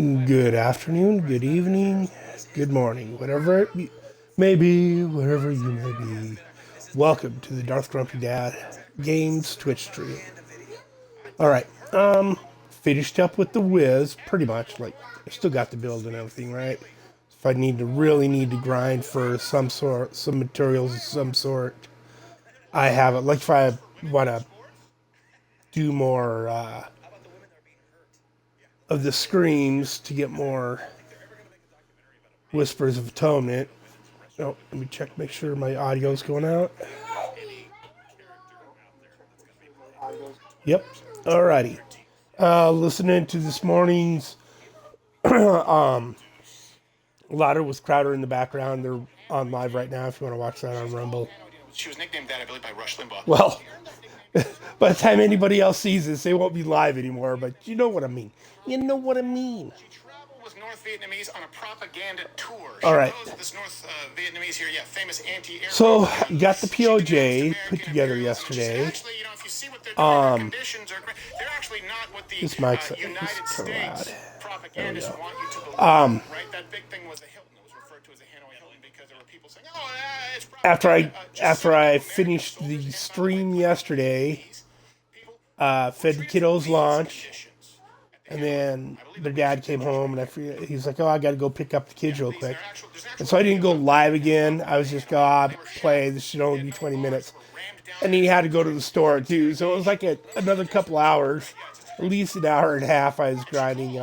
Good afternoon, good evening, good morning, whatever may be, wherever you may be. Welcome to the Darth Grumpy Dad Games Twitch stream. All right, finished up with the Wiz, pretty much. Like, I still got the build and everything, right? If I really need to grind for some materials of some sort, I have it. Like, if I want to do more of the screams to get more Whispers of Atonement. Oh, let me check, make sure my audio's going out. Yep. Alrighty. Listening to this morning's ladder with Crowder in the background. They're on live right now if you want to watch that on Rumble. She was nicknamed that, I believe, by Rush Limbaugh. Well, by the time anybody else sees this, they won't be live anymore, but you know what I mean. You know what I mean. She traveled with North Vietnamese on a propaganda tour. All right. This North Vietnamese here, famous anti-air. So, got the POJ put together yesterday. Actually, if you see what they're doing, conditions are great. They're actually not what the United States propagandists want you to believe. Right? That big thing was a Hilton. It was referred to as a Hanoi Hilton because there were people saying, "Oh, it's after I finished the stream yesterday, fed the kiddos lunch, and then their dad came home, and he's like, "Oh, I got to go pick up the kids real quick," and so I didn't go live again. I was just play. This should only be 20 minutes, and he had to go to the store too, so it was like another couple hours, at least an hour and a half. I was grinding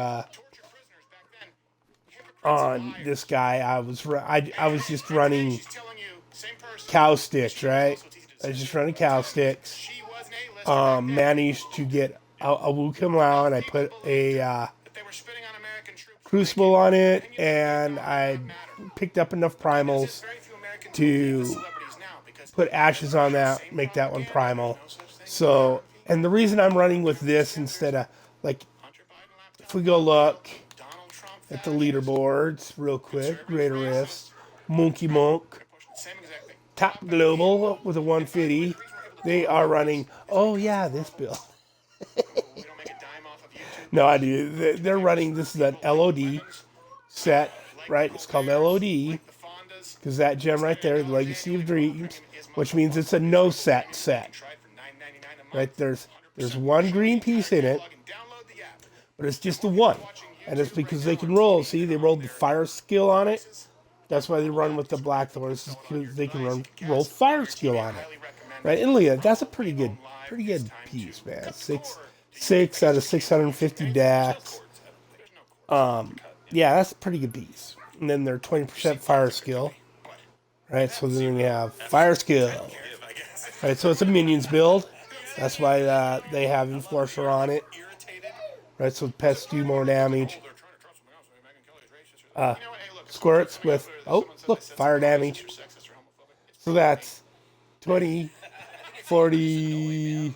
on this guy. I was just running cow sticks, right? I was just running cow sticks. Managed to get a Wu Kim Lao, and I put a crucible on it, and I picked up enough primals to put ashes on that, make that one primal. So, and the reason I'm running with this instead of, like, if we go look at the leaderboards real quick, Greater Rifts, Monkey Monk, Top Global with a 150. They are running, oh yeah, this build. No, I do. They're running, this is an LOD set, right? It's called LOD, because that gem right there, the Legacy of Dreams, which means it's a no set. Right? There's one green piece in it, but it's just the one. And it's because they can roll. See, they rolled the fire skill on it. That's why they run with the Blackthorns, because they can roll fire skill on it. Right? And Leah, that's a pretty good piece, man. Six out of 650 DAX. Yeah, that's a pretty good piece. And then they're 20% fire skill. Right, so then we have fire skill. Right, so it's a minions build. That's why they have Enforcer on it. Right, so pets do more damage. Squirts with, oh, look, fire damage. So that's 20, 40,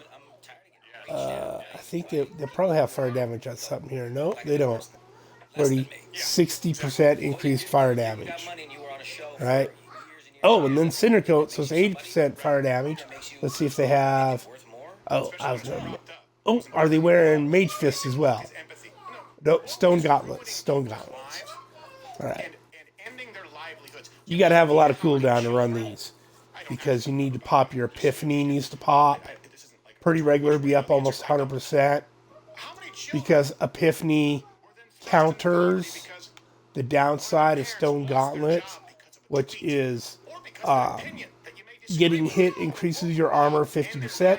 I think they probably have fire damage on something here. No, they don't. 40, 60% increased fire damage. Right? Oh, and then Cinder Coat, so it's 80% fire damage. Let's see if they have, are they wearing Mage Fist as well? Nope, Stone Gauntlets. All right. You got to have a lot of cooldown to run these, because you need to pop your Epiphany, needs to pop pretty regular, be up almost 100%, because Epiphany counters the downside of Stone Gauntlets, which is getting hit increases your armor 50%,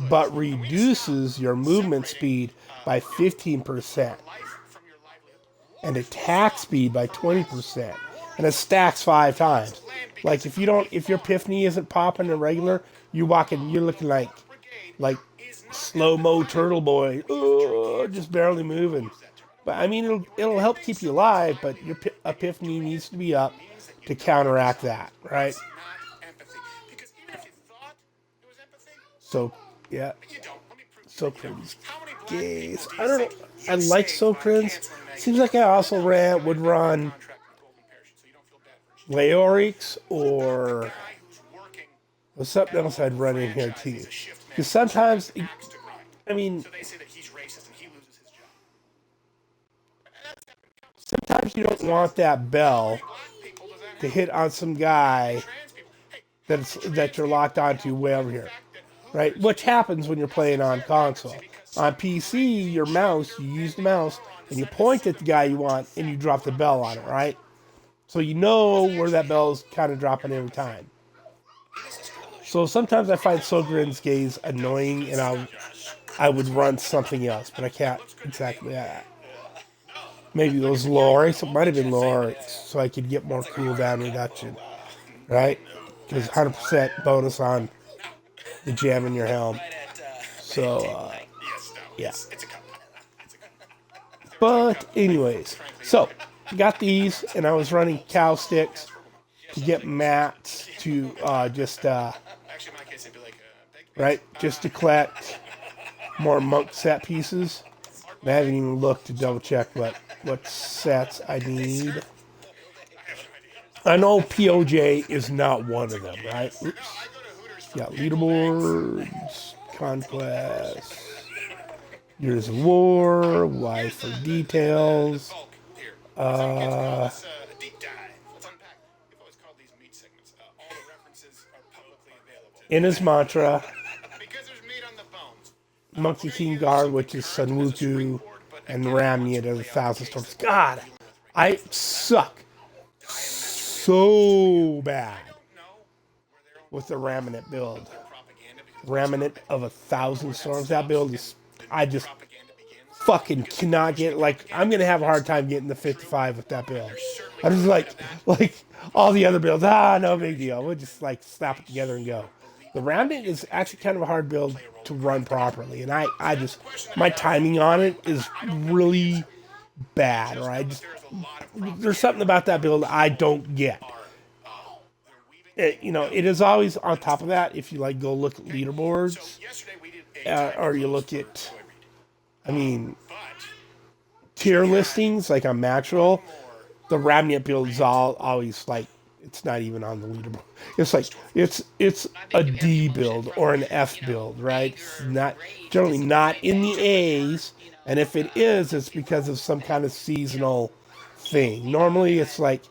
but reduces your movement speed by 15%, and attack speed by 20%, and it stacks 5 times. Like, if your Epiphany isn't popping in regular, you're looking like slow-mo Turtle Boy, just barely moving. But I mean, it'll help keep you alive, but your Epiphany needs to be up to counteract that, right? So, yeah. Sokrins. Gaze. I don't know. I like Sokrins. Seems like I also would run Leorix, or what's something else I'd run in here too. Because sometimes, I mean, sometimes you don't want that bell to hit on some guy that you're locked onto way over here, right? Which happens when you're playing on console. On PC, your mouse, you use the mouse and you point at the guy you want and you drop the bell on it, right? So you know where that bell's kind of dropping every time. So sometimes I find Sogren's gaze annoying and I would run something else, but I can't exactly. Maybe those lowers, it might have been lower, so I could get more cooldown reduction, right? Because 100% bonus on the jam in your helm. So, yeah. But anyways, so got these, and I was running cow sticks to get mats to right, just to collect more monk set pieces. I haven't even looked to double check what sets I need. I know POJ is not one of them, right? Oops. Yeah, leaderboards, conquest, years of war, Y for details. In his mantra, Monkey King Guard, which is Sunwuku, and Ramyet of the Thousand Storms. God, I suck so bad with the Ramyet build. Ramyet of 1,000 Storms. That build is, I just fucking cannot get, like, I'm going to have a hard time getting the 55 with that build. I'm just like all the other builds, no big deal. We'll just, like, slap it together and go. The Ramyet is actually kind of a hard build to run properly, and I just, my timing on it is really bad, or there's something about that build I don't get. It is always on top of that. If you like go look at leaderboards, or you look at, tier listings like on Matchroll, the Ramyet build is always like, it's not even on the leaderboard. It's like it's a D build or an F build, right? It's not generally not in the A's, and if it is, it's because of some kind of seasonal thing. Normally, it's like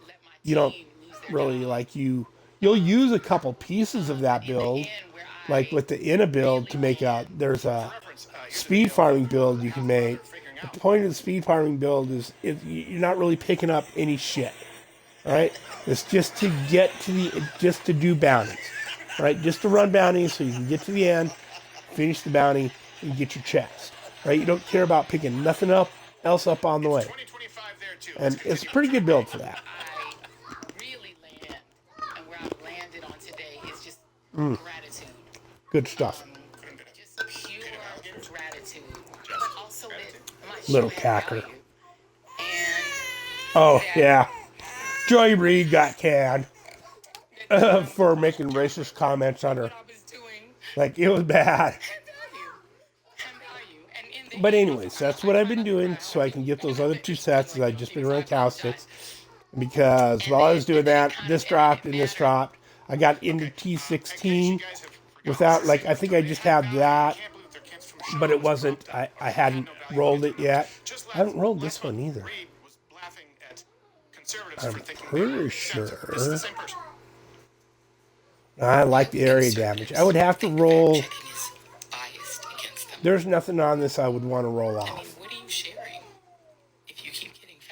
you don't really you'll use a couple pieces of that build, like with the Inna build to make there's a speed farming build you can make. The point of the speed farming build is you're not really picking up any shit. Right? It's just to get to just to do bounties. Right? Just to run bounties so you can get to the end, finish the bounty, and get your chest. Right? You don't care about picking nothing else up on the way. And it's a pretty good build for that. Good stuff. Little cacker. Oh, yeah. Joy Reid got canned for making racist comments on her. Like, it was bad. But anyways, that's what I've been doing so I can get those other two sets that I've just been running cow sticks. Because while I was doing that, this dropped and this dropped. I got into T16 without, I think I just had that. But it wasn't, I hadn't rolled it yet. I haven't rolled this one either. I'm pretty sure. I like the area damage. I would have to roll. There's nothing on this I would want to roll off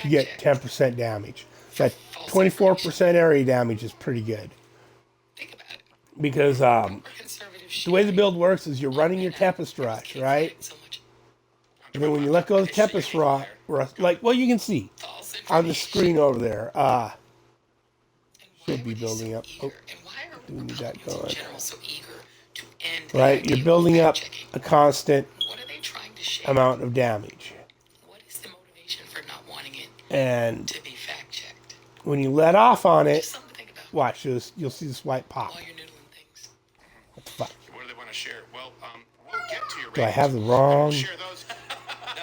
to get 10% damage. That 24% area damage is pretty good. Because the way the build works is you're running your Tempest Rush, right? And then when you let go of the Tempest Rush, you can see on the screen over there, should be building up. Oh, do we need that going? Right, you're building up a constant amount of damage. And when you let off on it, watch this, you'll see this white pop. What the fuck? What do they want to share? Well, we'll get to your do I have the wrong? Share those. No,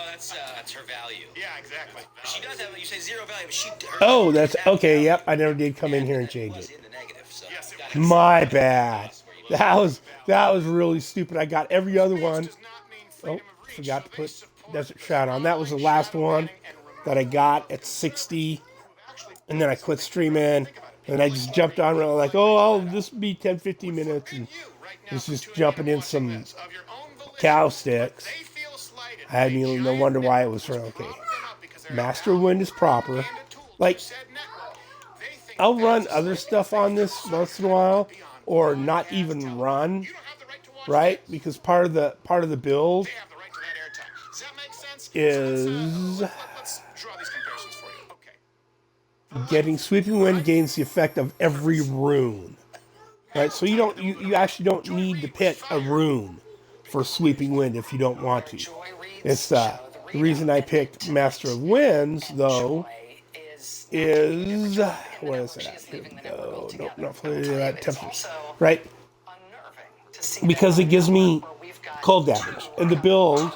that's her value. Yeah, exactly. She does have. You say zero value, but she. Oh, that's okay. Yep, I never did come in here and change it. My bad. That was really stupid. I got every other one. Oh, forgot to put Desert Shroud on. That was the last one that I got at 60, and then I quit streaming, and I just jumped on like, oh, I'll just be 10, 15 minutes, and was just jumping in some cow sticks. I had no wonder why it was okay. Master Wind is proper. Like, I'll run other stuff on this once in a while, or not even run, right? Because part of the build is getting Sweeping Wind gains the effect of every rune, right? So you actually don't need to pick a rune for Sweeping Wind if you don't want to. It's the reason I picked Master of Winds though is where is it at? Here we go. Nope, not for that temperature, right? Because it gives me cold damage, and the build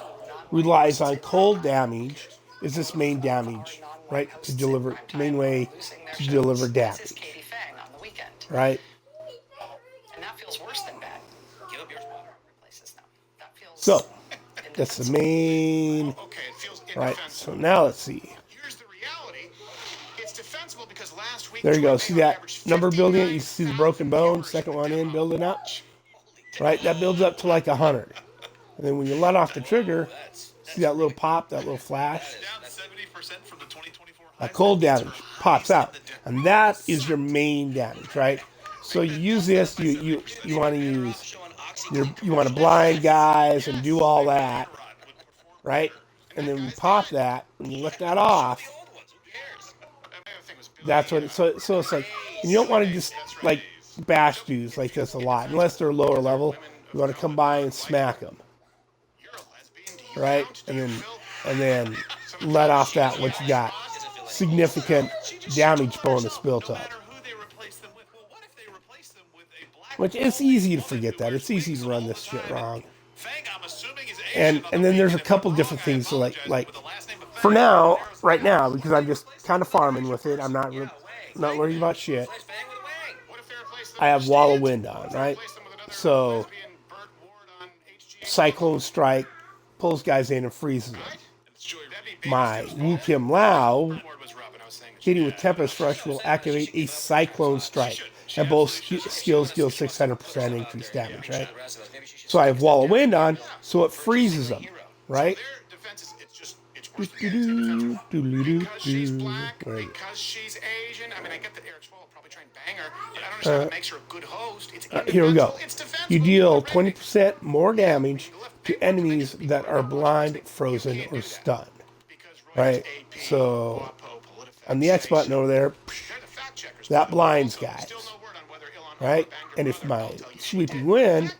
relies on cold damage is its main damage, right? To deliver main way to deliver damage, right? So that's the main, right? So now let's see. There you go. See that number building? You see the broken bone. Second one in, building up. Right? That builds up to like 100. And then when you let off the trigger, see that little pop, that little flash? That cold damage pops out. And that is your main damage, right? So you use this, you want to use, you want to blind guys and do all that, right? And then when you pop that, when you let that off, that's what so it's like, you don't want to just like bash dudes like this a lot, unless they're lower level. You want to come by and smack them, right? And then let off that what you got. Significant damage bonus built up. Which it's easy to forget that. It's easy to run this shit wrong. And then there's a couple different things. So like for now, right now, because I'm just kind of farming with it, I'm not worried about shit. I have Wall of Wind on, right? So Cyclone Strike pulls guys in and freezes them. My Wu Kim Lao hitting with Tempest Rush will activate a Cyclone Strike, and both skills deal 600% increased damage, right? So I have Wall of Wind on, so it freezes them, right? Because she's black, because she's Asian. I mean, I get that Eric's will probably try and bang her, but I don't understand what makes her a good host. Here we go. You deal 20% more damage to enemies that are blind, frozen, or stunned. Right? So, on the X button over there, that blinds guys. Right? And if my Sweeping Wind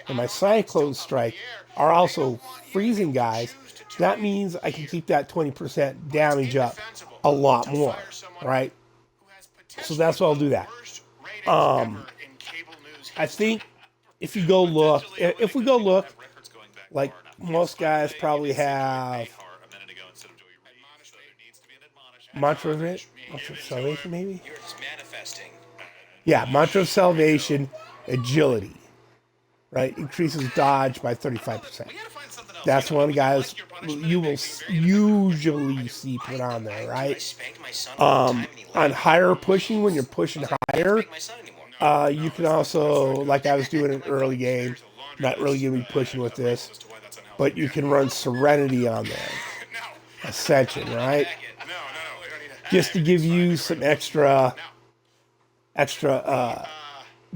and my Cyclone Strike are also freezing guys, that means I can keep that 20% damage up a lot more, right? So that's why I'll do that. I think if we go look, like most guys probably have Mantra of Salvation, maybe? Yeah, Mantra of Salvation, Agility, right? Increases dodge by 35%. That's one of the guys you will usually see put on there, right? On higher pushing, when you're pushing higher, you can also, like I was doing in early game, not really going to be pushing with this, but you can run Serenity on there. Ascension, right? Just to give you some extra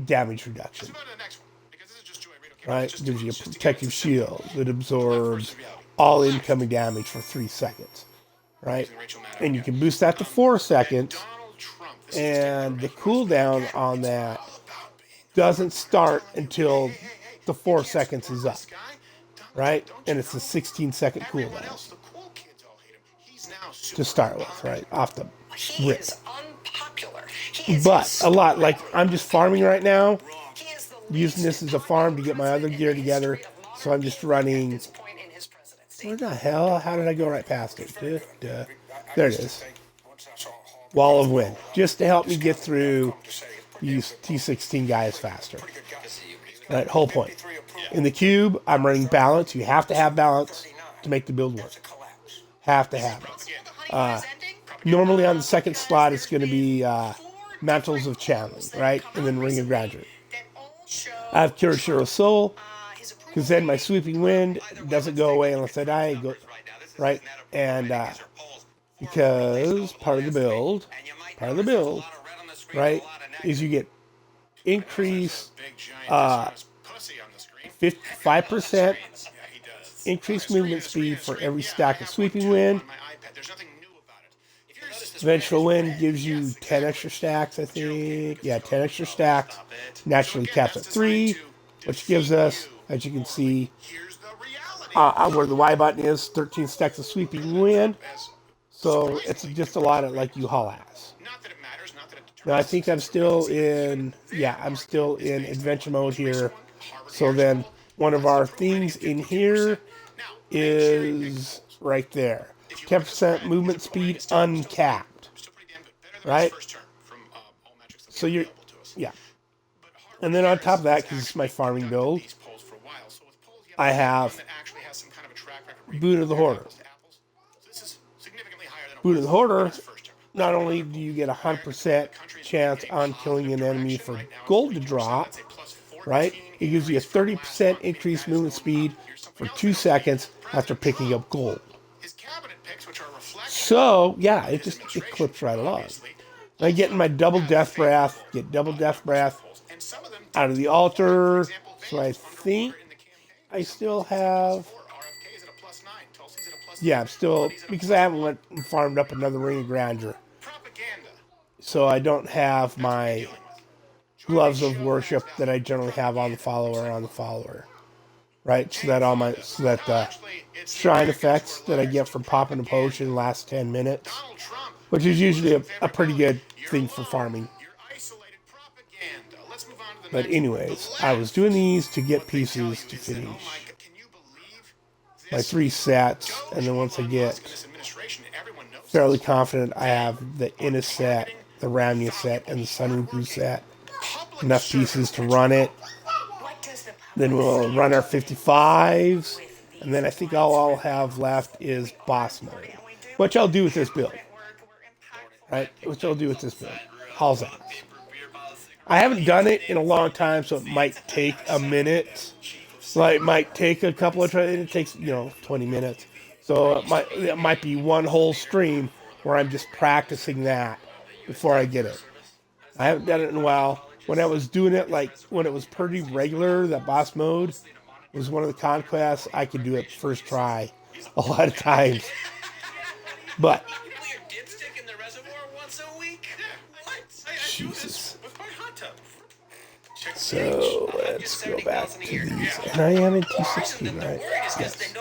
damage reduction. Right? It gives you a protective shield that absorbs all incoming damage for 3 seconds. Right? And you can boost that to 4 seconds. And the cooldown on that doesn't start until the 4 seconds is up. Right? And it's a 16-second cooldown to start with, right? Off the rip. But a lot, like I'm just farming right now, using this as a farm to get my other gear together. So I'm just running. Where the hell? How did I go right past it? There it is. Wall of Wind. Just to help me get through these T16 guys faster. Right, whole point. In the cube, I'm running balance. You have to have balance to make the build work. Have to have it. Normally on the second slot, it's going to be Mantles of Channeling, right? And then Ring of Graduate. I have Kirishiro Soul, because then my Sweeping Wind doesn't go away unless I die, right? And because part of the build, right, is you get increase 5% increased movement speed for every stack of Sweeping Wind. Vengeful Wind gives you 10 extra stacks, I think. Yeah, 10 extra stacks. Naturally caps at 3, which gives us, as you can see, where the Y button is, 13 stacks of Sweeping Wind. So it's just a lot of like you haul ass. Now I think I'm still in adventure mode here. So then one of our things in here is right there. 10% movement speed uncapped. Right? So you're, yeah. And then on top of that, because it's my farming build, I have Boot of the Hoarder. Boot of the Hoarder, not only do you get a 100% chance on killing an enemy for gold to drop, right? It gives you a 30% increased movement speed for 2 seconds after picking up gold. So, yeah, it clips right along. I get in my double death breath, out of the altar. So I think I still have, yeah, I'm still, because I haven't went and farmed up another Ring of Grandeur. So I don't have my Gloves of Worship that I generally have on the follower. Right? So that the shrine effects that I get from popping a potion last 10 minutes, which is usually a pretty good thing for farming. But anyways, I was doing these to get pieces to finish my 3 sets, and then once I get fairly confident I have the Innis set, the Ramnia set, and the Sunroofu set, enough pieces to run it, then we'll run our 55s, and then I think all I'll have left is boss mode, which I'll do with this build. Right? Which I'll do with this build. Hauls ass. I haven't done it in a long time, so it might take a minute. Like, it might take a couple of tries. It takes, 20 minutes. So it might be one whole stream where I'm just practicing that before I get it. I haven't done it in a while. When I was doing it, like, when it was pretty regular, that boss mode was one of the conquests, I could do it first try a lot of times. But, Jesus. So, let's go back to these. And I am in 216, right? Yes.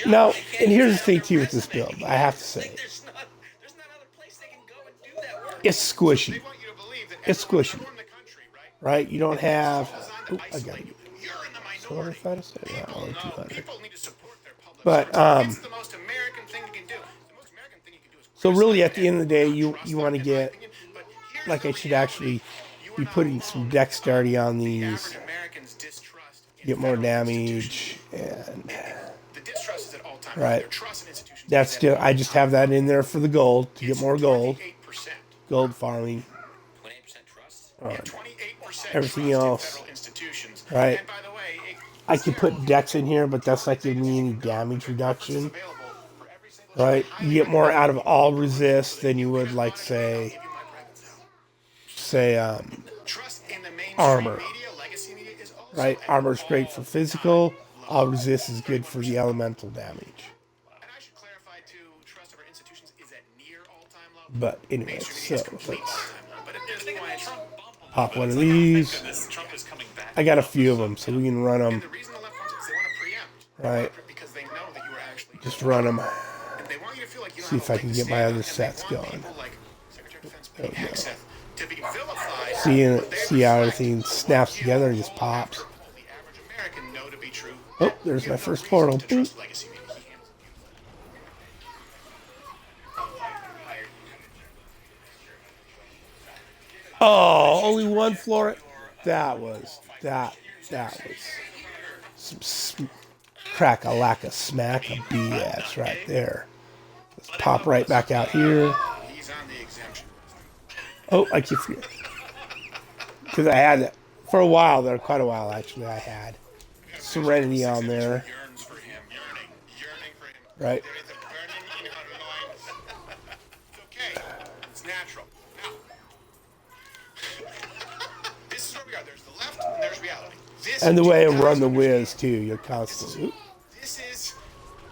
Now, and here's the thing, too, with this build. I have to say. It's squishy. It's squishy. Right? You don't have... Oh, I got it. So what if I say? Yeah, only 200. But, so really, at the end of the day, you want to get... Like, I should actually be putting some dexterity on these. Get more damage. And... Right. That's still... I just have that in there for the gold. To get more gold. Gold farming. Everything else. Right. I could put dex in here, but that's not giving me any damage reduction. Right. You get more out of all resist than you would, like, say armor. Right? Armor's great for physical. All resist is good for the elemental damage. But anyway, so let's pop one of these. I got a few of them, so we can run them. Right? Just run them. See if I can get my other sets going. There we go. See how everything snaps together and just pops. Oh, there's my first portal. Boop. Oh, only one floor. That was some crack-a-lack-a-smack of BS right there. Let's pop right back out here. He's on the exemption. Oh, I keep forgetting. Because I had, for a while there, quite a while actually, I had Serenity on there. Yearns for him. Yearning for him. Right. There is a burning in her loins. It's okay. It's natural. Now, this is where we are. There's the left and there's reality. This And the way I run the whiz too, you're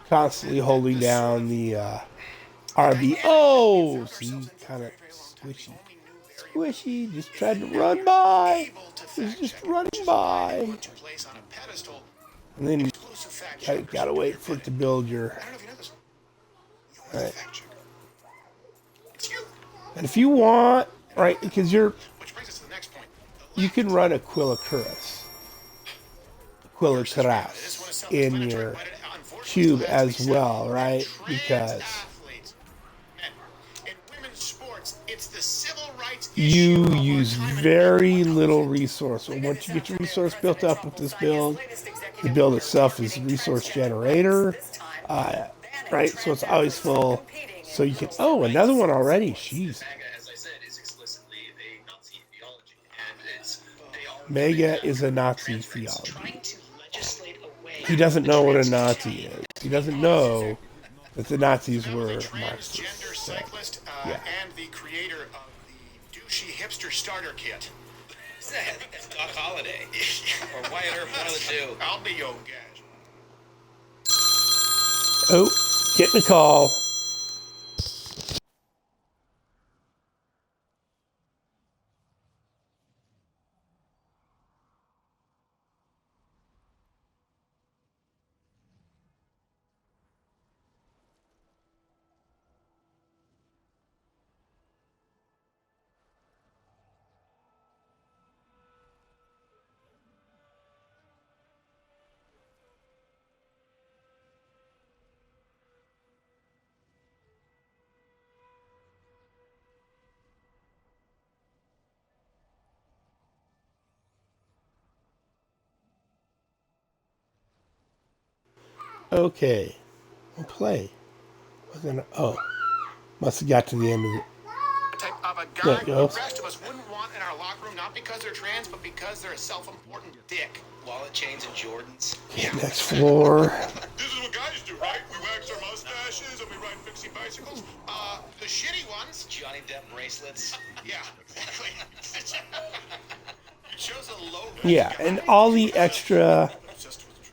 constantly holding down the RB. Oh, see, kind of squishy. Squishy, just tried to run by. He's just running by. And then you gotta wait for it to build your. Right. And if you want, right, because you can run Aquilocuras in your cube as well, right? Because you use very little resource. So once you get your resource built up with this build, the build itself is a resource generator, right? So it's always full. So you can. Oh, another one already. Jeez. Mega is a Nazi theology. He doesn't know what a Nazi is. He doesn't know that the Nazis were Marxists. So, yeah. And the creator of the douchey hipster starter kit. I think that's Doc Holliday. Or Wyatt Earp, one of the two. I'll be your guest. Oh, getting a call. Okay, we'll play. Must have got to the end of it. Type of a guy the rest of us wouldn't want in our locker room, not because they're trans, but because they're a self-important dick. Wallet chains and Jordans. Okay, next floor. This is what guys do, right? We wax our mustaches and we ride fixie bicycles. The shitty ones. Johnny Depp bracelets. Yeah, exactly. It shows a low risk. Yeah, and all the extra.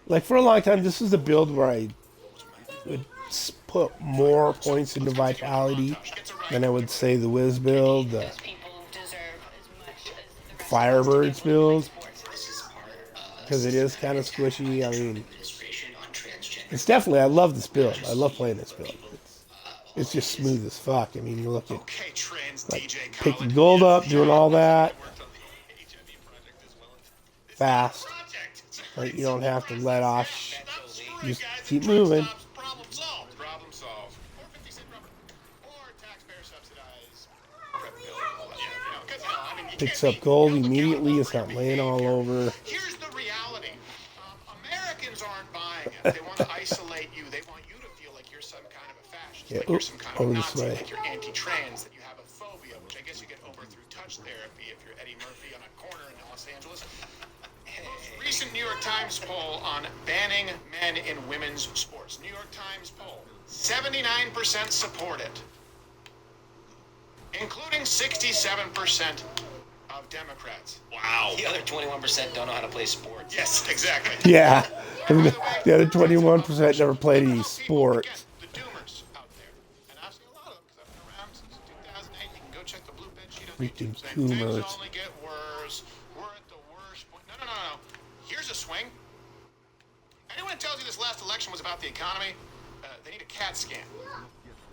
Like for a long time, this was a build where I would put more points into vitality than I would say the Wiz build, the Firebirds build, because it is kind of squishy. I mean, it's definitely, I love this build. I love playing this build. It's just smooth as fuck. I mean, you look at like picking gold up, doing all that fast. Right, you don't have to let off. You just keep moving. Problem solved. Problem solved. Or 50 cent rubber. Or taxpayer subsidized. Picks up gold immediately. It's not laying all over. Here's the reality. Americans aren't buying it. They want to isolate you. They want you to feel like you're some kind of a fascist. Yeah, like you're some kind of Nazi. way. Like you're anti-trans. That you have a phobia, which I guess you get over through touch therapy if you're Eddie Murphy on a corner in Los Angeles. Recent New York Times poll on banning men in women's sports. New York Times poll. 79% support it, including 67% of Democrats. Wow. The other 21% don't know how to play sports. Yes, exactly. Yeah. The other 21% never played any sport. The doomers out there. And I've seen a lot of them because I've been around since 2008. You can go check the blue bed sheet on Freaking YouTube saying things doomers. only get worse. We're at the worst point. No. Here's a swing. Anyone who tells you this last election was about the economy, they need a CAT scan.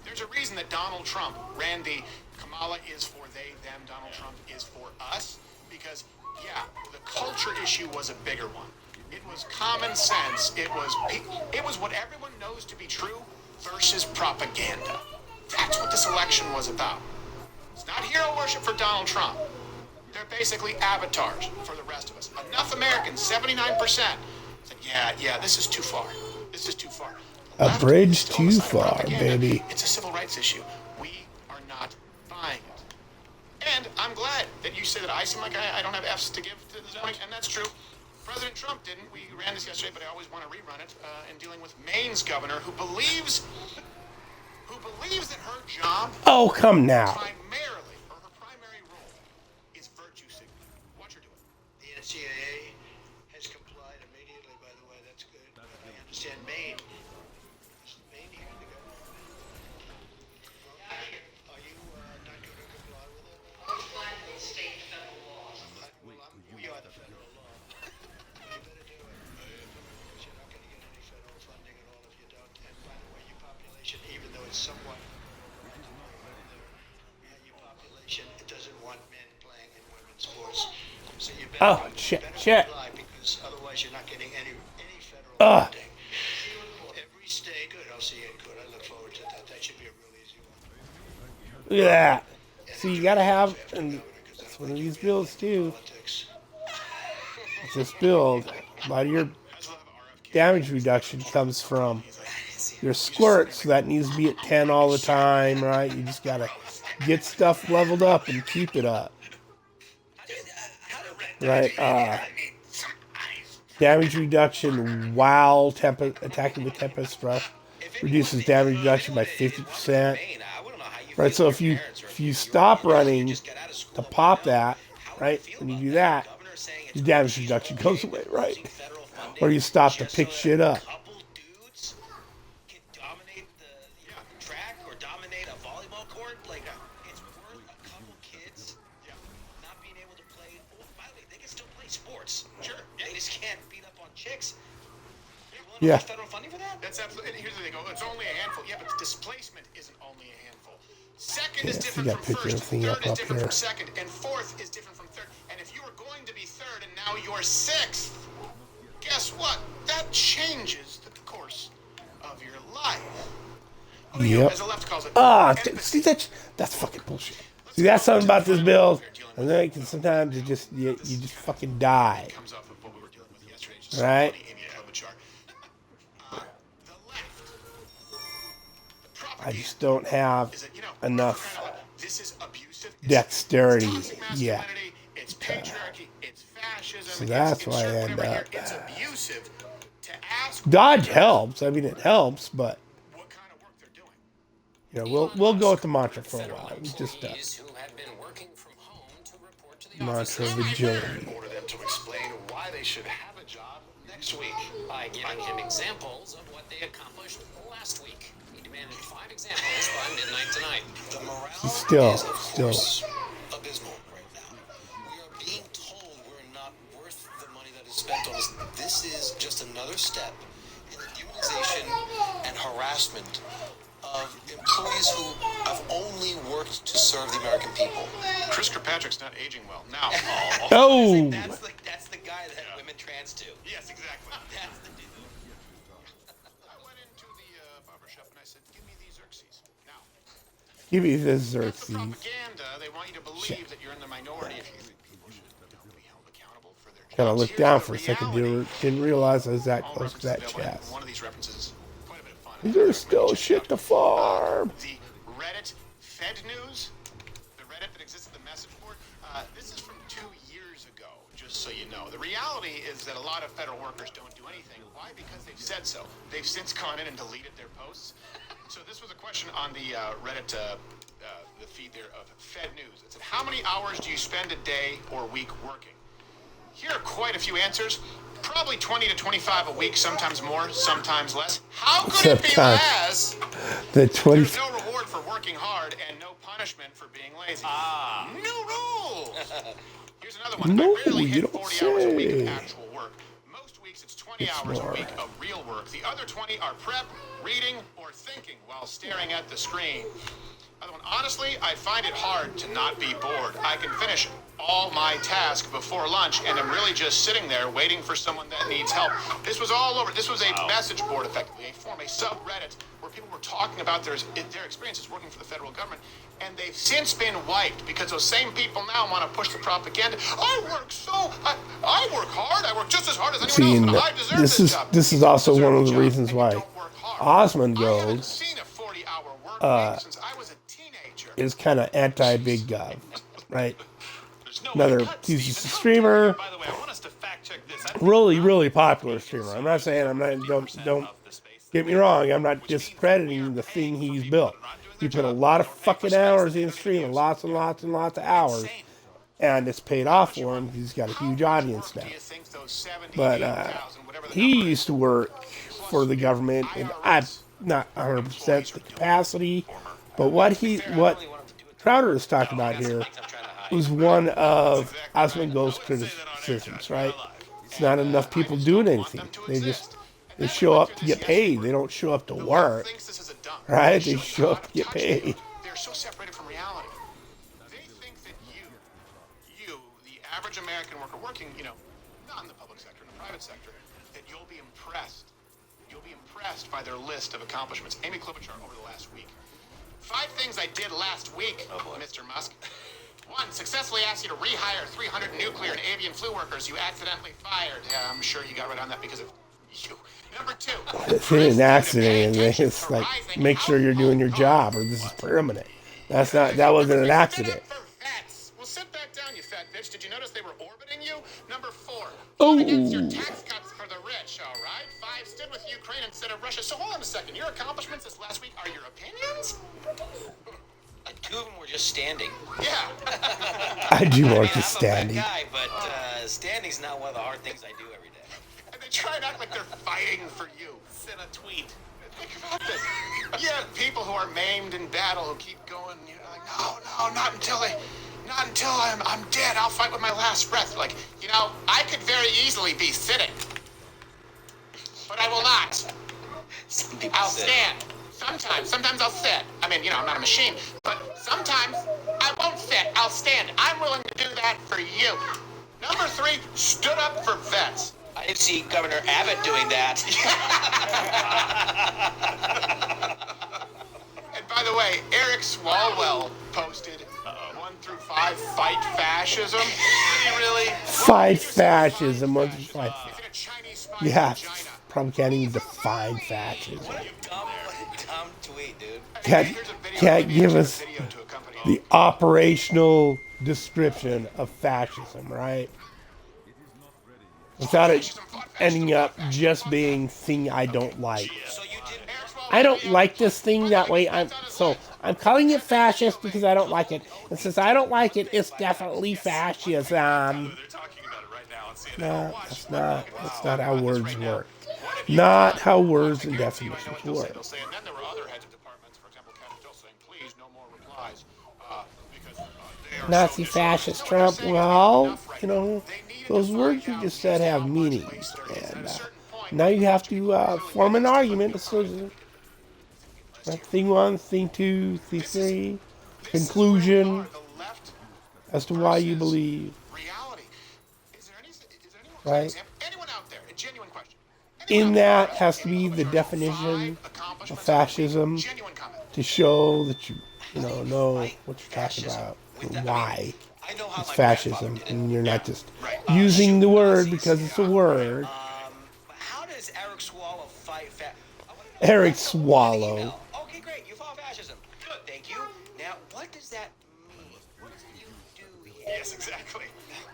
There's a reason that Donald Trump ran the Kamala is for they, them, Donald Trump is for us. Because, yeah, the culture issue was a bigger one. It was common sense. It was what everyone knows to be true versus propaganda. That's what this election was about. It's not hero worship for Donald Trump. They're basically avatars for the rest of us. Enough Americans, 79%, said, yeah, this is too far. This is too far. A left bridge still too on the side of far, propaganda. baby. It's a civil rights issue. We are not buying it. And I'm glad that you say that I seem like I don't have F's to give to this morning, and that's true. President Trump didn't. We ran this yesterday, but I always want to rerun it in dealing with Maine's governor who believes that her job Oh, come now. primarily, or her primary role, is virtue signaling. Watch her do it. The NCAA has complied immediately, by the way. That's good. But I understand Maine. Is Maine here? The governor? Are you not going to comply with it? Most likely state and federal laws. We are the federal law. You better do it. Because you're not going to get any federal funding at all if you don't. And by the way, your population, even though it's somewhat your population, it doesn't want men playing in women's sports. So you better, Shit. comply because otherwise you're not getting any federal funding. Every state, good. I'll see you. Good. I look forward to that. That should be a real easy one. Look at that. See, you gotta have, and that's one of these bills too. Politics. This build, a lot of your damage reduction comes from your squirt, so that needs to be at 10 all the time, right? You just gotta get stuff leveled up and keep it up. Right, damage reduction while attacking with Tempest Rush reduces damage reduction by 50%. Right, so if you stop running to pop that, right, when you do that, your damage reduction goes away, right? Or you stop to pick shit up. Yeah. Federal funding for that? That's absolutely. Here's the thing. It's only a handful. Yeah, but displacement isn't only a handful. Second is different from first. Third is different from second, and fourth is different from third. And if you were going to be third and now you're sixth, guess what? That changes the course of your life. Yep. As the left calls it. See that's fucking bullshit. See, that's something about this build. I think sometimes you just fucking die. Comes off of what we were dealing with yesterday. Right? I just don't have enough dexterity yet. It's patriarchy, it's fascism, so that's why I end up. It's abusive to ask Dodge helps. I mean, it helps, but what kind of work they're doing. you know, we'll go with the mantra for a while. We just who had been working from home to report to the mantra office of agility. Order them to explain why they should have a job next week by giving him examples of what they accomplished last week. He demanded 5 examples by midnight tonight. The morale Still. is abysmal right now. We are being told we're not worth the money that is spent on us. This is just another step in the demonization and harassment of employees who have only worked to serve the American people. Chris Kirkpatrick's not aging well. Now, Oh! That's the guy that women trans to. yes, exactly. That's the dude. I went into the barber shop and I said, give me these Xerxes. Now, Give me this that's the Xerxes. propaganda. They want you to believe that you're in the minority if you think people should be held accountable for their jobs. Kind of looked Here's down the for a second. reality. Didn't realize I was that All close to references that available, and chest. one of these references is quite a bit of fun. There's still shit to farm. The Reddit Fed News, the Reddit that exists at the message board, this is from 2 years ago, just so you know. The reality is that a lot of federal workers don't do anything. Why? Because they've said so. They've since gone in and deleted their posts. So this was a question on the Reddit, the feed there of Fed News. It said, how many hours do you spend a day or week working? Here are quite a few answers. Probably 20 to 25 a week, sometimes more, sometimes less. How could it be Sometimes. less? The 20. There's no reward for working hard and no punishment for being lazy. New rules! Here's another one. No, I rarely you hit don't 40 hours a week say. of actual work. Most weeks it's 20 hours more. a week of real work. The other 20 are prep, reading, or thinking while staring at the screen. Other one, honestly, I find it hard to not be bored. I can finish all my tasks before lunch, and I'm really just sitting there waiting for someone that needs help. This was all over. This was a message board, effectively, a forum, a subreddit, where people were talking about their experiences working for the federal government, and they've since been wiped because those same people now want to push the propaganda. I work hard. I work just as hard as anyone else, and I deserve this job. This is also one of the Deserve a reasons job, why and you don't work hard. Osmond I haven't Gold seen a 40-hour work week since I was a teenager. is kind of anti-big gov, right? There's no Another, cut, he's just a Steven. streamer, By the way, I want us to fact check this. really popular streamer. I'm not saying don't get me wrong. I'm not discrediting the thing he's built. He put a lot of fucking hours in streaming, lots and lots and lots of hours, and it's paid off for him. He's got a huge audience now. But he used to work for the government, and I'm not 100% the capacity. But what Crowder is talking about here was one of Osmond Gold's criticisms, right? It's not enough people doing anything. They show up to get paid. They don't show up to work, right? They show up to get paid. They're so separated from reality. They think that you, the average American worker working, not in the public sector, in the private sector, that you'll be impressed. You'll be impressed by their list of accomplishments. Amy Klobuchar over the last week. 5 things I did last week, Mr. Musk. 1, successfully asked you to rehire 300 nuclear and avian flu workers you accidentally fired. Yeah, I'm sure you got rid on that because of you. Number 2. It's an accident, and it's like, make sure you're doing your job, or this is permanent. That wasn't an accident. Well, sit back down, you fat bitch. Did you notice they were orbiting you? Number 4. Oh. Against your tax cuts for the rich, all right? 5, stood with Ukraine instead of Russia. So hold on a second. Your accomplishments this last week are your opinions? 2 of them were just standing. Yeah. I do more I'm just a standing. fat guy, but standing's not one of the hard things I do every day. And they try and act like they're fighting for you. Send a tweet. Think about this. You have people who are maimed in battle who keep going, like, no, not until I'm dead. I'll fight with my last breath. Like, I could very easily be sitting, but I will not. I'll stand. Sometimes I'll sit. I mean, I'm not a machine, but sometimes I won't sit. I'll stand. I'm willing to do that for you. Number 3, stood up for vets. I didn't see Governor Abbott doing that. And by the way, Eric Swalwell posted 1 through 5, fight fascism. Really? Fight fascism. 1 through 5. Is it a Chinese spy Yeah, in China? probably can't even define fascism. What a dumb tweet, dude. Can't give us the operational description of fascism, right? Without it ending up just being thing I don't like. So you did. I don't like this thing that way. I'm calling it fascist because I don't like it. And since I don't like it, it's definitely fascism. No, that's not how words work. Not how words and definitions work. And then there were other heads of departments, for example, Ken Still saying, please, no more replies, because they are Nazi, fascist, Trump. Well, those words you just said have meanings, and now you have to form an argument. So, thing 1, thing 2, thing 3, conclusion as to why you believe. reality. Is there anyone, Right. anyone out there, a genuine question? In that has to be the definition of fascism Genuine comment. to show that you know what you're talking about, and why I know how it's my fascism, grandfather did it. and you're not just using the word because it's a word. How does Eric Swallow fight fat? Eric Swallow. Okay, great. You fought fascism. Good. Thank you. Now, what does that mean? What did you do here? Yes, exactly.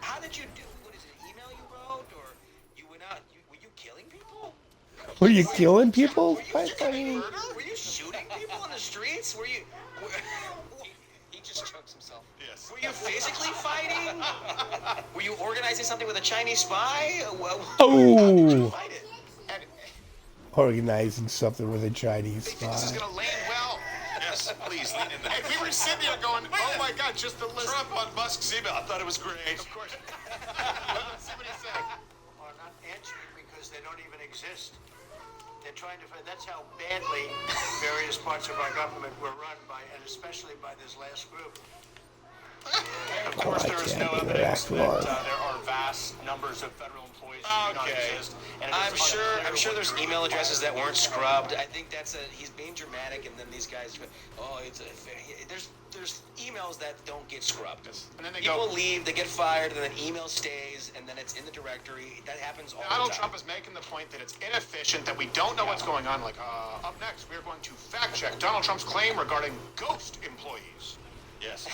How did you do? What is it? Email you wrote, or you went out? Were you killing people? Were you killing people? Were you shooting people in the streets? He just chokes himself. Yes. Were you physically fighting? Were you organizing something with a Chinese spy? Oh, Fight it. And organizing something with a Chinese this is spy. going to land well. Yes, please lean in. And we were sitting there going, oh my God, just the list. Trump on Musk's email. I thought it was great. Of course. Somebody said. Are not answering because they don't even exist. They're trying to find, that's how badly various parts of our government were run by, and especially by this last group. Of course, there is no can't evidence interact that live. There are vast numbers of federal employees who do not exist. And it is I'm sure unclear what there's they're email addresses that required weren't scrubbed. I think he's being dramatic, and then these guys, there's emails that don't get scrubbed. And then they People go, leave, they get fired, and then email stays, and then it's in the directory. That happens all Donald the time. Trump is making the point that it's inefficient, that we don't know what's going on. Like, up next, we're going to fact check Donald Trump's claim regarding ghost employees. Yes.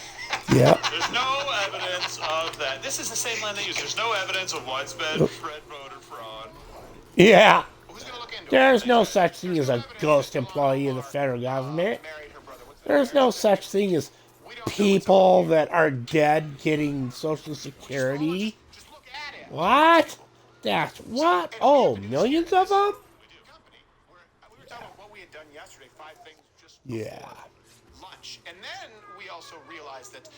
Yeah. There's no evidence of that. This is the same line they use. There's no evidence of widespread voter fraud. Yeah. Who's going to look into it? There's no such thing as a ghost employee in the federal government. Married her brother. What's that? There's no such thing as people that are dead getting Social Security. Just look at it. What? That's what? Oh, millions of them? Company, where we were talking about what we had done yesterday, 5 things just Yeah. before lunch. And then we also realized that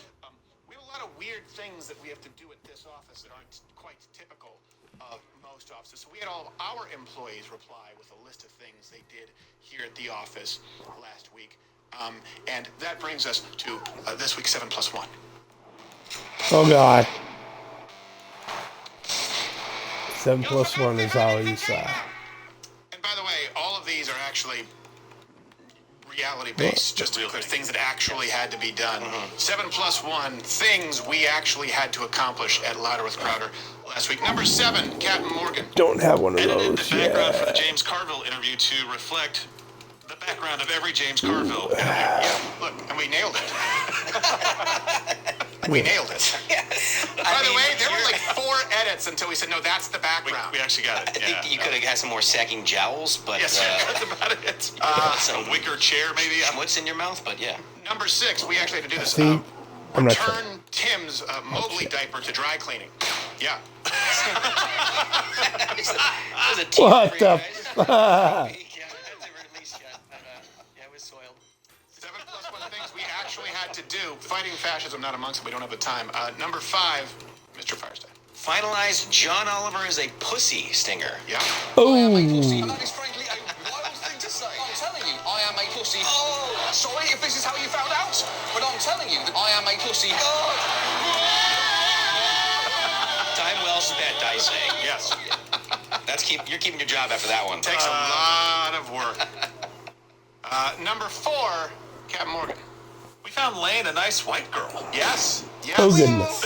we have a lot of weird things that we have to do at this office that aren't quite typical of most offices. So we had all of our employees reply with a list of things they did here at the office last week. And that brings us to this week's 7+1. Oh, God. 7+1 is always, And by the way, all of these are actually reality-based, just to be clear, things that actually had to be done. 7+1 things we actually had to accomplish at Louder with Crowder last week. Number 7, Captain Morgan. don't have one of Edited those the background for the yet. James Carville interview to reflect the background of every James Carville. Yeah, look, and we nailed it. We nailed it. By the way, there were like 4 edits until we said, no, that's the background. We actually got I it. think you could have had some more sagging jowls, but Yes, that's about it. some A wicker chair, maybe. schmutz in your mouth, but yeah. Number 6, we actually had to do this. See? I'm not sure. Return Tim's Mobley diaper to dry cleaning. Yeah. There's a team What for you the guys. fuck? Yeah, that's a release yet, but yeah, it was soiled. 7+1 things we actually had to do. Fighting fascism, not amongst them. We don't have the time. Number 5, Mr. Firestein. Finalized John Oliver as a pussy stinger. Yeah. Oh. And that is frankly a wild thing to say. I'm telling you, I am a pussy. Oh, sorry if this is how you found out, but I'm telling you that I am a pussy. Time well spent, I say. Yes. You're keeping your job after that one. Takes a lot of work. Number 4, Captain Morgan. We found Lane a nice white girl. Yes. Yes. Oh, goodness.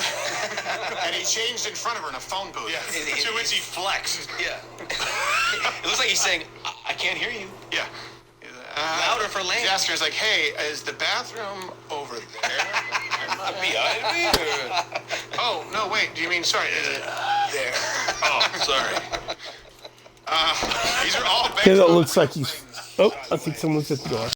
And he changed in front of her in a phone booth. Yeah. To which he flexed. Yeah. It looks like he's saying, I can't hear you. Yeah. Louder for Lane. He's asking us like, hey, is the bathroom over there? Oh, no, wait. Do you mean, sorry, is it there? Oh, sorry. These are all based Because it on looks like he's... Oh, I think someone's at the door.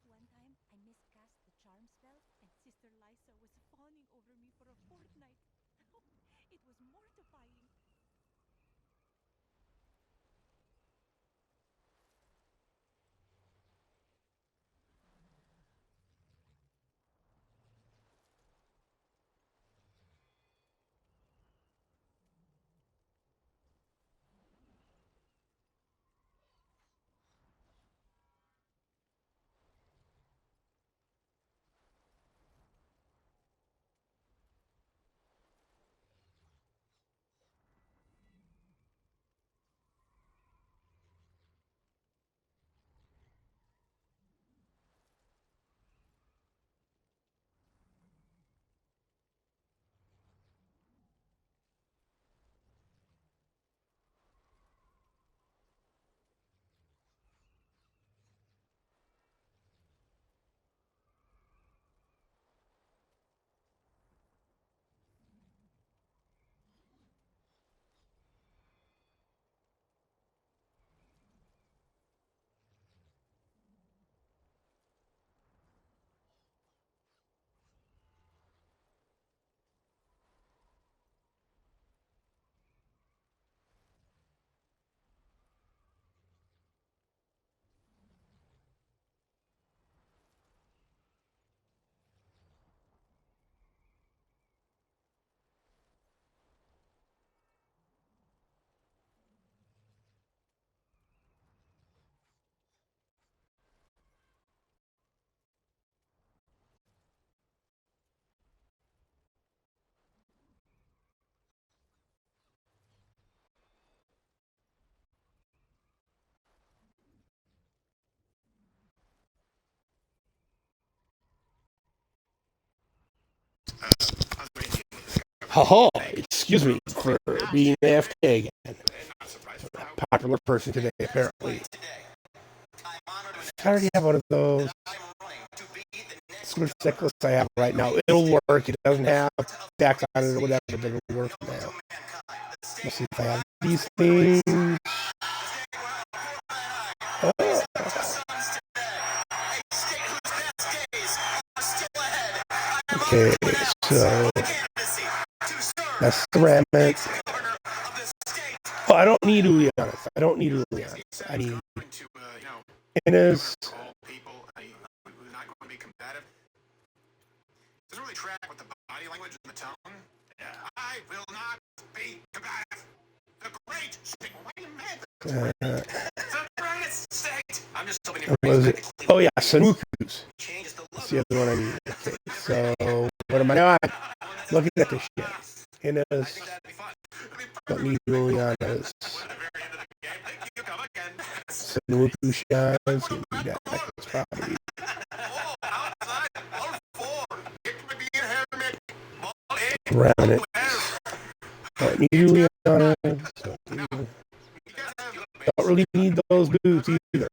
One time, I miscast the charm spell, and Sister Liza was fawning over me for a fortnight. It was mortifying. Oh, excuse me for being AFK again. A popular person today, apparently. I already have one of those. Switch necklace I have right now. It'll work. It doesn't have stacks on it or whatever, but it'll work for now. Let's see if I have these things. Okay, so that's ceramic. Oh, I don't need Ulianas. I don't need Ulianas. I need Innas. Doesn't really track with the body language and the tone. I will not be combative. The great state. Wait a minute. The greatest state. I'm just hoping what was it? Oh yeah, Sanukus. That's the other one I need. Okay, so what am I not? Looking at this shit. Innas. Don't need Julianas. Sanuku shines. Give me that necklace probably. Granite. Don't need Julianas. Don't really need those boots either.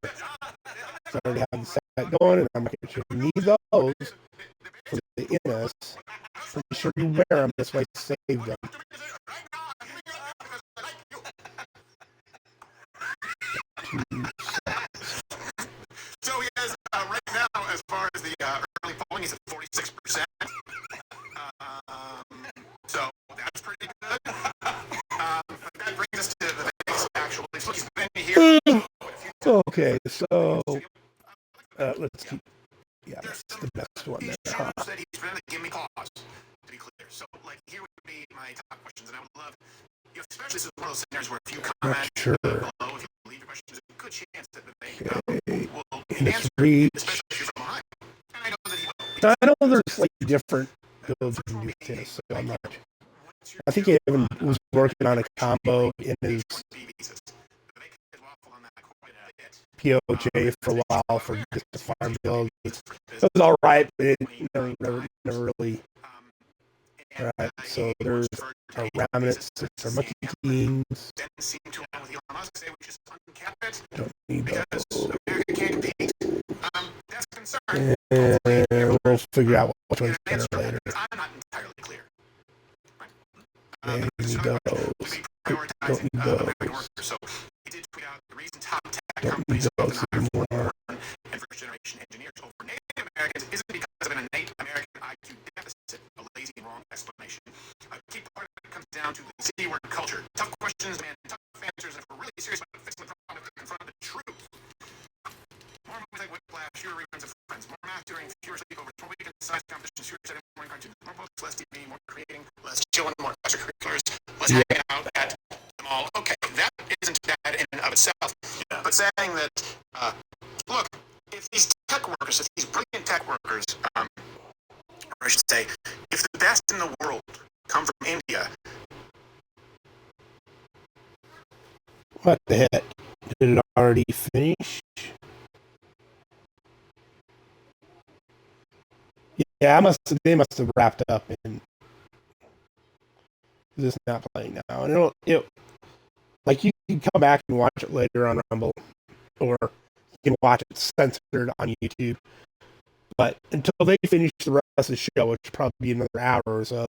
So I already have the set going, and I'm not sure you need those for the Innas. Pretty sure you wear them. That's why I saved them. So he has right now, as far as the early polling, he's at 46%. So that's pretty good. But that brings us to the next actual. He's been here. Okay, so let's keep. Yeah, that's the best one there. He shows that he's really give me pause, to be clear. So, like, here would be my top questions, and I would love, especially this is one of those scenarios where if you comment below, if you leave your questions, there's a good chance that they will answer, especially if you're from Ohio. And I know that he will. I know there's like different builds you can do this, so I'm not. I think he even was working on a combo in his POJ for a while for just the farm build. It was all right, but it never really. All right, so there's our remnants, our monkey kings. Don't need those. And we'll figure out which one's better later. And we need those. Don't need those. Don't need those anymore. And first generation engineers over Native Americans isn't because of an innate American IQ deficit, a lazy and wrong explanation. A key part of it comes down to the C word culture. Tough questions demand tough answers, and if we're really serious about fixing the problem, we confront the truth. More movies like Whiplash, fewer reruns of Friends, more math during fewer sleepovers, more weekend science competitions, fewer setting, more cartoons, more books, less TV, more creating, less chilling, more extracurriculars, less hanging out at the mall. Okay, that isn't bad in and of itself. Yeah. But saying that, look, if these tech workers, if these brilliant tech workers, or I should say, if the best in the world come from India. What the heck? Did it already finish? Yeah, they must have wrapped up and this is not playing now. And it like you can come back and watch it later on Rumble, or you can watch it censored on YouTube. But until they finish the rest of the show, which will probably be another hour or so,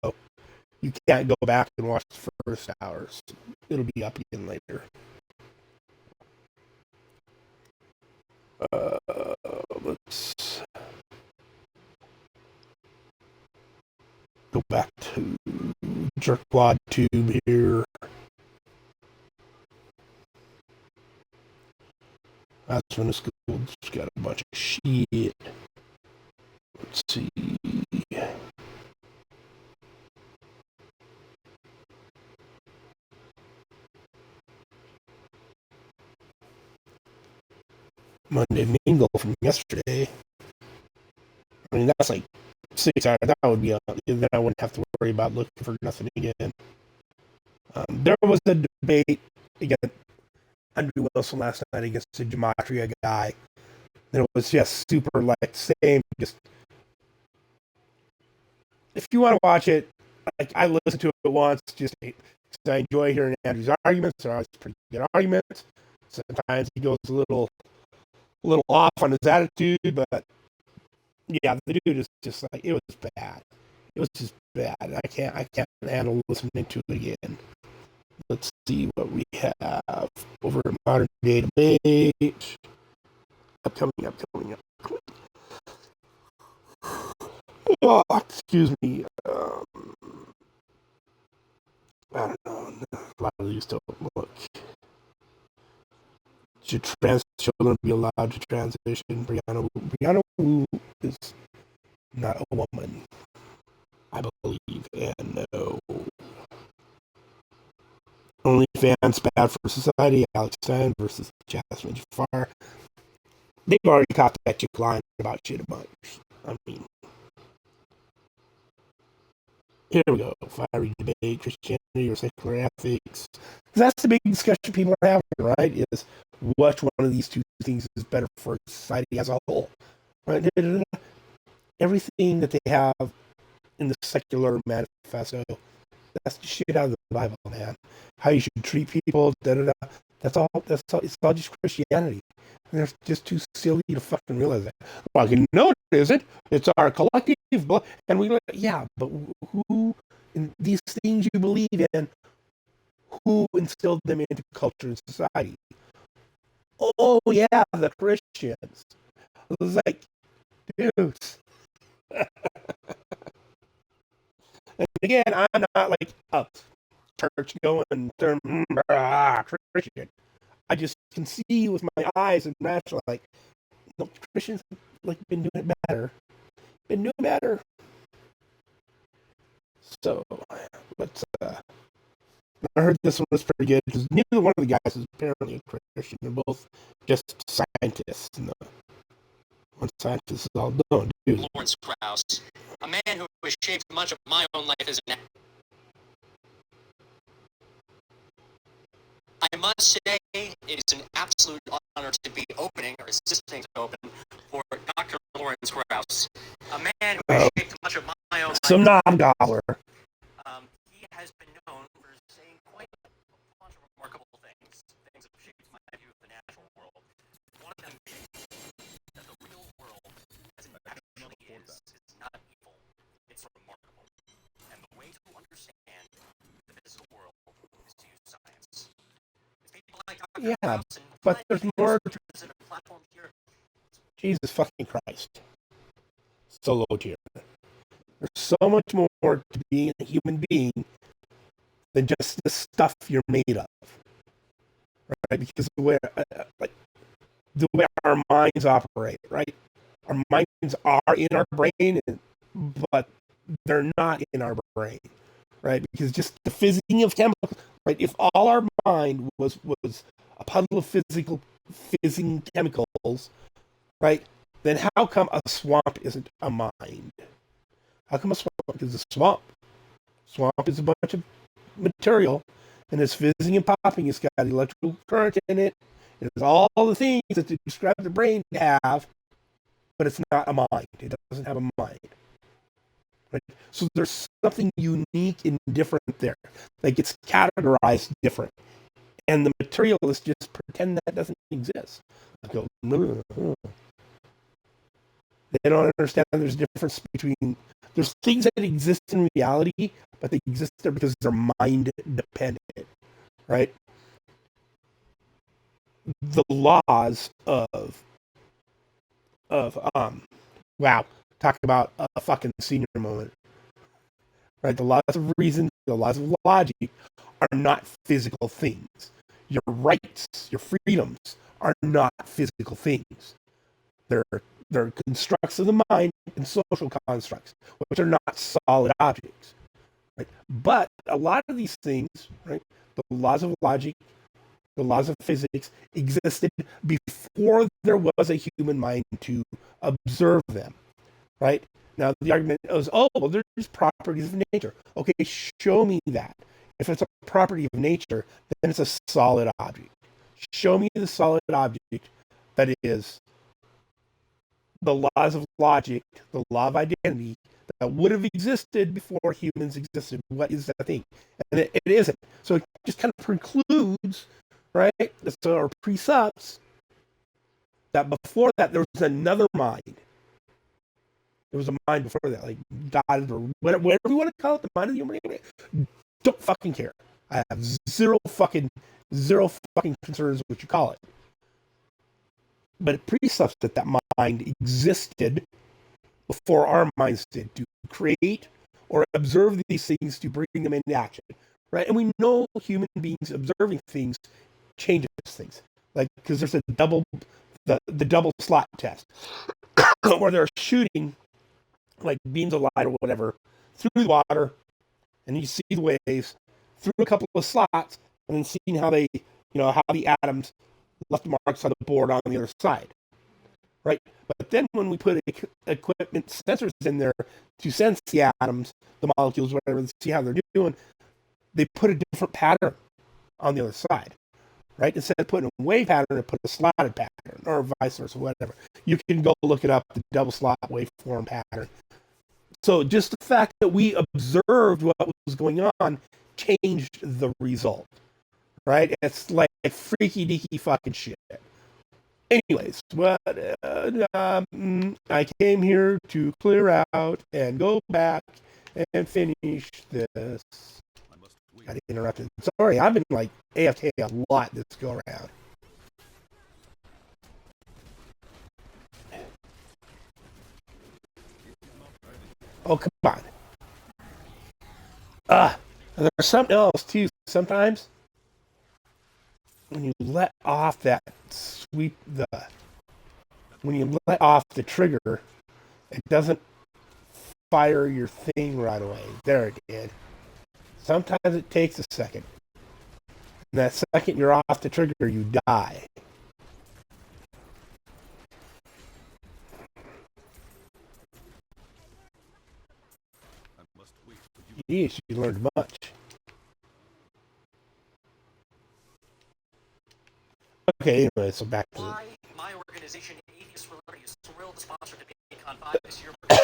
you can't go back and watch the first hours. It'll be up again later. Let's go back to Jerkwad Tube here. That's when the school's got a bunch of shit. Let's see. Monday Mingle from yesterday. I mean, that's like 6 hours. That would be then I wouldn't have to worry about looking for nothing again. There was a debate again, Andrew Wilson last night against the Gematria guy. And it was just super like same, just if you want to watch it, like I listened to it once, just because I enjoy hearing Andrew's arguments. They're always pretty good arguments. Sometimes he goes a little off on his attitude, but yeah, the dude is just like, it was bad. It was just bad. I can't handle listening to it again. Let's see what we have over at Modern Day Debate. Upcoming. Oh, excuse me. I don't know. A lot of these don't look. Should trans children be allowed to transition? Brianna Wu is not a woman, I believe, and no. OnlyFans bad for society. Alex Stein versus Jasmine Jafar. They've already caught that chick lying about shit a bunch. I mean, here we go. Fiery debate, Christianity or secular ethics. That's the big discussion people are having, right? Is which one of these two things is better for society as a whole, right? Everything that they have in the secular manifesto, that's the shit out of the Bible, man. How you should treat people, That's all. It's all just Christianity. And they're just too silly to fucking realize that. Well, no, it isn't. It's our collective blood, and yeah. But who in these things you believe in? Who instilled them into culture and society? Oh yeah, the Christians. It was like, dudes. And again, I'm not like a church going Christian. I just can see with my eyes and rational, like, no, Christians like been doing it better. So, let's. I heard this one was pretty good because neither one of the guys is apparently a Christian. They're both just scientists. And one scientist is all done, dude. Lawrence Krauss, a man who has shaped much of my own life as an. I must say it is an absolute honor to be opening or assisting to open for Dr. Lawrence Krauss, a man who has shaped much of my own life. Some non-dollar. He has been known for saying quite a bunch of remarkable things that have shaped my view of the natural world. One of them being that the real world, as it actually is not evil, it's remarkable. And the way to understand the physical world is to use science. Yeah, but there's more. Jesus fucking Christ. So low tier. There's so much more to being a human being than just the stuff you're made of. Right? Because the way our minds operate, right? Our minds are in our brain, but they're not in our brain, right? Because just the fizzing of chemicals, right? If all our mind was a puddle of fizzing chemicals, right? Then how come a swamp isn't a mind? How come a swamp is a swamp? Swamp is a bunch of material, and it's fizzing and popping. It's got electrical current in it. It's all the things that you describe the brain to have, but it's not a mind. It doesn't have a mind. Right? So there's something unique and different there. Like it's categorized different. And the materialists just pretend that doesn't exist. They go, they don't understand there's a difference between, there's things that exist in reality, but they exist there because they're mind dependent, right? The laws of wow, talk about a fucking senior moment, right? The laws of reason, the laws of logic are not physical things. Your rights, your freedoms are not physical things. They're constructs of the mind and social constructs, which are not solid objects. Right? But a lot of these things, right, the laws of logic, the laws of physics existed before there was a human mind to observe them. Right? Now the argument is, oh, well, they're just properties of nature. Okay, show me that. If it's a property of nature, then it's a solid object. Show me the solid object that is the laws of logic, the law of identity that would have existed before humans existed. What is that thing? And it isn't. So it just kind of precludes, right? So or presups that before that there was another mind. There was a mind before that, like God or whatever you want to call it, the mind of the human being. Don't fucking care. I have zero fucking concerns with what you call it. But it presups that that mind existed before our minds did, to create or observe these things to bring them into action, right? And we know human beings observing things changes things, like because there's the double slot test where they're shooting like beams of light or whatever through the water, and you see the waves through a couple of slots, and then seeing how they, how the atoms left marks on the board on the other side, right? But then when we put equipment sensors in there to sense the atoms, the molecules, whatever, and see how they're doing, they put a different pattern on the other side, right? Instead of putting a wave pattern, they put a slotted pattern, or vice versa, whatever. You can go look it up, the double slot waveform pattern. So just the fact that we observed what was going on changed the result, right? It's like freaky deaky fucking shit. Anyways, I came here to clear out and go back and finish this. Got interrupted. Sorry, I've been like AFK a lot this go around. Oh, come on. There's something else too. Sometimes when you let off that when you let off the trigger, it doesn't fire your thing right away. There it did. Sometimes it takes a second. And that second you're off the trigger, you die. Yeesh, you learned much. Okay, anyway, so back to my organization, Atheists for Liberty, is thrilled to sponsor DebateCon 5 this year. Not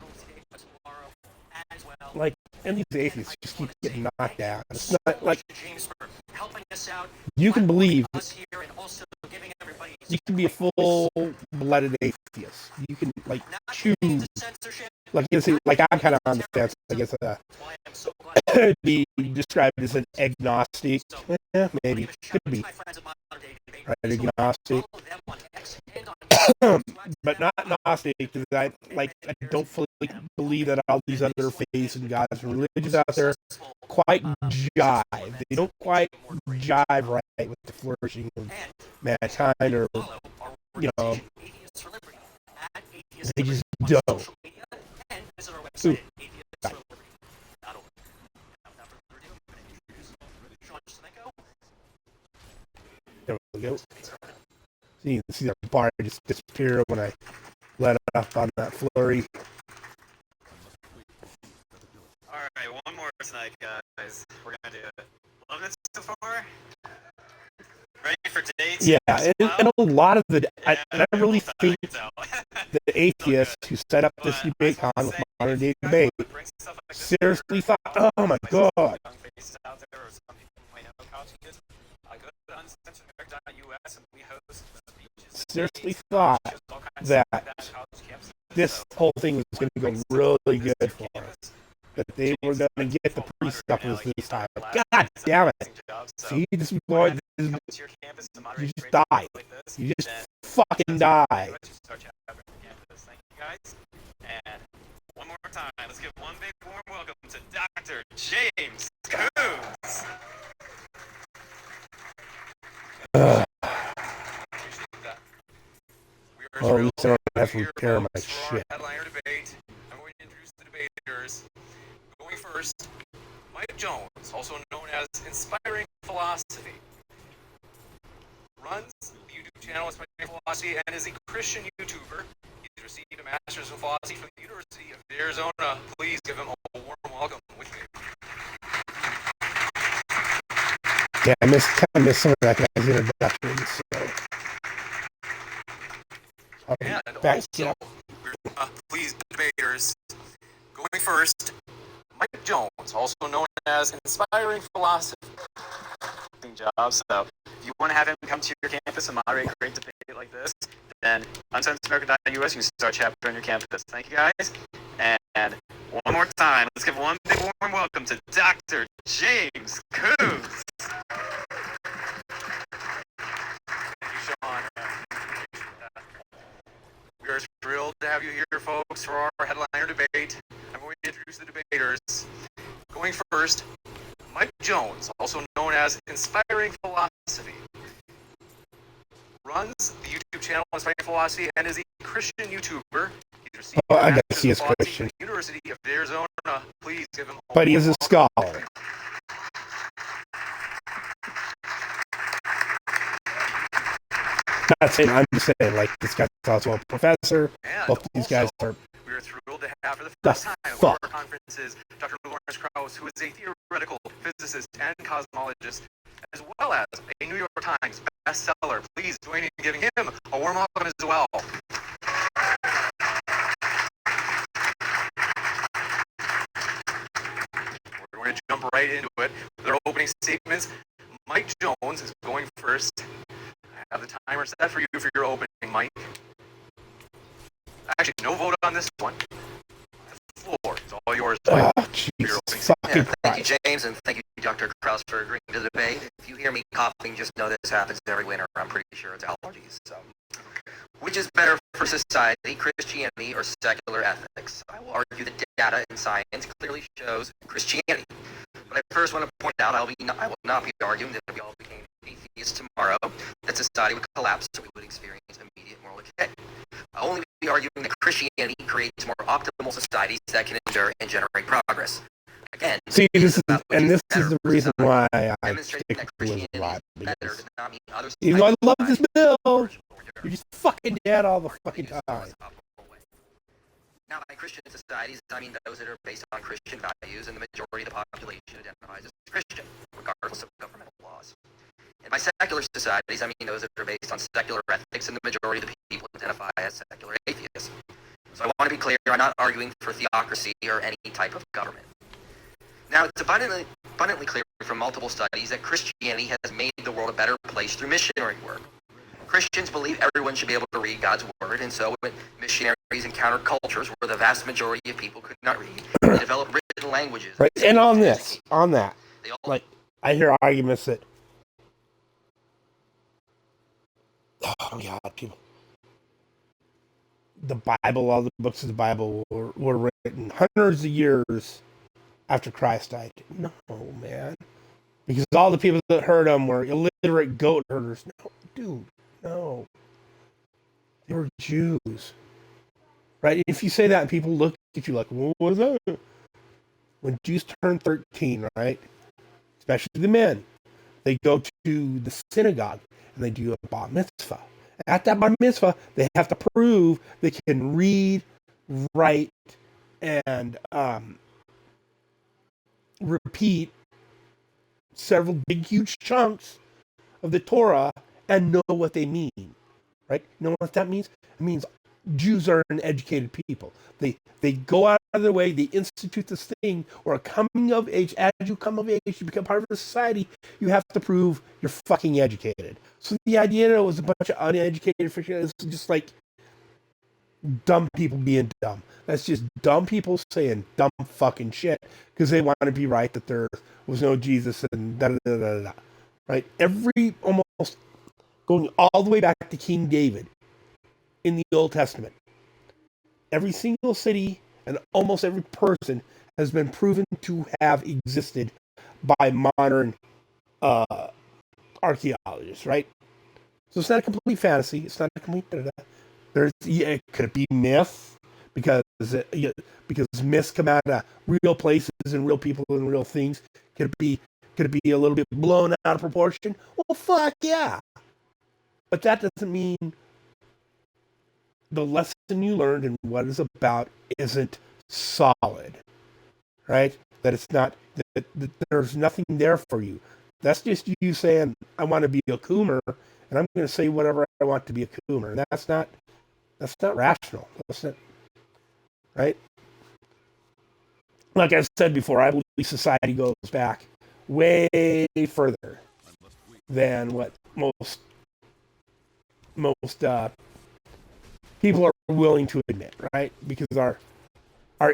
only today, but tomorrow as well. Like, and these atheists just keep getting knocked down. It's not like James for helping us out. You can believe us here and also giving everybody you can be a full-blooded atheist. You can like choose. Like I'm kind of on the fence. I guess be described as an agnostic. Yeah, maybe could be. Right, agnostic, but not gnostic because I don't fully believe that all these other faiths and gods and religions out there quite jive. They don't quite jive right with the flourishing of mankind, or they just don't. Ooh. There we go. So you can see that bar just disappear when I let off on that flurry. Alright, one more tonight, guys. We're gonna do it. Love it so far? Ready for dates? Yeah, and a lot of I really think the atheists who set up this debate con with modern day debate seriously thought, oh my god. Seriously thought that this whole thing was going to go really good for us. That they were going to get the pre-stuffers this time. God damn it. See, this boy, you just die. You just fucking die. And one more time, let's give one big warm welcome to Dr. James Coons. Well, at least I don't have to repair my shit. Headliner debate. I'm going to introduce the debaters. Going first, Mike Jones, also known as Inspiring Philosophy, runs the YouTube channel Inspiring Philosophy and is a Christian YouTuber. He's received a Master's in Philosophy from the University of Arizona. Please give him a warm welcome with me. Yeah, I kind of missed some of that guy's introduction. So And Back, also, please, debaters, going first, Mike Jones, also known as Inspiring Philosophy. Job. So if you want to have him come to your campus and moderate a great debate like this, then uncensoredamerica.us, you can start a chapter on your campus. Thank you, guys. And one more time, let's give one big warm welcome to Dr. James Coons. Thank you, Sean. We are thrilled to have you here, folks, for our headliner debate. I'm going to introduce the debaters. Going first, Mike Jones, also known as Inspiring Philosophy, runs the YouTube channel Inspiring Philosophy and is a Christian YouTuber. He's received I guess Master's he is of Philosophy Christian. from the University of Arizona. Please give him a But he is a scholar. Not saying, I'm just saying, like, this guy's also a professor. And Both these guys are. We are thrilled to have for the first time at one of our conferences Dr. Lawrence Krauss, who is a theoretical physicist and cosmologist, as well as a New York Times bestseller. Please join in giving him a warm welcome as well. We're going to jump right into it with our opening statements. Mike Jones is going first. I have the timer set for you for your opening, Mike. Actually, no vote on this one. The floor is all yours. Oh, Jesus fucking Christ. Thank you, James, and thank you, Dr. Krauss, for agreeing to the debate. If you hear me coughing, just know this happens every winter. I'm pretty sure it's allergies. So, which is better for society, Christianity or secular ethics? I will argue that data and science clearly shows Christianity. But I first want to point out I will not be arguing that if we all became atheists tomorrow, that society would collapse, so we would experience immediate moral decay. I'll only be arguing that Christianity creates more optimal societies that can endure and generate progress. Again, see, this is the reason why I stick with life. Even though I love this bill, you're just fucking dead all the fucking time. Now, by Christian societies, I mean those that are based on Christian values, and the majority of the population identifies as Christian, regardless of governmental laws. And by secular societies, I mean those that are based on secular ethics, and the majority of the people identify as secular atheists. So I want to be clear, I'm not arguing for theocracy or any type of government. Now, it's abundantly clear from multiple studies that Christianity has made the world a better place through missionary work. Christians believe everyone should be able to read God's word, and so when missionaries encountered cultures where the vast majority of people could not read, they developed written languages. Right, and on that, like, I hear arguments that, oh God, people, the Bible, all the books of the Bible were written hundreds of years after Christ died. No, man. Because all the people that heard them were illiterate goat herders. No, dude, no. They were Jews. Right? If you say that, people look at you like, well, what is that? When Jews turn 13, right? Especially the men, they go to the synagogue and they do a bar mitzvah. At that bar mitzvah, they have to prove they can read, write, and repeat several big, huge chunks of the Torah and know what they mean. Right? You know what that means? It means Jews are an educated people. They go out of their way, they institute this thing, or a coming of age. As you come of age, you become part of a society, you have to prove you're fucking educated. So the idea that it was a bunch of uneducated fiction is just like dumb people being dumb. That's just dumb people saying dumb fucking shit because they want to be right that there was no Jesus and da da da da da. Right? Every almost going all the way back to King David in the Old Testament. Every single city and almost every person has been proven to have existed by modern archaeologists, right? So it's not a complete fantasy. It's not a complete. It could be myth because myths come out of real places and real people and real things. Could it be a little bit blown out of proportion? Well, fuck yeah. But that doesn't mean the lesson you learned and what it's about isn't solid, right? That it's not, that there's nothing there for you. That's just you saying, I want to be a coomer, and I'm going to say whatever I want to be a coomer. And that's That's not rational. That's not right. Like I've said before, I believe society goes back way further than what most people are willing to admit, right? Because our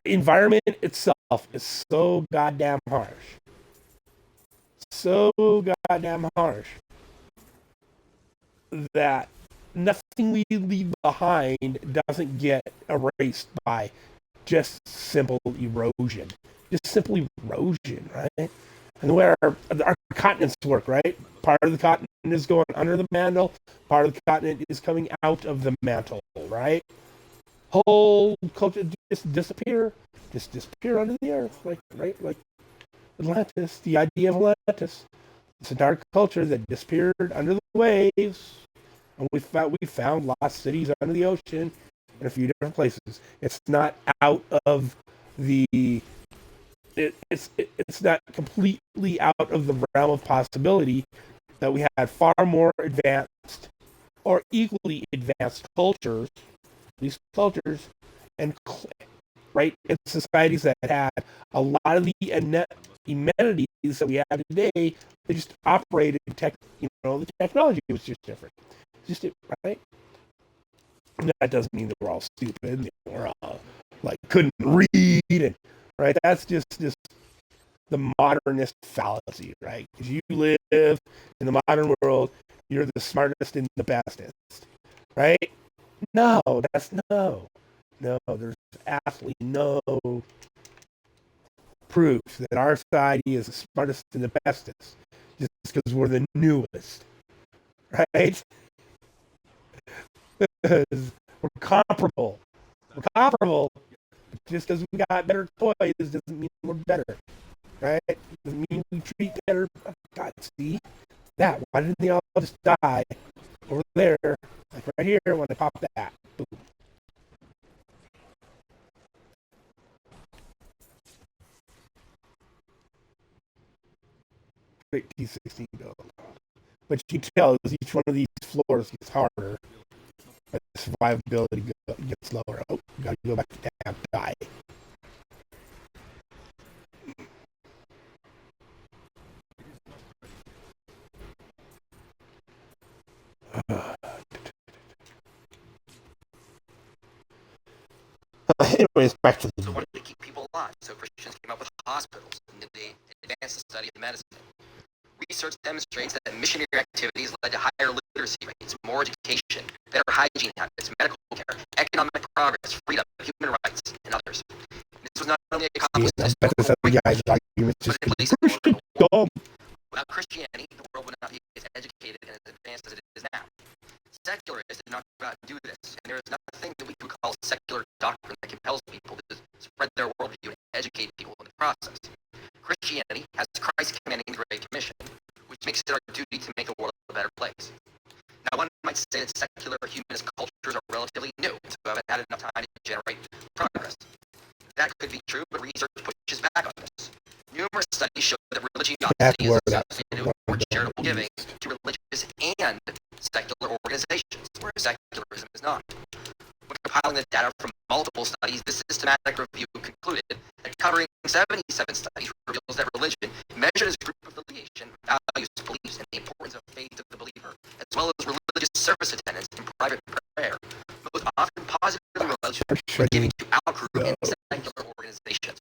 environment itself is so goddamn harsh, so goddamn harsh that nothing we leave behind doesn't get erased by just simple erosion. Just simple erosion, right? And the way our continents work, right? Part of the continent is going under the mantle, part of the continent is coming out of the mantle, right? Whole culture just disappear under the earth, like right, like Atlantis. The idea of Atlantis, this entire culture that disappeared under the waves, and we found lost cities under the ocean in a few different places. It's not out of the it's not completely out of the realm of possibility that we had far more advanced or equally advanced cultures, these cultures, and right in societies that had a lot of the amenities that we have today. They just operated the technology was just different. Just right. That doesn't mean that we're all stupid. We're all like couldn't read, and right. That's just the modernist fallacy, right? Because you live in the modern world, you're the smartest and the bestest, right? No, there's absolutely no proof that our society is the smartest and the bestest just because we're the newest, right? Because we're comparable. We're comparable. Just because we got better toys doesn't mean we're better, right? Doesn't mean we treat better. God, see that? Why didn't they all just die over there, like right here when I pop that? Boom. Great T16 build. But you can tell as each one of these floors gets harder, but the survivability gets lower. Oh, gotta go back to tab die. Anyways, back to the. So wanted to keep people alive, so Christians came up with hospitals, and they advanced the study of medicine. Research demonstrates that missionary activities led to higher literacy rates, more education, better hygiene habits, medical care, economic progress, freedom, human rights, and others. This was not only accomplished in guys' arguments just without Christianity, the world would not be as educated and as advanced as it is now. Secularists did not go out and do this, and there is nothing that we could call secular doctrine that compels people to spread their worldview and educate people in the process. Christianity has Christ commanding the Great Commission, which makes it our duty to make the world a better place. Now, one might say that secular humanist cultures are relatively new, so haven't had enough time to generate progress. That could be true, but research pushes back on this. Numerous studies show that religiosity is associated with more charitable giving to religious and secular organizations, whereas secularism is not. When compiling the data from multiple studies, this systematic review concluded that covering 77 studies reveals that religion, measured as a group of affiliation, values, beliefs, and the importance of faith of the believer, as well as religious service attendance and private prayer, most often positively related with giving to out-group and secular organizations.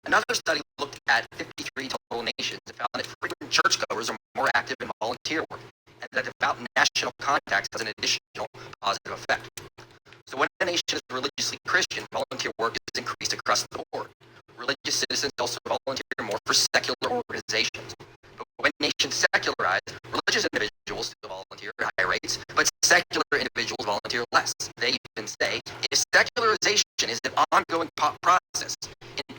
Another study looked at 53 total nations and found that frequent churchgoers are more active in volunteer work, and that devout national contacts has an additional positive effect. So when a nation is religiously Christian, volunteer work is increased across the board. Religious citizens also volunteer more for secular organizations. But when nations secularize, religious individuals still volunteer at higher rates, but secular individuals volunteer less. They even say, if secularization is an ongoing process in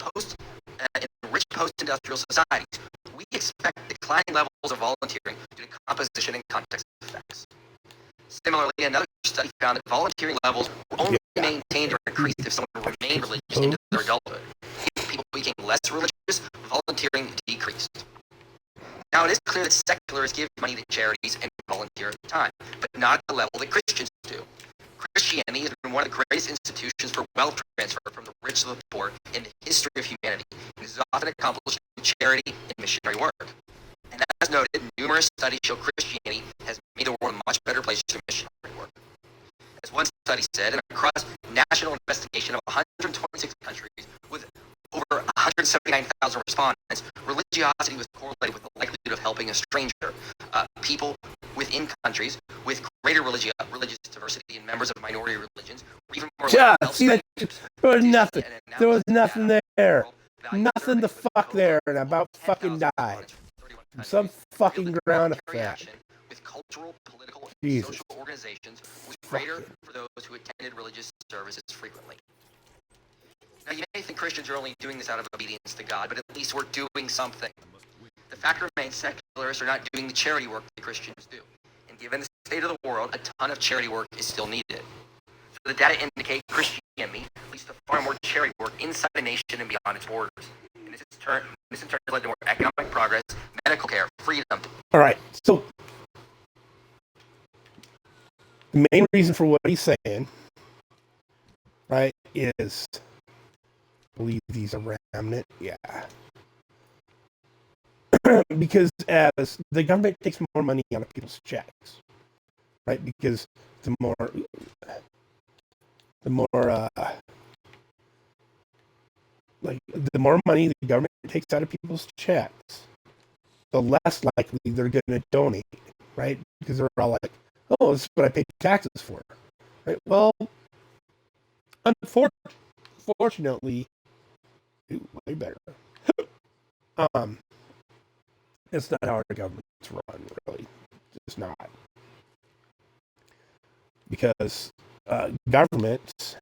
rich post-industrial societies, we expect declining levels of volunteering due to composition and context effects. Similarly, another study found that volunteering levels were only maintained or increased if someone remained religious into their adulthood. If people became less religious, volunteering decreased. Now, it is clear that secularists give money to charities and volunteer at the time, but not at the level that Christians do. Christianity has been one of the greatest institutions for wealth transfer from the rich to the poor in the history of humanity. It is often accomplished through charity and missionary work. And as noted, numerous studies show Christianity has made the world a much better place through missionary work. As one study said, in a cross-national investigation of 126 countries with over 179,000 respondents, religiosity was correlated with the likelihood of helping a stranger. People within countries with greater religious diversity and members of minority religions were even more Yeah, likely to see that? help There was nothing. and an There was analysis nothing data there. valued Nothing to surveys with fuck total there, and I about 10,000 fucking died. respondents from 31 From some countries fucking revealed that ground voluntary effect. action with cultural, political, and Jesus. social organizations was greater Fucking. for those who attended religious services frequently. Now, you may think Christians are only doing this out of obedience to God, but at least we're doing something. The fact remains secularists are not doing the charity work that Christians do. And given the state of the world, a ton of charity work is still needed. So the data indicate Christianity leads to far more charity work inside the nation and beyond its borders. And this in turn has led to more economic progress, medical care, freedom. All right, so the main reason for what he's saying, right, is I believe these are remnant, yeah. Because as the government takes more money out of people's checks, right? Because the more money the government takes out of people's checks, the less likely they're going to donate, right? Because they're all like, "Oh, this is what I paid taxes for," right? Well, unfortunately, way better. It's not how our government's run, really. It's not. Because governments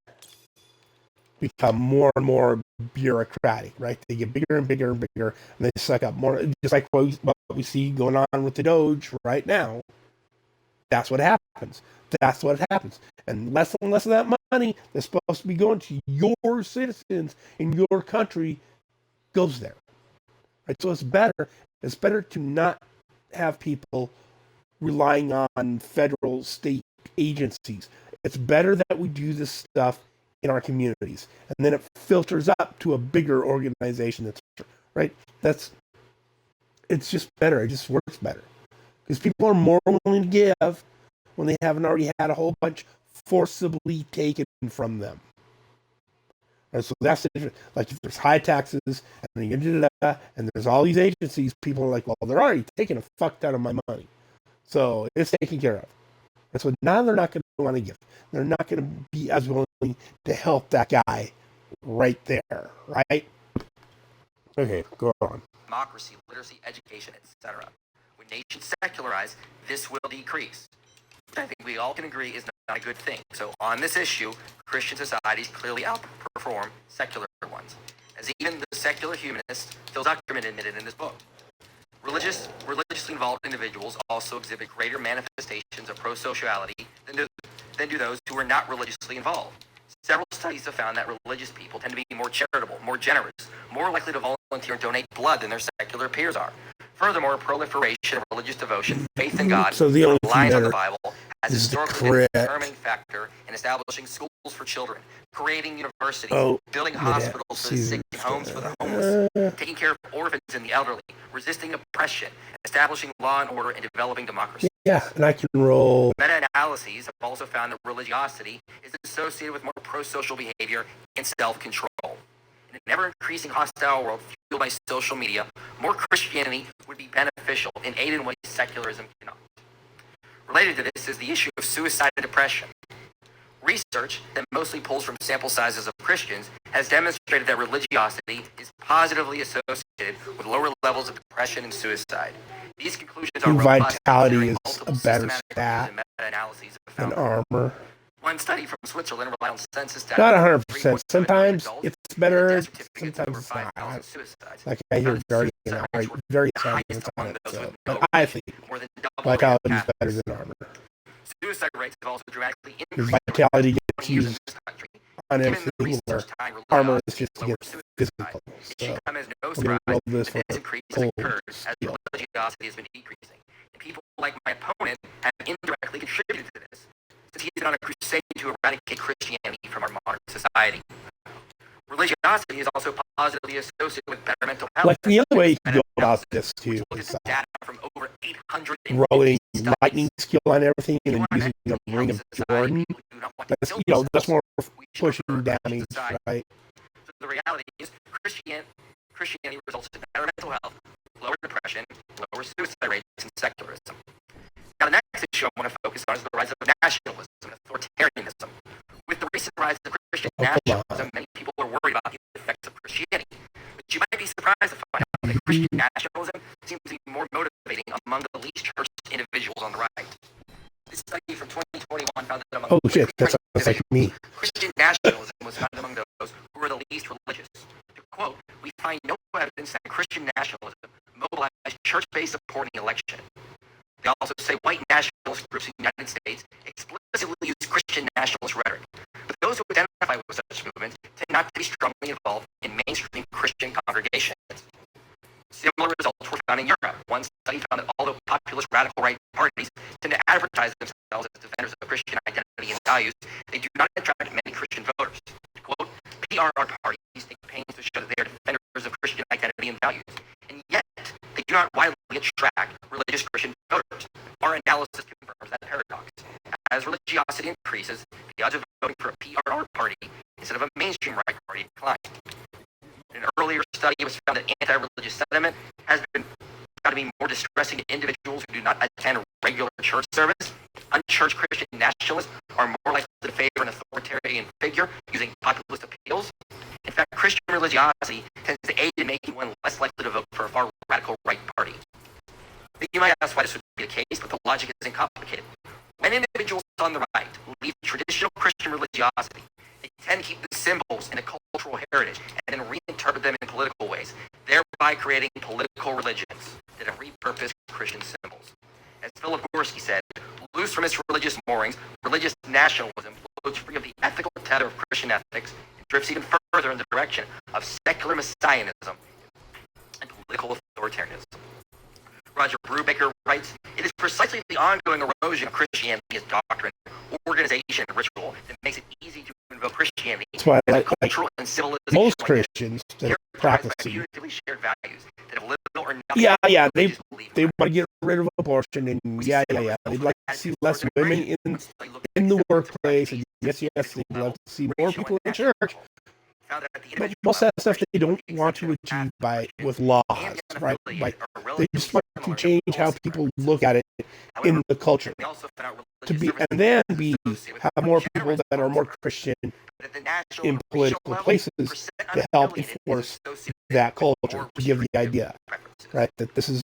become more and more bureaucratic, right? They get bigger and bigger and bigger, and they suck up more. Just like what we see going on with the Doge right now. That's what happens. That's what happens. And less of that money that's supposed to be going to your citizens in your country goes there. Right? So it's better to not have people relying on federal, state agencies. It's better that we do this stuff in our communities, and then it filters up to a bigger organization. That's right. It's just better. It just works better because people are more willing to give when they haven't already had a whole bunch forcibly taken from them. And so that's the difference. Like if there's high taxes and there's all these agencies, people are like, well, they're already taking a fuck ton of my money, so it's taken care of. And so now they're not going to want to give. They're not going to be as willing to help that guy right there, right? Okay, go on. Democracy, literacy, education, etc. When nations secularize, this will decrease. Which I think we all can agree is not a good thing. So on this issue, Christian societies clearly outperform secular ones, as even the secular humanist Phil Zuckerman admitted in this book. Religiously involved individuals also exhibit greater manifestations of pro-sociality than do those who are not religiously involved. Several studies have found that religious people tend to be more charitable, more generous, more likely to volunteer and donate blood than their secular peers are. Furthermore, proliferation of religious devotion, faith in God, so the only reliance on the Bible, has is historically been a determining factor in establishing schools for children, creating universities, building hospitals for the sick and homes for the homeless, taking care of orphans and the elderly, resisting oppression, establishing law and order, and developing democracy. Yeah, and I can roll. Meta-analyses have also found that religiosity is associated with more pro-social behavior and self-control. In an ever-increasing hostile world fueled by social media, more Christianity would be beneficial and aid in ways secularism cannot. Related to this is the issue of suicide and depression. Research that mostly pulls from sample sizes of Christians has demonstrated that religiosity is positively associated with lower levels of depression and suicide. These conclusions are robust, Vitality is multiple a better systematic stat and meta-analyses have than found. armor. One study from Switzerland relied on census data. Not from 100%. 3.7 Sometimes adults it's better, and death certificates of sometimes over it's not. 5,000 suicides. Like I hear Found very, suicide rates were very the sensitive highest on among it. those So, with but no I think more than double vitality the is rate of better Catholics. than armor. Suicide rates have also dramatically Your increased vitality over gets 20 years in used this country. on Given the everything, where research tying armor is religiosity just to to lower get suicide, physical. it So should come as no we're surprise gonna roll this that for this increase has cold occurred as steel. religiosity has been decreasing. And people like my opponent have indirectly contributed to this. since he has been on a crusade to eradicate Christianity from our modern society. Religiosity is also positively associated with better mental health. Like the other way you can go about this too is data from over 800 rolling lightning skill on everything and then using the ring of Jordan. That's more pushing damage, right? So the reality is Christianity results in better mental health, lower depression, lower suicide rates, and secularism. Now, the next issue I want to focus on is the rise of nationalism and authoritarianism. With the recent rise of Christian nationalism, many people are worried about the effects of Christianity. But you might be surprised to find out that Christian nationalism seems to be more motivating among the least churched individuals on the right. This study from 2021 found that among that sounds like me. Christian nationalism was found among those who were the least religious. To quote, "We find no evidence that Christian nationalism mobilized church-based support in the election." They also say white nationalist groups in the United States explicitly use Christian nationalist rhetoric. But those who identify with such movements tend not to be strongly involved in mainstream Christian congregations. Similar results were found in Europe. One study found that although populist radical right parties tend to advertise themselves as defenders of Christian identity and values, they do not attract many Christian voters. To quote, "PRR parties take pains to show that they are defenders of Christian identity and values, and yet they do not widely attract religious Christian voters. Our analysis confirms that paradox. As religiosity increases, the odds of voting for a PRR party instead of a mainstream right party decline." In an earlier study, it was found that anti-religious sentiment has been found to be more distressing to individuals who do not attend regular church service. Unchurched Christian nationalists are more likely to favor an authoritarian figure using populist appeals. In fact, Christian religiosity tends to aid in making one less likely to vote for a far radical right party. You might ask why this would be the case, but the logic isn't complicated. When individuals on the right leave traditional Christian religiosity, they tend to keep the symbols and the cultural heritage and then reinterpret them in political ways, thereby creating political religions that have repurposed Christian symbols. As Philip Gorski said, loose from its religious moorings, religious nationalism floats free of the ethical tether of Christian ethics and drifts even further in the direction of secular messianism and political authoritarianism. Roger Brubaker writes, "It is precisely the ongoing erosion of Christianity as doctrine, organization, and ritual that makes it easy to invoke Christianity That's why I as a like cultural and civilization most Christians that are practicing. Putatively shared values that have little or nothing Yeah, to do with they religious belief. want to get rid of abortion and they'd like to see less women in the workplace and yes, they'd love to see more people in church. But most of that stuff they don't want to achieve with laws, right? They just want to change how people look at it in the culture have more people that are more Christian in political places to help enforce that culture, to give the idea, right, that this is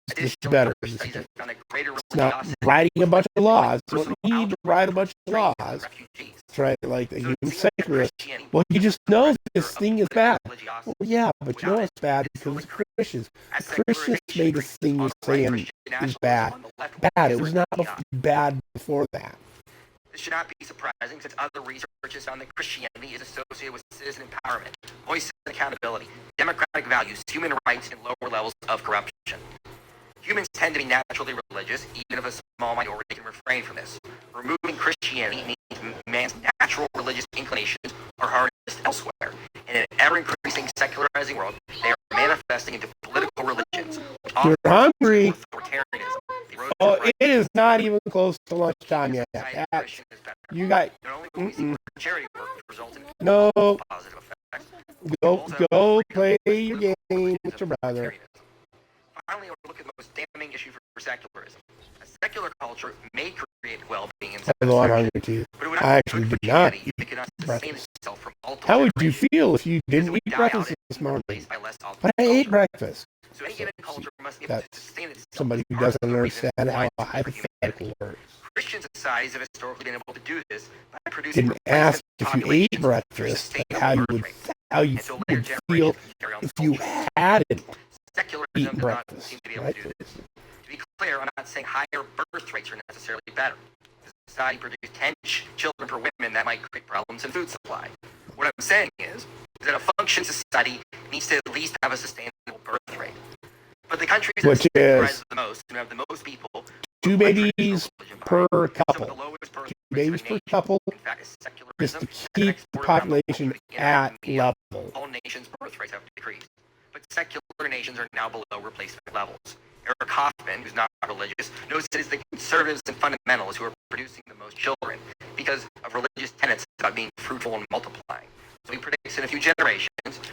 better. It's not writing a bunch of laws. You don't need to write a bunch of laws. That's right, like the human secularist. Well, you just know this thing is bad. Well, yeah, but you know it's bad because it's Christians. The Christians made this thing you're saying is bad. It was not bad before that. This should not be surprising since other research has found that Christianity is associated with citizen empowerment, voice and accountability, democratic values, human rights, and lower levels of corruption. Humans tend to be naturally religious, even if a small minority can refrain from this. Removing Christianity means man's natural religious inclinations are harnessed elsewhere. In an ever-increasing secularizing world, they are manifesting into political religions. You're hungry. Authoritarianism. Oh, it is not even close to lunchtime yet. You got... No. Go play your game with your brother. Finally, we'll look at the most damning issue for secularism. A secular culture may create well-being and although I'm hungry too. I actually did not eat breakfast. How would you feel if you didn't eat breakfast this morning? But I ate breakfast. So any given culture must be able to sustain itself. Somebody who doesn't understand how a hypothetical works. Christian societies have historically been able to do this by producing... Didn't ask if you ate breakfast, but how you would feel if you hadn't eaten breakfast. Right? To be clear, I'm not saying higher birth rates are necessarily better. If society produced 10 children per woman, that might create problems in food supply. What I'm saying is that a functioning society needs to at least have a sustainable birth rate. But the countries that rise the most, who have the most people, 2 babies per Some of couple. the lowest birth 2 rates babies in per nature. couple, In fact, just secularism to has keep been the exported around the world population through the internet at and media. level. All nations' birth rates have decreased, but secular nations are now below replacement levels. Eric Hoffman, who's not religious, knows that it's the conservatives and fundamentalists who are producing the most children because of religious tenets about being fruitful and multiplying. So he predicts in a few generations,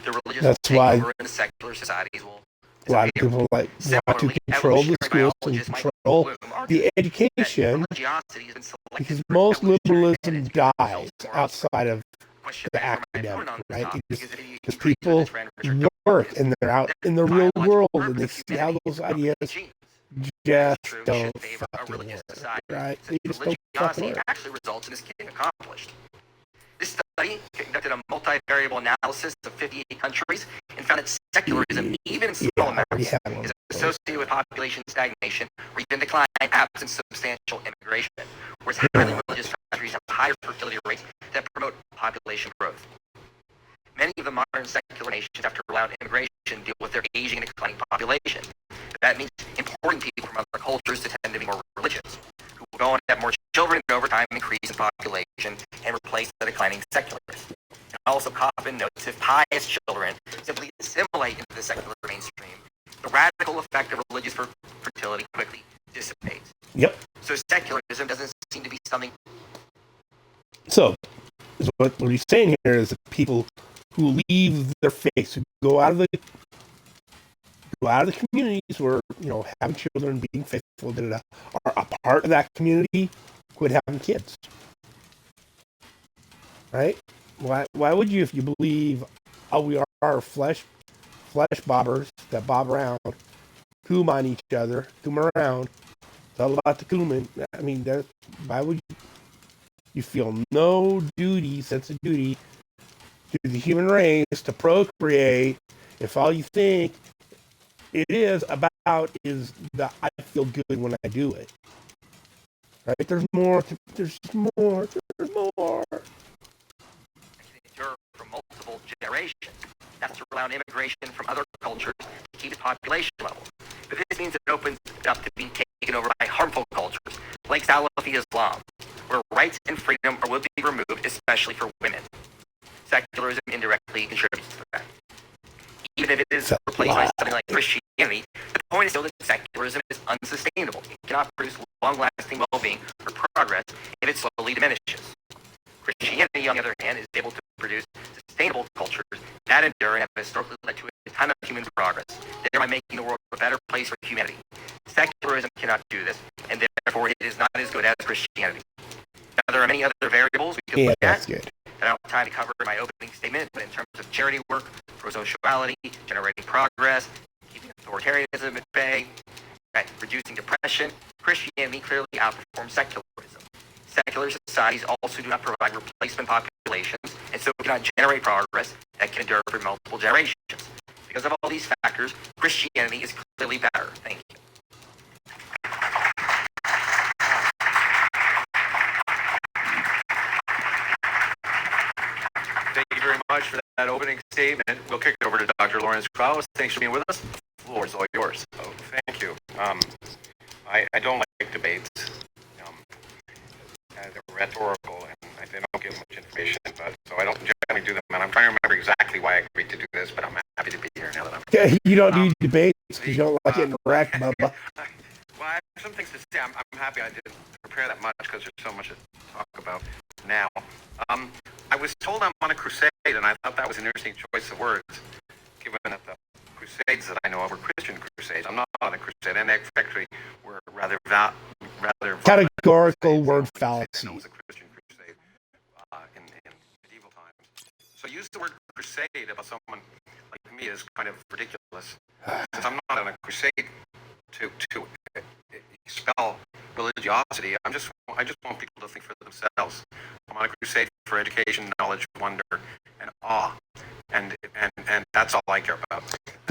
the religious will take over and the secular societies will A lot of disappear. people want to Similarly, control the evolutionary schools and biologists Michael control Bloom the argues that education, religiosity has been selected because for most evolutionary liberalism advantage because it dies results in more outside of question the for my academic, opponent on this right? topic, Because because if you because increase people this for Richard work Dawkins, and they're out then in the real biological world and purpose they of see how humanity those is copying ideas the genes. just True, we don't should favor a fucking religious work, society, right? They since just don't fucking religiosity work. actually results in this getting accomplished. This study conducted a multivariable analysis of 58 countries and found that secularism, even in small Yeah, we amounts, had one is of those. associated with population stagnation or even decline absent substantial immigration, whereas highly religious countries have higher fertility rates that promote population growth. Many of the modern secular nations, after allowed immigration, deal with their aging and declining population. That means importing people from other cultures to tend to be more religious, who will go on to have more children and over time increase in population and replace the declining secularists. And also, Coffin notes if pious children simply assimilate into the secular mainstream, the radical effect of religious fertility quickly dissipates. Yep. So secularism doesn't seem to be something. So, what he's saying here is that people who leave their faith, who go out of the communities where, having children, being faithful, are a part of that community, quit having kids. Right? Why would you, if you believe, we are flesh bobbers that bob around, coom on each other, coom around, it's all about the cooming. I mean, why would you feel no sense of duty to the human race to procreate if all you think it is about is that I feel good when I do it? Right? There's more. There's more. There's more. Can endure for multiple generations. That's to allow immigration from other cultures to keep the population level. But this means it opens it up to being taken over by harmful cultures, like Salafi Islam, where rights and freedom will be removed, especially for women. Secularism indirectly contributes to that. Even if it is replaced by something like Christianity, the point is still that secularism is unsustainable. It cannot produce long-lasting well-being or progress if it slowly diminishes. Christianity, on the other hand, is able to produce sustainable cultures that endure and have historically led to a ton of human progress, thereby making the world a better place for humanity. Secularism cannot do this, and therefore it is not as good as Christianity. Now, there are many other variables we could look at that I don't have time to cover in my opening statement, but in terms of charity work, pro-sociality, generating progress, keeping authoritarianism at bay, and reducing depression, Christianity clearly outperforms secularism. Secular societies also do not provide replacement populations, and so cannot generate progress that can endure for multiple generations. Because of all these factors, Christianity is clearly better. Thank you. Thank you very much for that opening statement. We'll kick it over to Dr. Lawrence Krauss. Thanks for being with us. The floor is all yours. Oh, thank you. I don't like debates. They're rhetorical, and they don't give much information, so I don't generally do them. And I'm trying to remember exactly why I agreed to do this, but I'm happy to be here now that I'm here. Yeah, you don't do debates because you don't like getting wrecked, Bubba. Well, I have some things to say. I'm happy I didn't prepare that much because there's so much to talk about now. I was told I'm on a crusade, and I thought that was an interesting choice of words, given that the crusades that I know of were Christian crusades. I'm not on a crusade, and they actually were rather categorical word fallacy. It was a Christian crusade in medieval times. So use the word crusade about someone like me is kind of ridiculous, because I'm not on a crusade to expel religiosity. I just want people to think for themselves. I'm on a crusade for education, knowledge, wonder, and awe, and that's all I care about.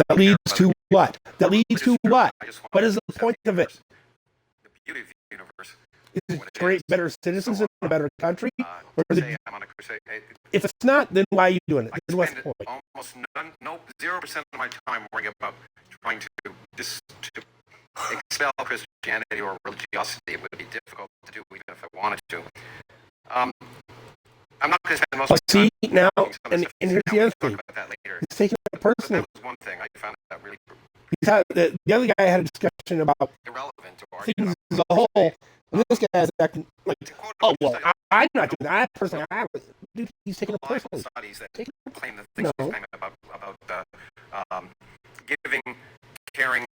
That leads to what? That leads to what? What is the point of it? The beauty of the universe. Is it to create better citizens in a better country? Or is it, I'm on a crusade. if it's not, then why are you doing it? Then I what's the spend point? almost 0% of my time worrying about trying to expel Christianity or religiosity. It would be difficult to do even if I wanted to. I'm not going to spend most of the time. See, now, talking some of and this here's stuff. the other We'll thing. talk about that later. He's taking it But personally. that was one thing I found that really The other guy had a discussion about irrelevant to our things as a whole, and this guy's acting like, oh, well, I'm not doing that. Personally, dude, he's taking it a lot of personally. studies that Taking it claim the things No. about giving, caring,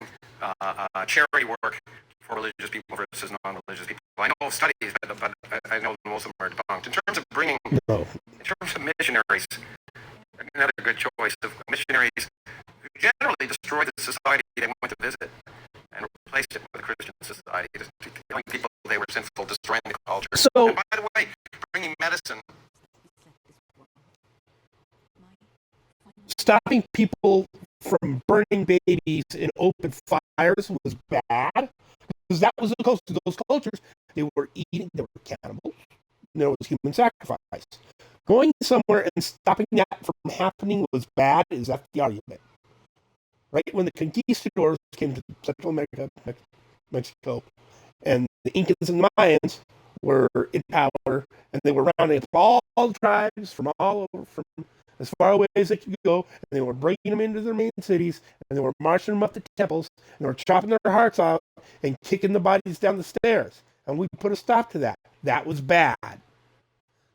charity work for religious people versus non-religious people. I know of studies, but I know most of them are debunked. In terms of bringing, No. in terms of missionaries, another good choice of missionaries who generally destroyed the society they went to visit and replaced it with a Christian society, just telling people they were sinful, destroying the culture. So, and by the way, bringing medicine. stopping people from burning babies in open fires was bad, because that was the culture. Those cultures, they were eating, they were cannibals, and there was human sacrifice. Going somewhere and stopping that from happening was bad. Is that the argument? Right? When the conquistadors came to Central America, Mexico, and the Incas and Mayans were in power, and they were rounding up all the tribes from all over, from as far away as they could go, and they were bringing them into their main cities, and they were marching them up to temples, and they were chopping their hearts out and kicking the bodies down the stairs. And we put a stop to that. That was bad.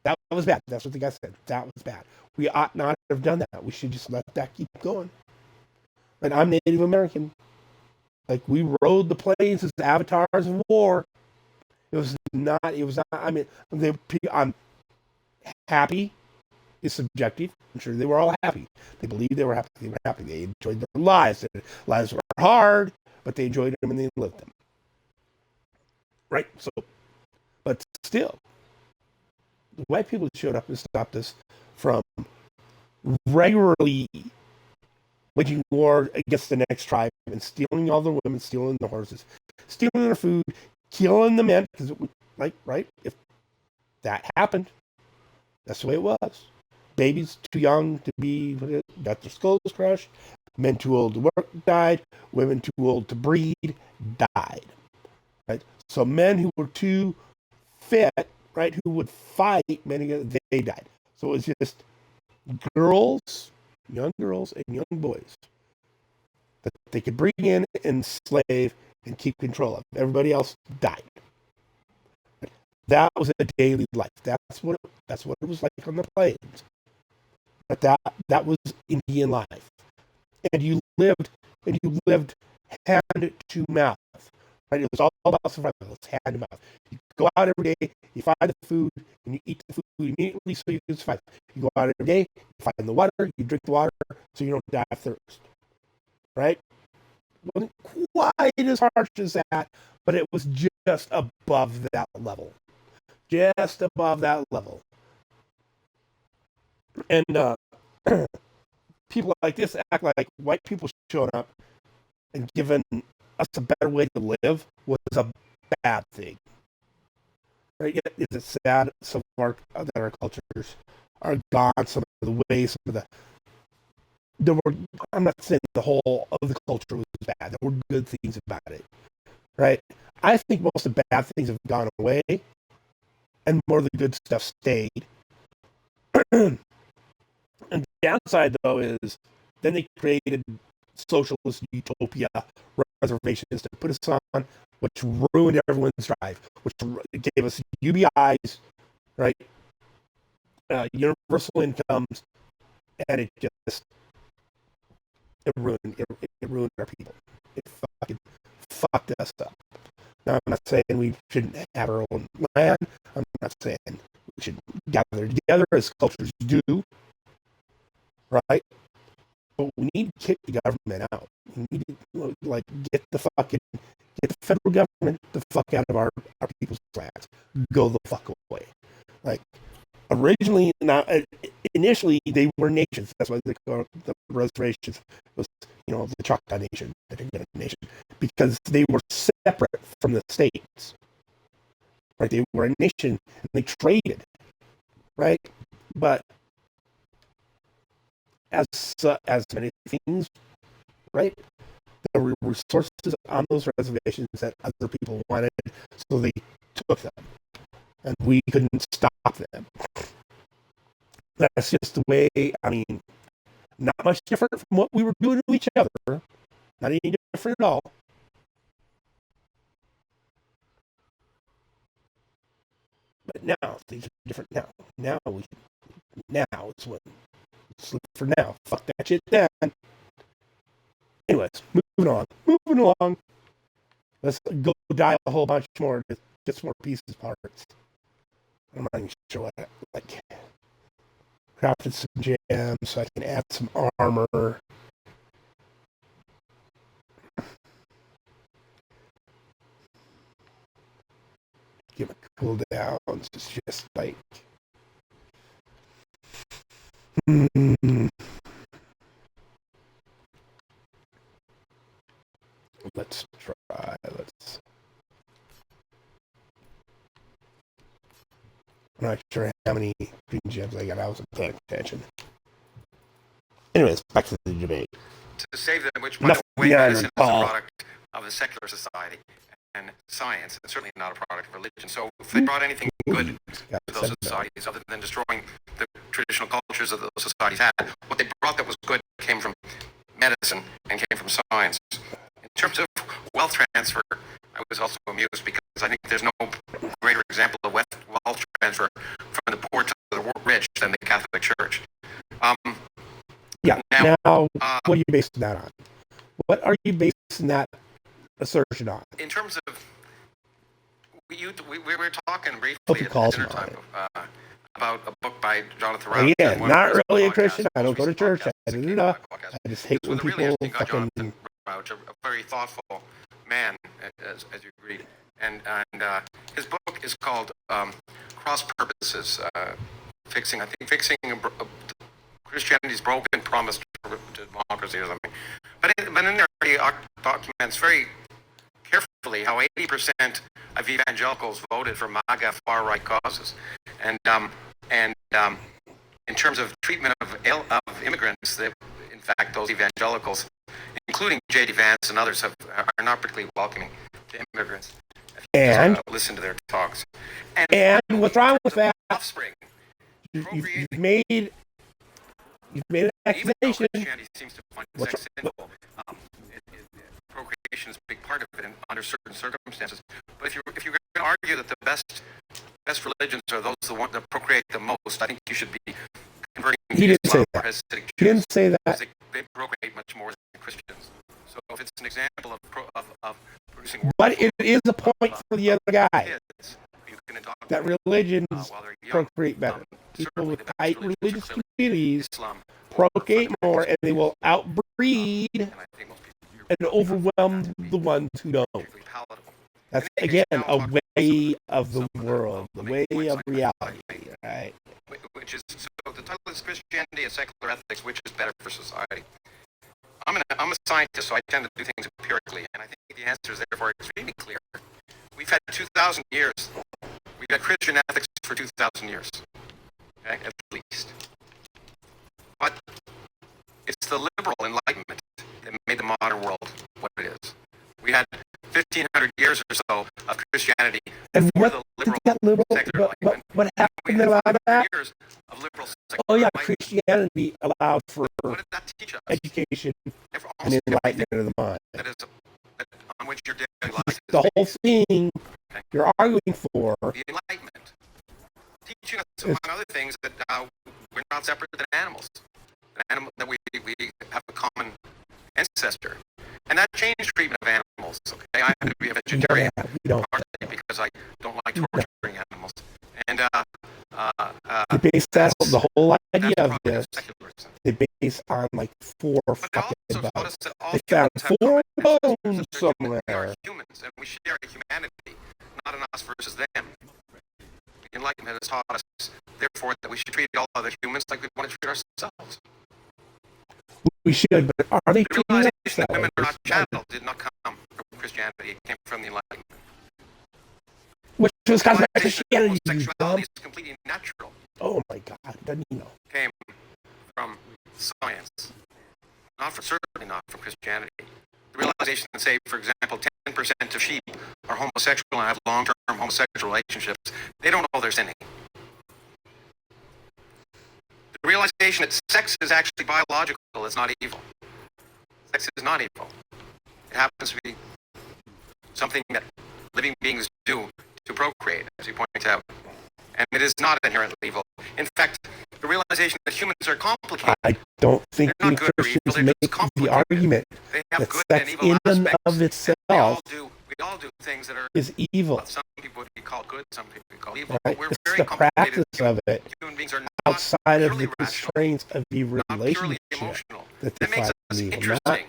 That was bad. That's what the guy said. That was bad. We ought not have done that. We should just let that keep going. And I'm Native American. Like, we rode the plains as avatars of war. It was not, I mean, I'm happy. It's subjective. I'm sure they were all happy. They believed they were happy. They were happy. They enjoyed their lives. Their lives were hard, but they enjoyed them and they lived them. Right? So, but still, the white people showed up and stopped us from regularly waging war against the next tribe and stealing all the women, stealing the horses, stealing their food, killing the men. Because, right? If that happened, that's the way it was. Babies too young to be, got their skulls crushed. Men too old to work died. Women too old to breed died. Right? So men who were too fit, right, who would fight, they died. So it was just young girls and young boys that they could bring in, enslave, and keep control of. Everybody else died. That was a daily life. That's what it was like on the plains. But that was Indian life, and you lived hand to mouth. Right? It was all about survival. It's hand to mouth. You go out every day, you find the food, and you eat the food immediately so you can survive. You go out every day, you find the water, you drink the water so you don't die of thirst. Right? It wasn't quite as harsh as that, but it was just above that level. Just above that level. And people like this act like white people showing up and giving us a better way to live was a bad thing. Right? Is it sad some of our cultures are gone, some of the ways, some of I'm not saying the whole of the culture was bad. There were good things about it. Right? I think most of the bad things have gone away and more of the good stuff stayed. And the downside, though, is then they created socialist utopia reservations to put us on, which ruined everyone's drive, which gave us UBIs, right? Universal incomes, and it ruined our people. It fucking fucked us up. Now, I'm not saying we shouldn't have our own land. I'm not saying we should gather together as cultures do, right? But we need to kick the government out. We need to get the federal government the fuck out of our people's lands. Go the fuck away. Like, initially they were nations. That's why they call the reservations was, the Choctaw Nation, the Dakota Nation, because they were separate from the states. Right? They were a nation and they traded. Right? But as many things, right? there were resources on those reservations that other people wanted, so they took them, and we couldn't stop them. That's just the way. I mean, not much different from what we were doing to each other. Not any different at all. But now things are different. Now it's what. Let's look for now. Fuck that shit then. Anyways, moving along. Let's go die a whole bunch more. Just more pieces, parts. I'm not even sure what I like. Crafted some gems so I can add some armor. Give it cooldowns. It's just like. Let's try. I'm not sure how many green gems I got. I wasn't paying attention. Anyways, back to the debate. To save them, which, by the way, medicine is a product of a secular society, and science is certainly not a product of religion. So if they brought anything good to those societies, other than destroying the traditional cultures that those societies had, what they brought that was good came from medicine and came from science. In terms of wealth transfer, I was also amused because I think there's no greater example of wealth transfer from the poor to the rich than the Catholic Church. Now, what are you basing that on? What are you basing that assertion on? In terms of, we were talking briefly at dinner time about a book by Jonathan Rauch. Again, not really a Christian. I don't go to church. I just hate when people fucking... Jonathan Rauch, a very thoughtful man, as you agreed. And his book is called Cross Purposes, fixing Christianity's broken promise to democracy or something. But in there he documents very carefully how 80% of evangelicals voted for MAGA far-right causes. And in terms of treatment of immigrants, that in fact those evangelicals, including J.D. Vance and others, are not particularly welcoming to immigrants. And listen to their talks. And what's wrong with that? Offspring. You've made an accusation. Christianity seems to find sex sinful. Procreation is a big part of it under certain circumstances. But if you're going to argue that the best religions are those that procreate the most, I think you should be converting to Islam or Hasidic Jews. He didn't say that. They procreate much more than Christians. So if it's an example of producing... But it is a point for the other guy. That religions procreate better. People with tight religious communities procreate more, and they will outbreed and overwhelm the ones who don't. That's, again, a way of the world, the way of reality, right? Which is, so the title is Christianity and Secular Ethics, which is better for society? I'm a scientist, so I tend to do things empirically, and I think the answer is therefore extremely clear. We've had 2,000 years. We've had Christian ethics for 2,000 years, okay, at least. But it's the liberal enlightenment that made the modern world what it is. We had 1,500 years or so of Christianity before the liberal secular enlightenment. What happened about that? Years of liberal Oh yeah, Christianity allowed for what did that teach us? Education and enlightenment of the mind. That is on which your daily life is the whole thing you're arguing for. The enlightenment. Teaching us, among other things, that we're not separate than animals. That we have a common ancestor. And that changed treatment of animals. Okay, I have to be a vegetarian because I don't like torturing animals. And they base that the whole idea of this. They base on like four fucking bones. They found 4 bones somewhere. We are humans, and we share a humanity, not an us versus them. The Enlightenment has taught us, therefore, that we should treat all other humans like we want to treat ourselves. We should, but are they treating the realization us that that women way? are not chattel did not come from Christianity; it came from the Enlightenment. Which was because of Realization that Christianity. homosexuality is completely natural. Oh my God, doesn't he know? Came from science, certainly not from Christianity. The realization that, say, for example, 10% of sheep are homosexual and have long-term homosexual relationships, they don't know they're sinning. The realization that sex is actually biological, it's not evil. Sex is not evil. It happens to be something that living beings do to procreate, as you point out. And it is not inherently evil. In fact, the realization that humans are complicated. I don't think They're the not good or evil, Christians they're make just the complicated. argument They have that good sex and evil in and aspects. of And itself we all do things that are is evil. what some people would be called good, some people would call evil. Right? But we're It's very the complicated. practice of it Human beings are not outside of purely the rational, constraints of the not purely relationship emotional. that they That makes find us evil. Not interesting.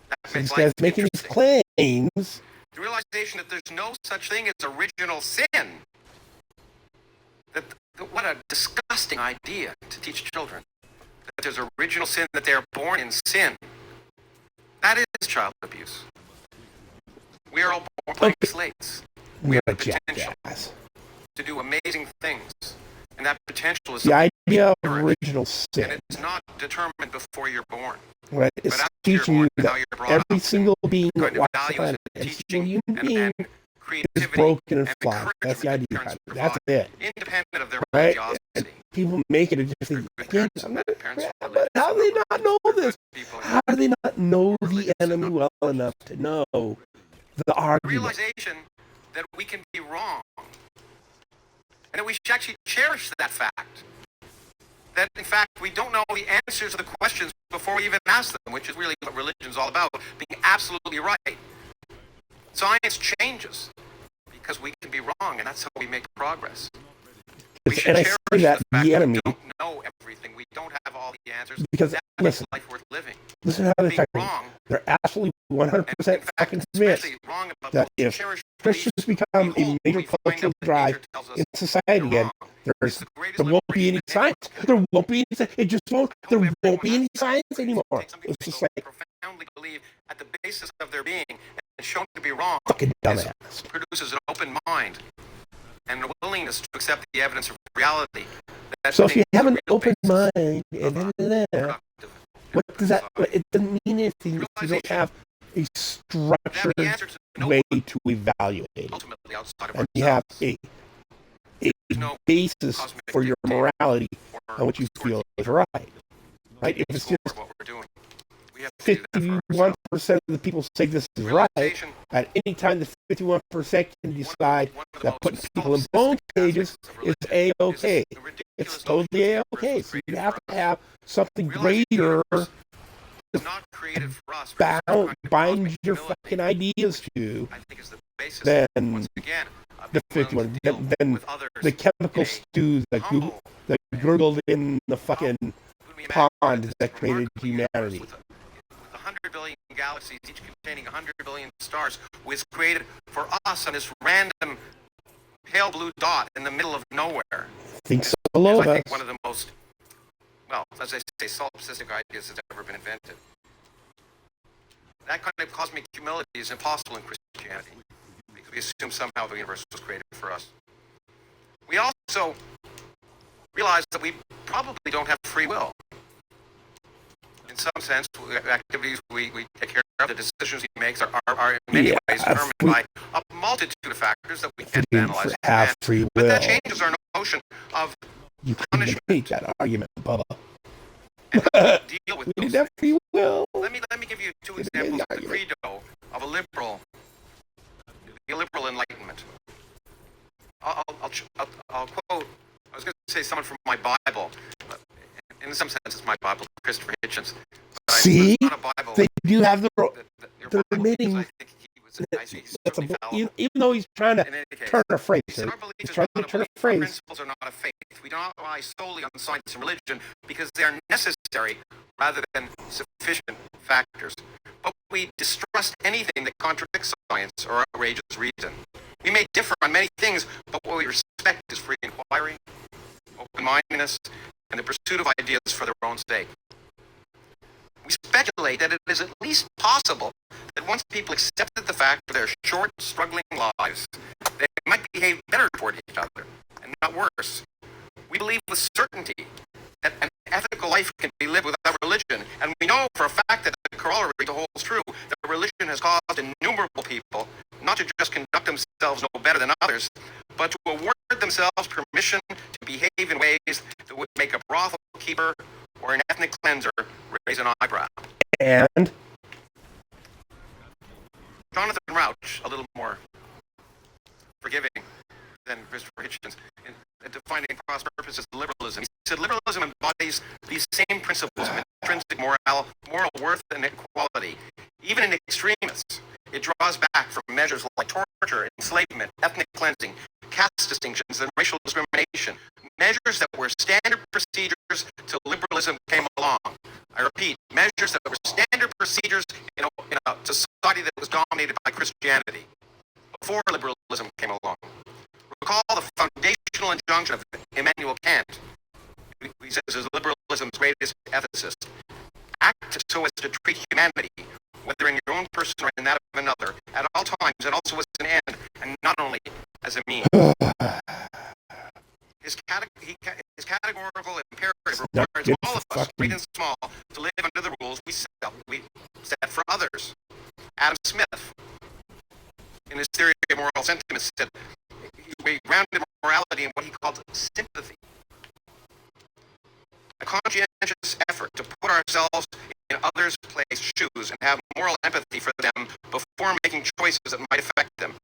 That so makes this guy's life making these interesting. claims. The realization that there's no such thing as original sin. What a disgusting idea to teach children. That there's original sin, that they're born in sin. That is child abuse. We are all born blank slates. We You're a have the potential jackass. to do amazing things. And that potential is The idea of inherent, original and sin, it's not determined before you're born. right? It's But after you're teaching born you and how that you're brought every up, single being kind that of walks the values planet, and every single teaching human being and is creativity broken and and flawed. That's the idea. encouragement Behind parents it. That's provide, it. independent of their Right? religiosity. And people make it a different Good again. parents, I'm not, parents yeah, are but how do they not know good this? people, How do they not know the religious and enemy well enough to know the argument? realization that we can be wrong, and that we should actually cherish that fact. That, in fact, we don't know the answers to the questions before we even ask them, which is really what religion's all about, being absolutely right. Science changes because we can be wrong, and that's how we make progress. We should And I cherish say that the fact the that enemy, we don't know everything. We don't have all the answers. because That makes listen, life worth living. listen to how they're Being talking. wrong, They're absolutely and 100% in fact, fucking convinced especially wrong about that those if cherished Christians beliefs become we a hold, major we find cultural out that drive nature tells us in society they're again, wrong. there It's the greatest won't be any liberation science. anyone There won't be any. It just won't. I There hope won't everyone be any has science that. anymore. Take something It's they just so like profoundly believe at the basis of their being and shown to be wrong. fucking is dumbass. produces an open mind and a willingness to accept the evidence of reality. That So if you things have are an real open basis mind, of a productive what does that? society. It doesn't mean anything if you don't have a Have structured the answer to no way one to evaluate it, ultimately outside of and you have ourselves. a There's no basis cosmic for your dictator morality or on what you authority feel is right. Right? If it's for just what we're doing. We have to do that for 51% ourselves. of the people say this is right, Realization, at any time the 51% can decide one of the that most putting people in solipsistic bone cages aspects of is religion A-okay. is the ridiculous It's notion totally that the A-okay. universe was So you created have for to us. have something Realize the greater universe is not created for us. For some kind of bind cosmic your humility, fucking ideas to I think is the basis, than once again, of the being willing 51, to deal than with others the chemical in a stew that humble gurgled in the fucking Could we imagine pond this that created remarkable universe humanity. with 100 billion galaxies, each containing 100 billion stars, was created for us on this random pale blue dot in the middle of nowhere. Thinks below Is, I us. think, one of the most, well, as I say, solipsistic ideas that's ever been invented. That kind of cosmic humility is impossible in Christianity, because we assume somehow the universe was created for us. We also realize that we probably don't have free will. In some sense, activities we take care of, the decisions we make are in many ways determined by a multitude of factors that we can't analyze. Have free will. But that changes our notion of You can punishment. make that argument, Bubba. And how we deal with We those didn't have free will. Let me give you two examples of the credo of a liberal, the liberal enlightenment. I'll quote. I was going to say someone from my Bible. But in some sense, it's my Bible, Christopher Hitchens. But See, it's not a Bible. they do have the your they're Bible, admitting because I think he was he's that's a, certainly fallible. even though he's trying to In any case, turn a phrase, he said our belief he's is trying not to a turn a belief. Our phrase. principles are not a faith. We do not rely solely on science and religion because they are necessary rather than sufficient factors. But we distrust anything that contradicts science or outrages reason. We may differ on many things, but what we respect is free inquiry, open-mindedness, and the pursuit of ideas for their own sake. We speculate that it is at least possible that once people accepted the fact of their short, struggling lives, they might behave better toward each other, and not worse. We believe with certainty that an ethical life can be lived without religion, and we know for a fact that the corollary holds true, that has caused innumerable people not to just conduct themselves no better than others, but to award themselves permission to behave in ways that would make a brothel keeper or an ethnic cleanser raise an eyebrow. And Jonathan Rauch, a little more forgiving than Christopher Hitchens, in defining cross purposes of liberalism. He said liberalism embodies these same principles of intrinsic moral worth and equality. Even in extremists, it draws back from measures like torture, enslavement, ethnic cleansing, caste distinctions, and racial discrimination, measures that were standard procedures till liberalism came along. I repeat, measures that were standard procedures in a society that was dominated by Christianity before liberalism came along. Recall the foundational injunction of Immanuel Kant. He says is liberalism's greatest ethicist. Act so as to treat humanity, whether in your own person or in that of another, at all times and also as an end, and not only as a means. His categorical imperative requires all of us, great and small, to live under the rules we set for others. Adam Smith, in his theory of moral sentiments, said we grounded morality in what he called sympathy. A conscientious effort to put ourselves in others' shoes and have moral empathy for them before making choices that might affect them.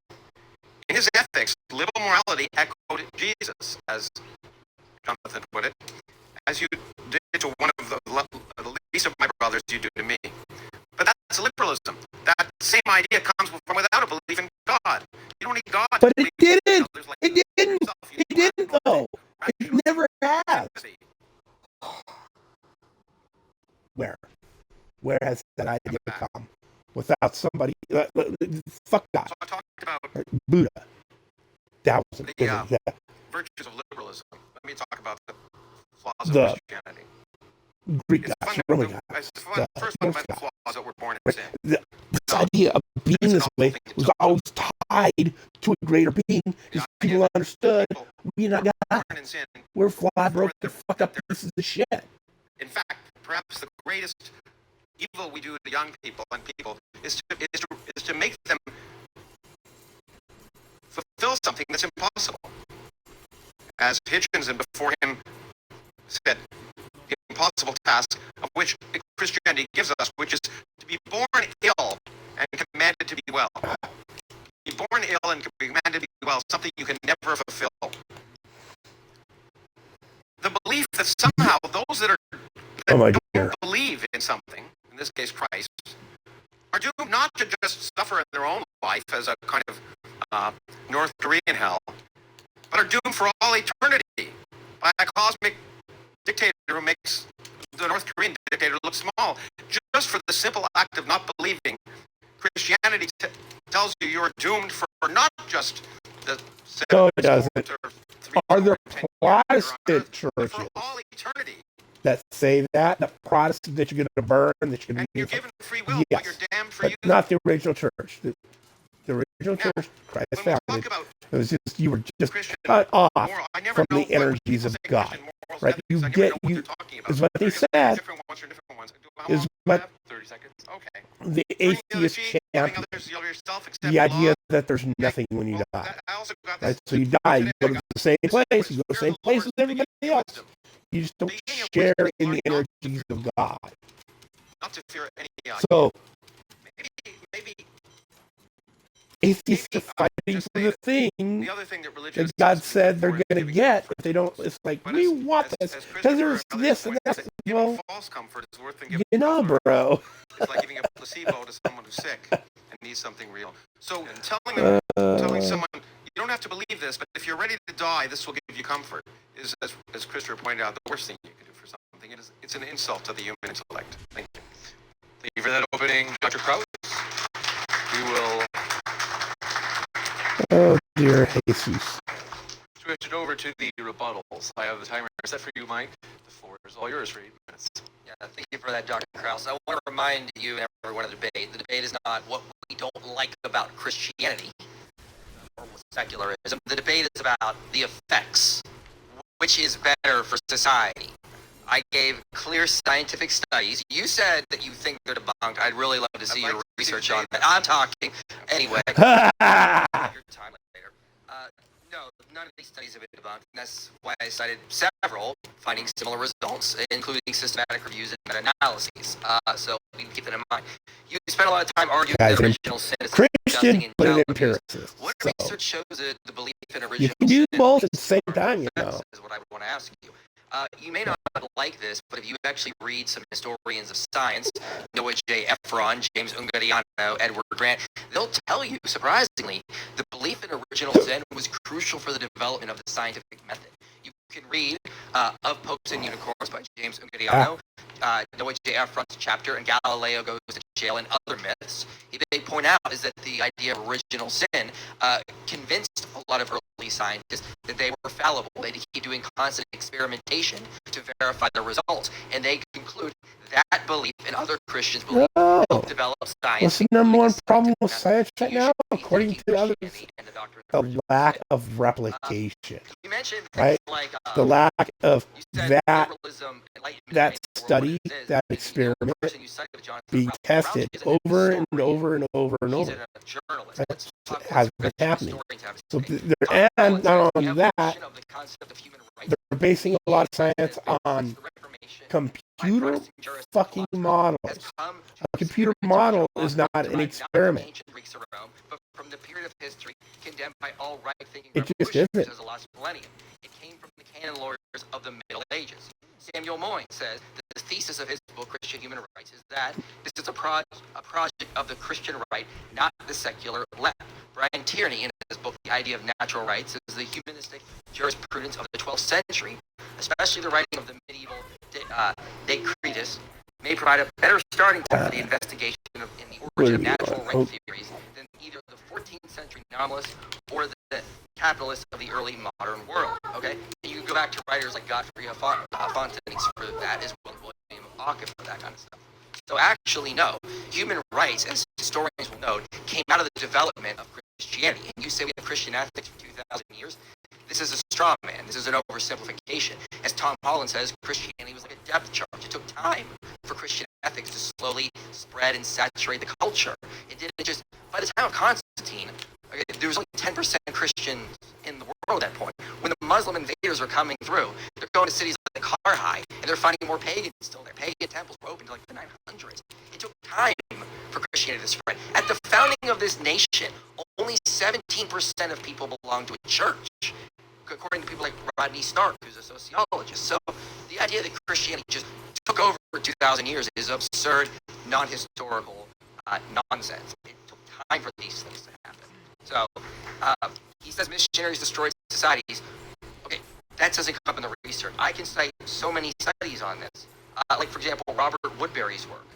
In his ethics, liberal morality echoed Jesus, as Jonathan put it, as you did to one of the least of my brothers, you do to me. But that's liberalism. That same idea comes from without a belief in God. You don't need God. But it didn't. It didn't. It didn't, though. It never has. Where has that idea come? Without somebody, fuck God. So I talked about Buddha. That was the virtues of liberalism. Let me talk about the flaws of Christianity. Greek gods, Roman gods, first fundamental flaws that were born in sin. This idea of being this way was always tied to a greater being, because people understood we're not God. We're fly, broken, fucked up pieces of shit. In fact, perhaps the greatest evil we do to young people and people is to make them fulfill something that's impossible. As Hitchens and before him said, the impossible task of which Christianity gives us, which is to be born ill and commanded to be well. Be born ill and commanded to be well, something you can never fulfill. The belief that somehow those that don't believe in something, in this case Christ, are doomed not to just suffer in their own life as a kind of North Korean hell, but are doomed for all eternity by a cosmic dictator who makes the North Korean dictator look small, just for the simple act of not believing. Christianity tells you are doomed for not just the 7 no, it doesn't. Are there Protestant churches for all eternity that say that Protestant that you're going to burn, that you're going to you're given free will, yes, but you're damned for but you. not the original church. The original church Christ founded. It was just you were just cut off from the energies of God. Right? You is what they said. Is what 30 seconds. Okay. the atheist champion. The idea that there's nothing when you die. Right? So you die, you go to the same place, you go to the same place as everybody else. You just don't share in the energies of God. So maybe atheists are fighting for the thing that God said they're going to get, but they don't. It's like, we want this because there's this and that. Well, you know, bro. It's like giving a placebo to someone who's sick and needs something real. So telling someone, you don't have to believe this, but if you're ready to die, this will give you comfort, is, as Christopher pointed out, the worst thing you can do for something. It's an insult to the human intellect. Thank you. Thank you for that opening, Dr. Kraus. We will Oh, dear Jesus. switch it over to the rebuttals. I have the timer set for you, Mike. The floor is all yours for 8 minutes. Yeah, thank you for that, Dr. Krause. I want to remind you and everyone of the debate. The debate is not what we don't like about Christianity or secularism. The debate is about the effects. Which is better for society? I gave clear scientific studies. You said that you think they're debunked. I'd really love to see your research on that. I'm talking. Anyway. Your time later. No, none of these studies have been debunked. And that's why I cited several finding similar results, including systematic reviews and meta-analyses. So we can keep that in mind. You spent a lot of time arguing that original sin is Christian, but an empiricist. What So research shows that the belief in you original can do sin both at the same time, you know. is what I want to ask you. You may not like this, but if you actually read some historians of science, Noah J. Efron, James Ungariano, Edward Grant, they'll tell you, surprisingly, the belief in original sin was crucial for the development of the scientific method. You can read Of Popes and Unicorns by James Ungariano, Noah J. Efron's chapter, and Galileo Goes to Jail and Other Myths. They point out is that the idea of original sin convinced a lot of early scientists that they were fallible. They keep doing constant experimentation to verify the results, and they conclude that belief and other Christians believe helped develop science. What's the number one problem with science right now, according to others? The lack of replication. You mentioned right? Like, the lack of that study, is, that experiment being tested over and over and over and over. That has been happening. So and not only that, they're basing a lot of science on computer fucking models. A computer model is not an experiment. From the period of history condemned by all right-thinking it just isn't. As the last millennium. It came from the canon lawyers of the Middle Ages. Samuel Moyne says that the thesis of his book, Christian Human Rights, is that this is a project of the Christian right, not the secular left. Brian Tierney, in his book, The Idea of Natural Rights, is the humanistic jurisprudence of the 12th century, especially the writing of the medieval Decritus, may provide a better starting point for the investigation in the origin of natural right theories than either the 14th century nominalists or the capitalists of the early modern world. Okay, and you can go back to writers like Godfrey Fontenay for that, as well as William Ockham for that kind of stuff. So actually, no, human rights, as historians will note, came out of the development of Christianity. And you say we have Christian ethics for 2,000 years. This is a straw man. This is an oversimplification. As Tom Holland says, Christianity was like a depth charge. It took time for Christian ethics to slowly spread and saturate the culture. It didn't just, by the time of Constantine, there was only 10% Christians in the world at that point. When the Muslim invaders were coming through, they're going to cities like Karhai, and they're finding more pagans still there. Pagan temples were open to like the 900s. It took time for Christianity to spread. At the founding of this nation, only 17% of people belonged to a church, according to people like Rodney Stark, who's a sociologist. So the idea that Christianity just took over for 2,000 years is absurd, non-historical nonsense. It took time for these things to happen. So he says missionaries destroyed societies. Okay, that doesn't come up in the research. I can cite so many studies on this. Like, for example, Robert Woodbury's work.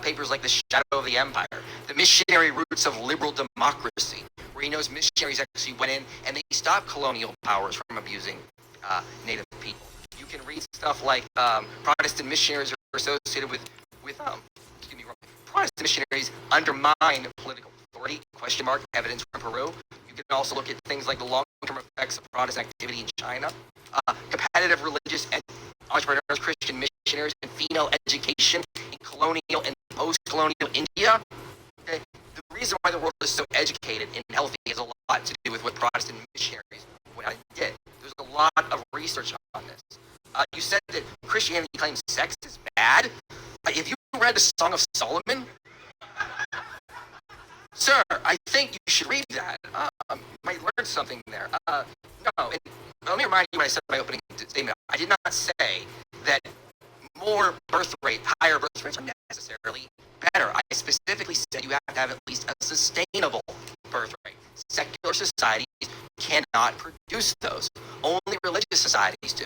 Papers like The Shadow of the Empire, The Missionary Roots of Liberal Democracy, where he knows missionaries actually went in and they stopped colonial powers from abusing native people. You can read stuff like Protestant missionaries are associated with Protestant missionaries undermine political authority, ? Evidence from Peru. You can also look at things like the long-term effects of Protestant activity in China, competitive religious and entrepreneurs, Christian missionaries, and female education in colonial and post-colonial India. Okay? The reason why the world is so educated and healthy has a lot to do with what Protestant missionaries did. There's a lot of research on this. You said that Christianity claims sex is bad. If you read the Song of Solomon, sir, I think you should read that. You might learn something there. No, let me remind you what I said in my opening statement. I did not say that higher birth rates are necessarily better. I specifically said you have to have at least a sustainable birth rate. Secular societies cannot produce those. Only religious societies do.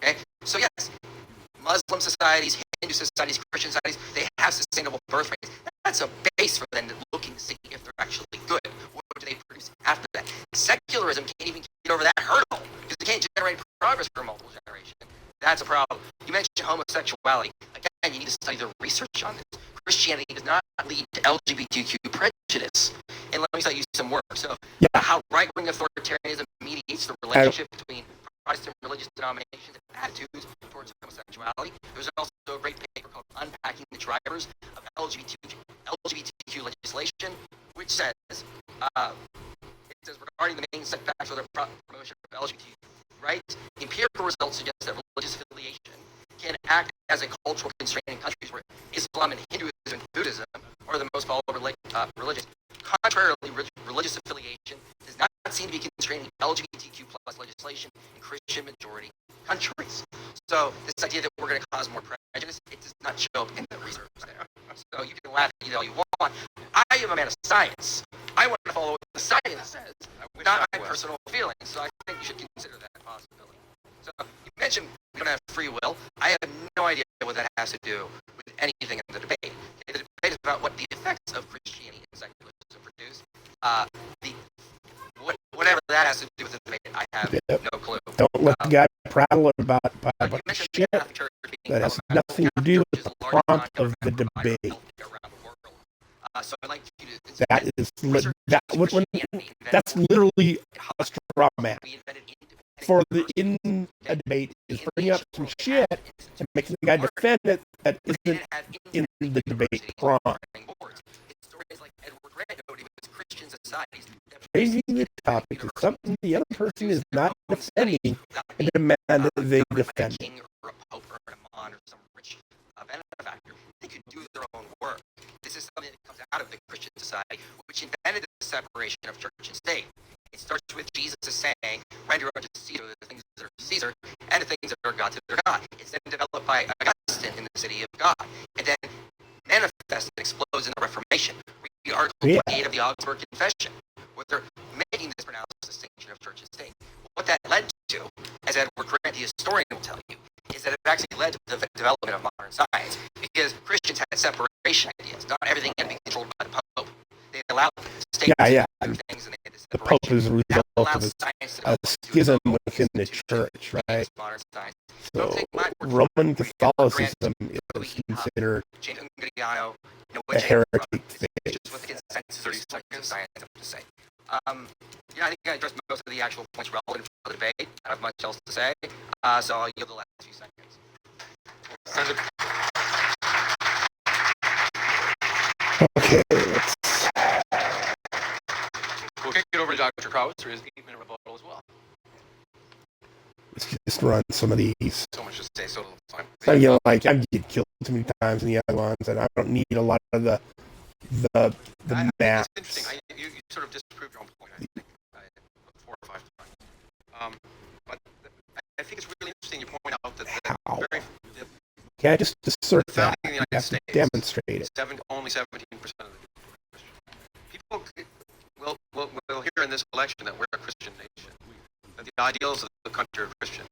Okay? So yes, Muslim societies, Hindu societies, Christian societies, they have sustainable birth rates. That's a base for them looking to see if they're actually good. What do they produce after that? Secularism can't even get over that hurdle because they can't generate progress for multiple generations. That's a problem. You mentioned homosexuality. Again, you need to study the research on this. Christianity does not lead to LGBTQ prejudice. And let me tell you some work. So, how right-wing authoritarianism mediates the relationship between Protestant religious denominations and attitudes towards homosexuality. There's also a great paper called Unpacking the Drivers of LGBTQ Legislation, which says, regarding the main setbacks for the promotion of LGBT rights, empirical results suggest that religious affiliation can act as a cultural constraint in countries where Islam and Hinduism and Buddhism are the most followed religions. Contrarily, religious affiliation does not seem to be constraining LGBTQ plus legislation in Christian majority countries. So this idea that we're going to cause more prejudice, it does not show up in the research there. So you can laugh at it all you want. I am a man of science. I want to follow what the science says, not my personal feelings. So I think you should consider that a possibility. So you mentioned we don't have free will. I have no idea what that has to do with anything in the debate. The debate is about what the effects of Christianity and secularism produce. Whatever that has to do with the debate, I have no clue. Don't let the guy prattle about shit that has nothing to do with the prompt of the debate. So I'd like you to that's literally a straw man. For in a debate is bringing up some shit and making the guy defend it that isn't in the debate prompt. Changing the topic to something the other person is not defending and demand that they defend it. They could do their own work. This is something that comes out of the Christian society, which invented the separation of church and state. It starts with Jesus saying, render unto Caesar the things that are Caesar, and the things that are God to their God. It's then developed by Augustine in the City of God, and then manifests and explodes in the Reformation. Read Article 28 of the Augsburg Confession, where they're making this pronounced distinction of church and state. What that led to, as Edward Grant, the historian, will tell you, is that it actually led to the development of modern science, because Christians had separation ideas. Not everything had to be controlled by the Pope. They allowed states to do things, and they had the Pope is a result of a schism within the church, right? So Roman Catholicism is considered a heretic faith. I think I addressed most of the actual points relevant for the debate. I don't have much else to say, so I'll yield the last few seconds. Okay, we'll kick it over to Dr. Krause for his 8-minute rebuttal as well. Let's just run some of these. So much to say, so little time. I get killed too many times in the other ones, and I don't need a lot of the math. It's interesting. You sort of disproved your own point, I think, 4 or 5 times. But I think it's really interesting you point out that Can I just assert that? In the United States, demonstrate it. Only 17% of the people will hear in this election that we're a Christian nation, that the ideals of the country are Christian.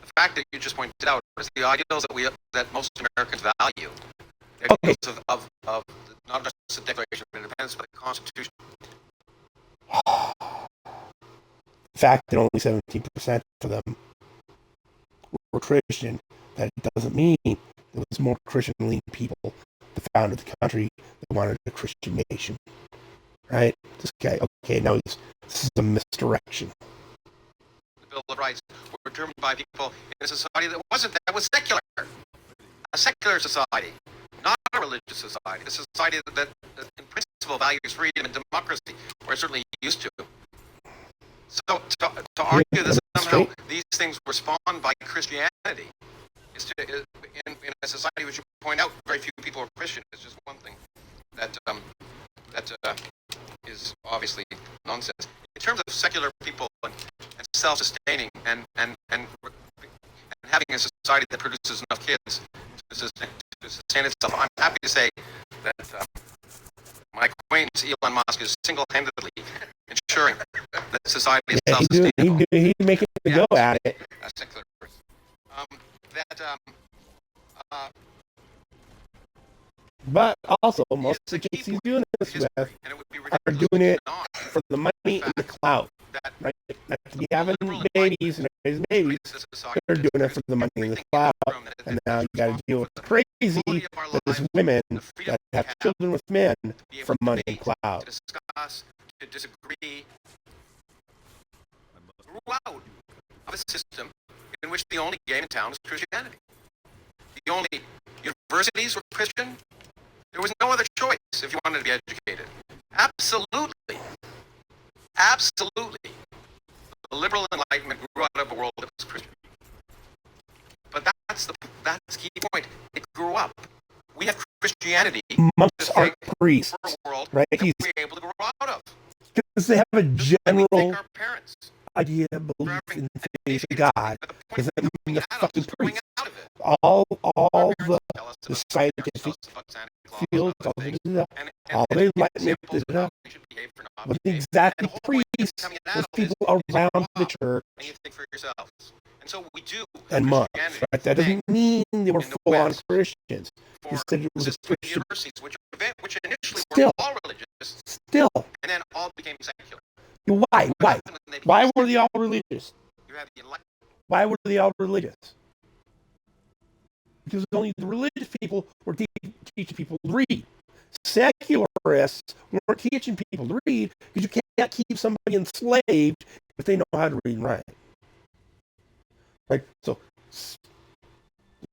The fact that you just pointed out is the ideals that most Americans value. The ideals of not just the Declaration of Independence, but the Constitution. The fact that only 17% of them were Christian, that it doesn't mean there was more Christian-leaning people that founded the country that wanted a Christian nation. Right? This guy, now this is a misdirection. The Bill of Rights were determined by people in a society that was secular. A secular society, not a religious society. A society that in principle values freedom and democracy, we're certainly used to. So to argue that somehow these things were spawned by Christianity in a society which you point out very few people are Christian is just one thing that is obviously nonsense. In terms of secular people and self-sustaining and having a society that produces enough kids to sustain itself, I'm happy to say that my acquaintance Elon Musk is single-handedly ensuring that society is self-sustainable. He's making a go at it. A secular person. But also, most of the kids he's doing this with are doing it for the money and the clout. Right? Like, to be having babies and raising babies, they're doing it for the money and the clout. And now you got to deal with the crazy that there's women that have children with men for money and clout. To discuss, to disagree throughout of a system in which the only game in town was Christianity. The only universities were Christian. There was no other choice if you wanted to be educated. Absolutely. Absolutely. The liberal enlightenment grew out of a world that was Christian. But that's the key point. It grew up. We have Christianity. Monks are priests, right? That we're able to grow out of. Because they have a general our parents. idea, belief in the faith of God. Does that mean the fucking priest? All the scientific fields, all the enlightenment, but exactly priests, those people around the church, And you think for yourselves. And so we do. and monks, right? That doesn't mean they were full-on Christians. He said it was a Christian. Universities, which initially Still. were all religious, Still. and then all became secular. Why? Why were they all religious? You have the enlightenment. Why were they all religious? Because only the religious people were teaching people to read. Secularists weren't teaching people to read because you can't keep somebody enslaved if they know how to read and write. Right? So,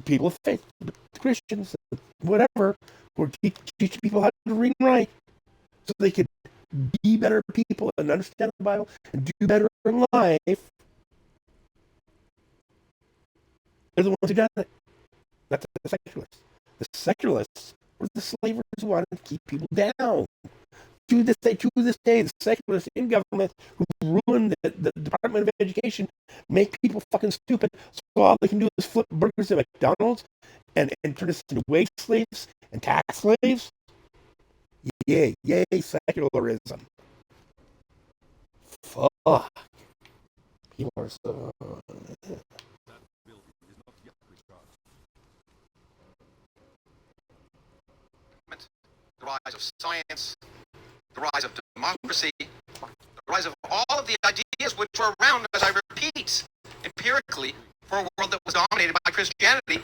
people of faith, the Christians, whatever, were teaching people how to read and write so they could be better people and understand the Bible and do better in life. They're the ones who done it. Not the secularists. The secularists were the slavers who wanted to keep people down. To this day, the secularists in government who ruin the Department of Education make people fucking stupid. So all they can do is flip burgers at McDonald's and turn us into wage slaves and tax slaves. Yay, secularism. Fuck. People are so... The rise of science, the rise of democracy, the rise of all of the ideas which were around, as I repeat, empirically, for a world that was dominated by Christianity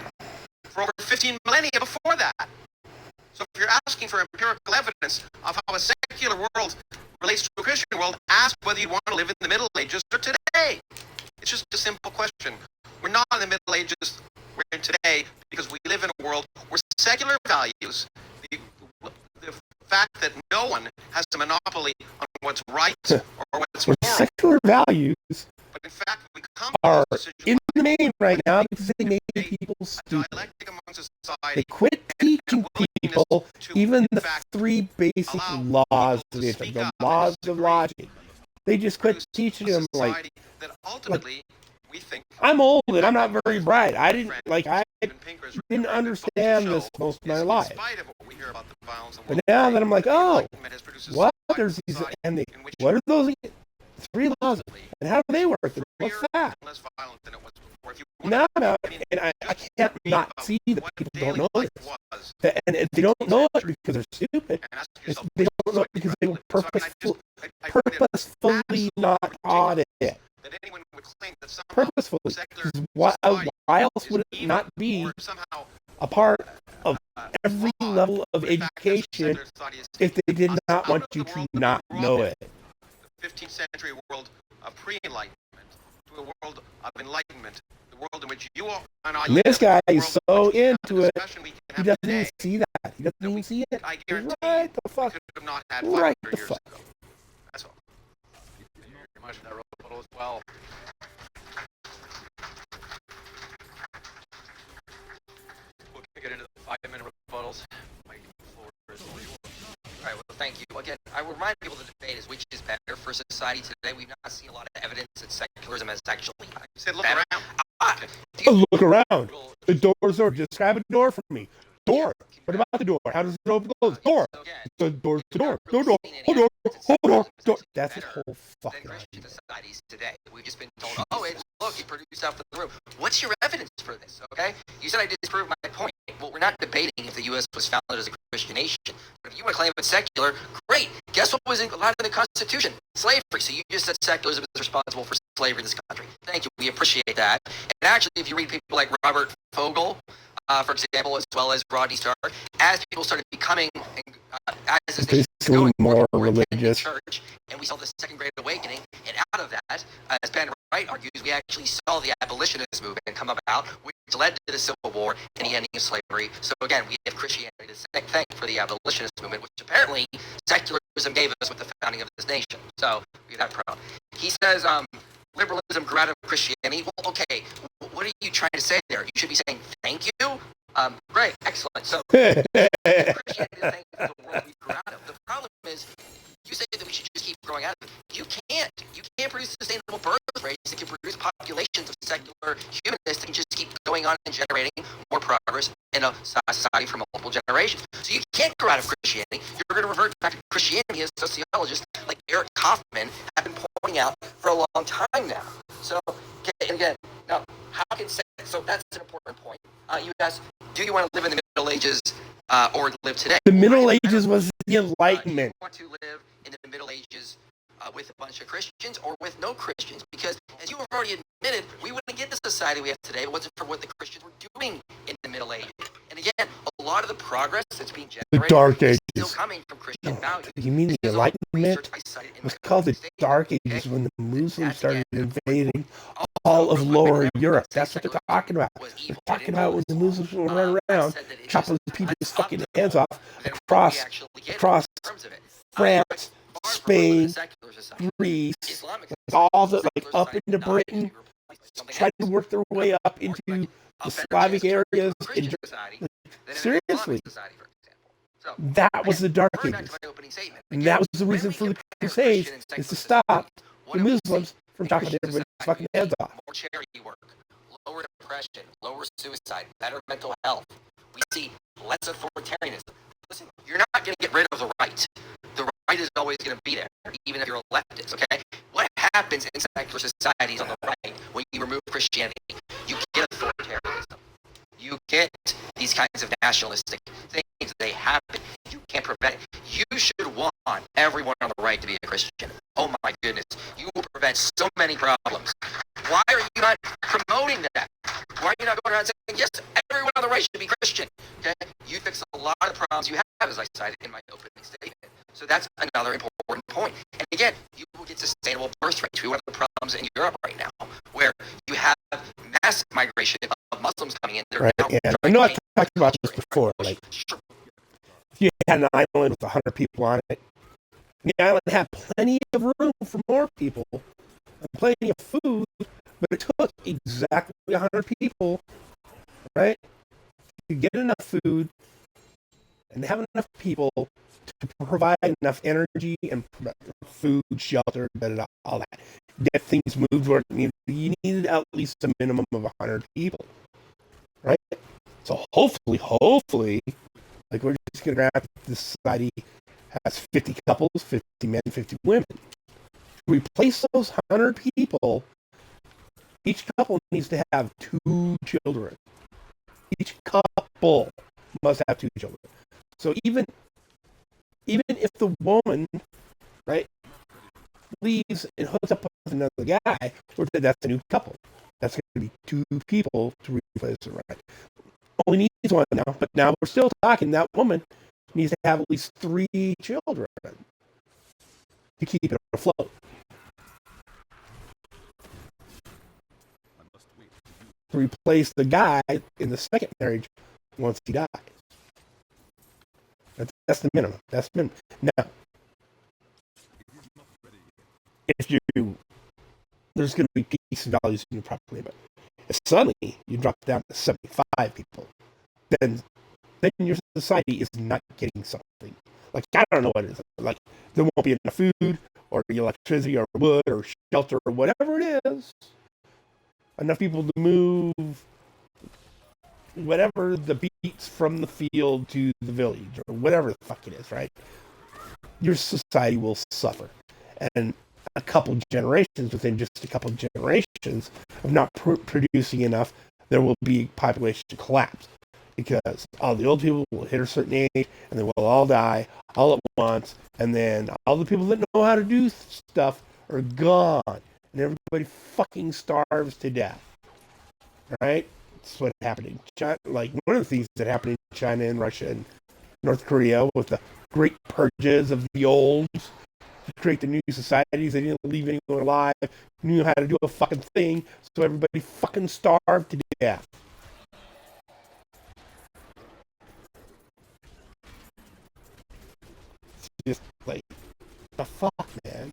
for over 15 millennia before that. So if you're asking for empirical evidence of how a secular world relates to a Christian world, ask whether you want to live in the Middle Ages or today. It's just a simple question. We're not in the Middle Ages, we're in today because we live in a world where secular values, the fact that no one has a monopoly on what's right or what's moral. Secular values But in fact, we come are to a in the main right now because they made people stupid. They quit teaching people even the three basic laws of the laws of logic. They just quit teaching them like I'm old and I'm not very bright. I didn't understand this most of my life. But now that I'm like, oh, what? There's these, and what are those three laws? And how do they work? And what's that? Now I'm out, and I can't not see that people don't know this. And if they don't know it because they're stupid, they don't know it because they were purposefully not taught it. Purposefully. Why else would it not be a part of every level of education if they did not want you to not know it? The 15th century world of pre-enlightenment to a world of enlightenment, the world in which you and I. And this guy is so into it, he doesn't even see that. He doesn't even see it. Right the fuck. Right the fuck. That's all. Thank you very much for that rebuttal as well. We'll get into the 5-minute rebuttals. Mike, the floor is all yours. All right, well, thank you. Again, I remind people the debate is which is better for society today. We've not seen a lot of evidence that secularism has actually said look better. around. Look around. The doors are. Describe a door for me. Door. What about the door? How does the door close? Door. The door's the door. Door. Door. That's the whole fucking Christian societies today. We've just been told, oh, look, you produced stuff in the room. What's your evidence for this? Okay, you said I disproved my point. Well, we're not debating if the U.S. was founded as a Christian nation. But if you want to claim it's secular, great. Guess what was allowed in the Constitution? Slavery. So you just said secularism is responsible for slavery in this country. Thank you. We appreciate that. And actually, if you read people like Robert Fogel, for example, as well as Rodney Stark, as people started becoming, as this Basically nation was growing, more people were attending religious. church, and we saw the Second Great Awakening, and out of that, as Ben Wright argues, we actually saw the abolitionist movement come about, which led to the Civil War and the ending of slavery. So again, we have Christianity to thank for the abolitionist movement, which apparently secularism gave us with the founding of this nation. So we have that problem. He says, liberalism grew out of Christianity. Well, okay, what are you trying to say there? You should be saying thank you. Great, excellent. So Christianity is thank the world we grew out of. The problem is, you say that we should just keep growing out of it. You can't. You can't produce sustainable birth rates that can produce populations of secular humanists that can just keep going on and generating more progress in a society for multiple generations. So you can't grow out of Christianity. You're going to revert back to Christianity, as sociologists like Eric Kaufman have been pointing out for a long time now. So again, now how can so that's an important point. You asked, do you want to live in the Middle Ages or live today? The Middle Ages was the Enlightenment. Do you want to live in the Middle Ages with a bunch of Christians or with no Christians? Because as you have already admitted, we wouldn't get the society we have today if it wasn't for what the Christians were doing in the Middle Ages. And again, a lot of the progress that's being generated The Dark Ages. is still coming from Christian values. You mean the Enlightenment? It was called the Dark Ages when the Muslims started invading all of Lower Europe. That's what they're talking about. They're talking about when the Muslims will run around, chopping people's fucking heads off across France, Spain, Greece, all the up into Britain, trying to work their way up into the Slavic areas. Seriously, that was the Dark Ages, and that was the reason for the Crusades, is to stop the Muslims from chopping everybody's fucking heads off. More charity work, lower depression, lower suicide, better mental health. We see less authoritarianism. Listen, you're not going to get rid of the right. The right is always going to be there, even if you're a leftist, okay? What happens in secular societies on the right when you remove Christianity? You get authoritarianism. You get these kinds of nationalistic things. They happen. You can't prevent it. You should want everyone on the right to be a Christian. Oh my goodness. You will prevent so many problems. Why are you not promoting that? Why are you not going around saying, yes, everyone on the right should be Christian? Okay? You fix a lot of the problems you have, as I cited in my opening statement. So that's another important point. And again, you will get sustainable birth rates. We have the problems in Europe right now, where you have massive migration of Muslims coming in. Right, yeah. I know I've talked about this before. Like, if you had an island with 100 people on it, the island had plenty of room for more people and plenty of food, but it took exactly 100 people, right, to get enough food and have enough people to provide enough energy and food, shelter, all that. Get things moved where it needed. You needed at least a minimum of 100 people, right? So hopefully, like, we're just going to grab this society has 50 couples, 50 men, 50 women. To replace those 100 people, each couple needs to have 2 children. Each couple must have 2 children. So even if the woman, right, leaves and hooks up with another guy, that's a new couple. That's going to be 2 people to replace her, right? Only needs 1 now, but now we're still talking that woman needs to have at least 3 children to keep it afloat. To replace the guy in the second marriage once he dies. That's the minimum. That's the minimum. Now, if there's going to be peaks and values in your property, but if suddenly you drop down to 75 people, then your society is not getting something. Like, I don't know what it is. Like, there won't be enough food or electricity or wood or shelter or whatever it is. Enough people to move whatever the beats from the field to the village or whatever the fuck it is, right? Your society will suffer. And a couple generations, within just a couple generations of not producing enough, there will be population collapse. Because all the old people will hit a certain age and they will all die all at once, and then all the people that know how to do stuff are gone, and everybody fucking starves to death. Right? It's what happened in China. Like one of the things that happened in China and Russia and North Korea with the great purges of the old to create the new societies. They didn't leave anyone alive. Knew how to do a fucking thing, so everybody fucking starved to death. It's just like the fuck, man.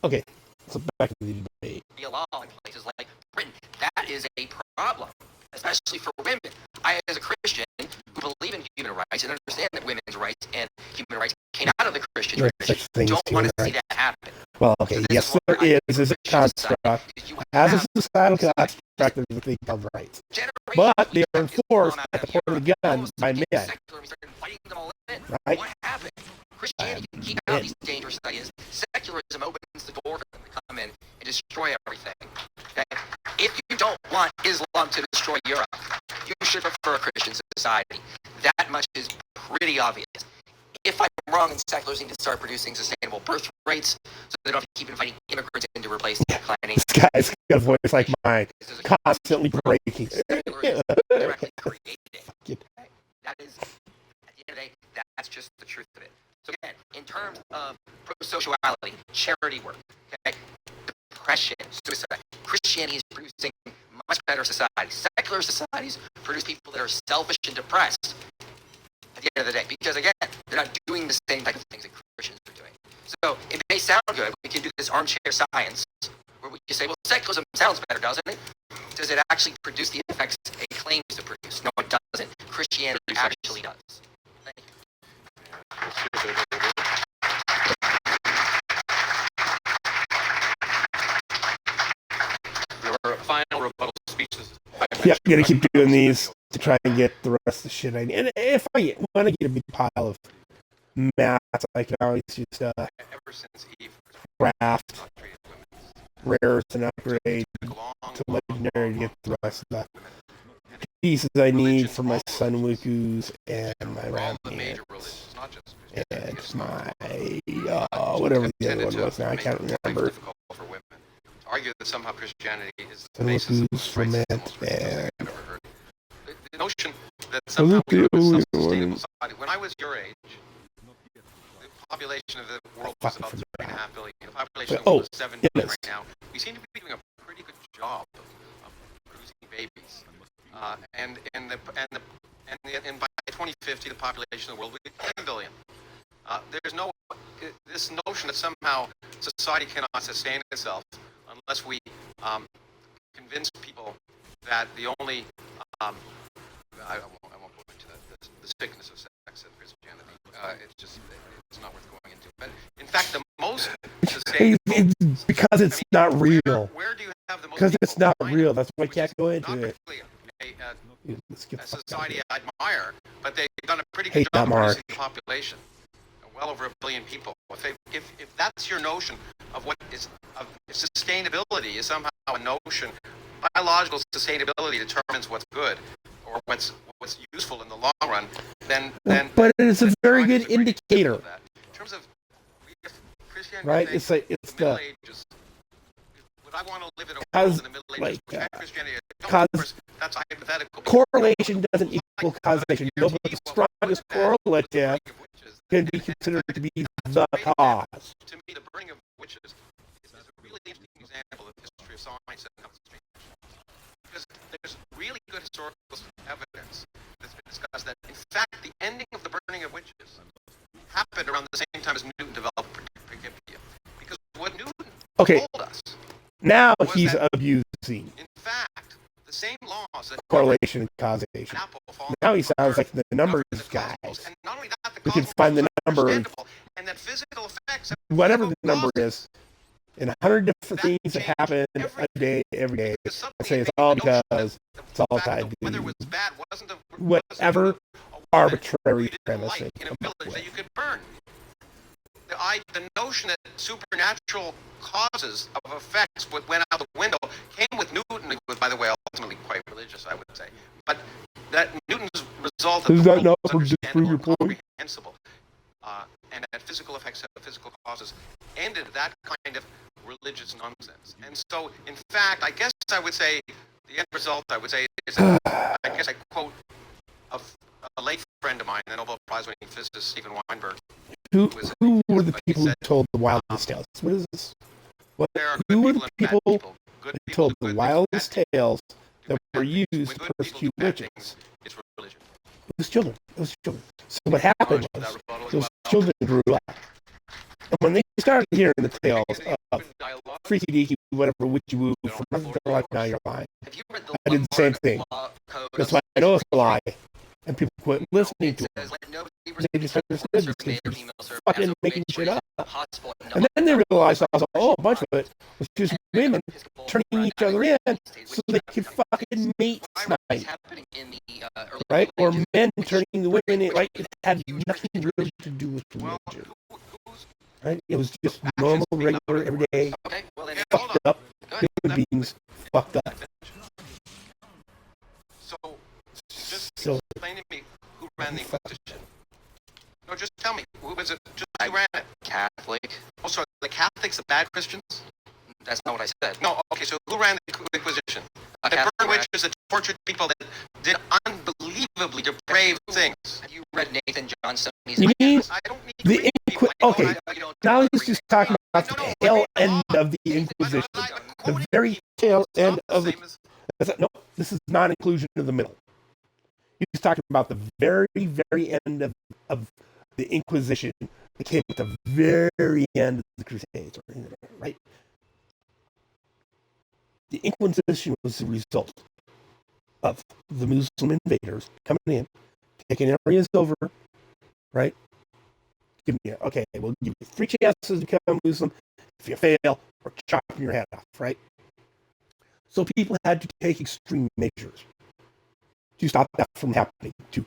Okay, so back to the debate. Be a law in places like Britain. That is a problem, especially for women. I, as a Christian who believe in human rights and understand that women's rights and human rights came out of the Christian tradition, don't want to see that happen. Well, okay, so yes, there is a construct. As a societal construct, there's a thing called rights. But they are enforced at the point of the gun by men. Right? What happened? Christianity can keep out these dangerous ideas. Secularism opens the door for them to come in and destroy everything. Okay? If you don't want Islam to destroy Europe, you should prefer a Christian society. That much is pretty obvious. If I'm wrong and seculars need to start producing sustainable birth rates so they don't have to keep inviting immigrants in to replace the declining. This guy's got a voice like mine, constantly breaking. Directly created. That is, at the end of the day, that's just the truth of it. So again, in terms of pro-sociality, charity work, okay, depression, suicide, Christianity is producing much better societies. Secular societies produce people that are selfish and depressed at the end of the day, because again, they're not doing the same type of things that Christians are doing. So it may sound good. We can do this armchair science where we can say, well, secularism sounds better, doesn't it? Does it actually produce the effects it claims to produce? No, it doesn't. Christianity actually does. Thank you. Your final rebuttal speeches. Yeah, I'm gonna keep doing these to try and get the rest of the shit I need. And if I want to get a big pile of math, I can always just Ever since Eve, craft rares and upgrade to legendary to get the rest of the pieces I need for my Sun Wikus and my Rampians and my whatever the other one was now. I can't remember. Argue that somehow Christianity is the Sun basis of Wikus, rights Ferment, and and the notion that somehow we live in a self-sustainable society. When I was your age, the population of the world was about 3.5 billion. The population of the world is 7 billion right now. We seem to be doing a pretty good job of producing babies. And by 2050, the population of the world will be 10 billion. There's no this notion that somehow society cannot sustain itself unless we convince people that the only I won't go into the sickness of sex and Christianity. It's not worth going into. But in fact, the most sustainable because it's not real. Where do you have the most? Because it's not real. That's why I can't go into it. A society I admire, but they've done a pretty good job of reducing the population. Well over 1 billion people. If that's your notion of what is of sustainability is somehow a notion, biological sustainability determines what's good or what's useful in the long run, then but it is a very good indicator. In terms of Christianity, right? It's like it's the Ages, would I want to live in a world in the Middle Ages? Christianity, that's hypothetical. Correlation doesn't equal causation. No, but the strongest correlative can be considered to be the cause. To me, the burning of witches is a really interesting example of the history of science and chemistry. Because there's really good historical evidence that's been discussed that, in fact, the ending of the burning of witches happened around the same time as Newton developed Principia. Because what Newton told us now he's abusing. In fact, the same laws that correlation and causation. Now he sounds like the numbers guys. And not only that, we can find the number, and that physical effects, whatever the number is, in 100 different things that happen a day, every day. I say it's all because it's all tied to whatever arbitrary premise they come up with. That you could burn. The notion that supernatural causes of effects went out the window came with Newton, who was, by the way, ultimately quite religious, I would say. But that Newton's result of the world was understandable and comprehensible, and that physical effects of physical causes ended that kind of religious nonsense. And so, in fact, I guess I would say the end result, I would say, is that I guess I quote a late friend of mine, the Nobel Prize-winning physicist Steven Weinberg. Who were the people who told the wildest tales? What is this? Who were the people who told the wildest tales that were used to persecute witches? It's religion. It was children. It was children. So what happened was those children grew up. And when they started hearing the tales of freaky deaky, whatever witchy woo from they're like, now you're lying. I did the same thing. That's why I know it's a lie. And people quit listening to it. They just understood these kids were fucking making shit up. And then they realized, oh, a bunch of it was just women turning each other in so they could fucking mate tonight. Right? Or men turning the women in, like it had nothing really to do with religion. Right? It was just normal, regular, everyday, fucked up human beings, fucked up. So, explain to me who ran the Inquisition. No, just tell me. Who was it? Just who ran it? Catholic. Oh, so the Catholics, the bad Christians? That's not what I said. No, okay, so who ran the Inquisition? They burned witches, that tortured people, that did unbelievably depraved things. Have you read Nathan Johnson? You mean I don't need the Inquisition? Okay, now he's just talking about the tail end of the Inquisition. The very tail end of the... No, this is not inclusion of the middle. He's talking about the very, very end of the Inquisition that came at the very end of the Crusades, right? The Inquisition was the result of the Muslim invaders coming in, taking areas over, right? Okay, we'll give you 3 chances to become Muslim. If you fail, we're chopping your head off, right? So people had to take extreme measures to stop that from happening, to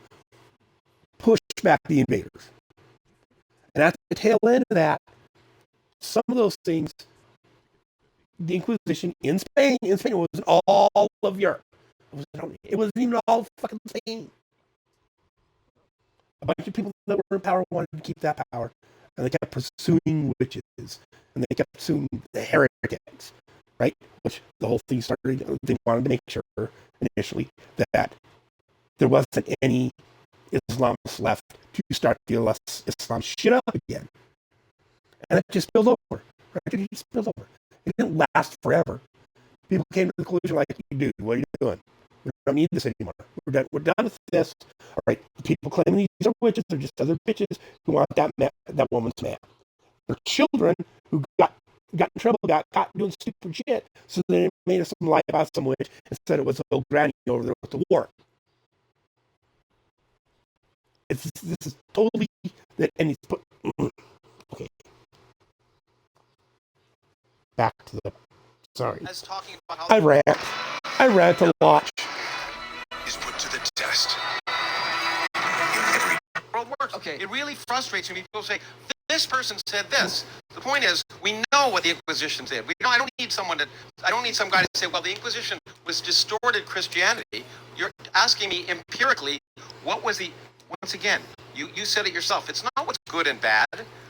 push back the invaders. And at the tail end of that, some of those things, the Inquisition in Spain wasn't all of Europe. It wasn't even all fucking Spain. A bunch of people that were in power wanted to keep that power, and they kept pursuing witches, and they kept pursuing the heretics, right? Which the whole thing started, they wanted to make sure initially that there wasn't any Islamists left to start the Islam shit up again. And it just spilled over. Right? It just spilled over. It didn't last forever. People came to the conclusion like, dude, what are you doing? We don't need this anymore. We're done with this. All right, the people claiming these are witches are just other bitches who want that woman's man. They're children who got in trouble, got caught doing stupid shit, so they made us some lie about some witch and said it was an old granny over there with the war. This is totally that, and it's put. Okay. Back to the. Sorry. I rant a lot. Is put to the test. World works. Okay. It really frustrates me. People say this person said this. The point is, we know what the Inquisition did. I don't need some guy to say, well, the Inquisition was distorted Christianity. You're asking me empirically, what was the... Once again, you said it yourself. It's not what's good and bad.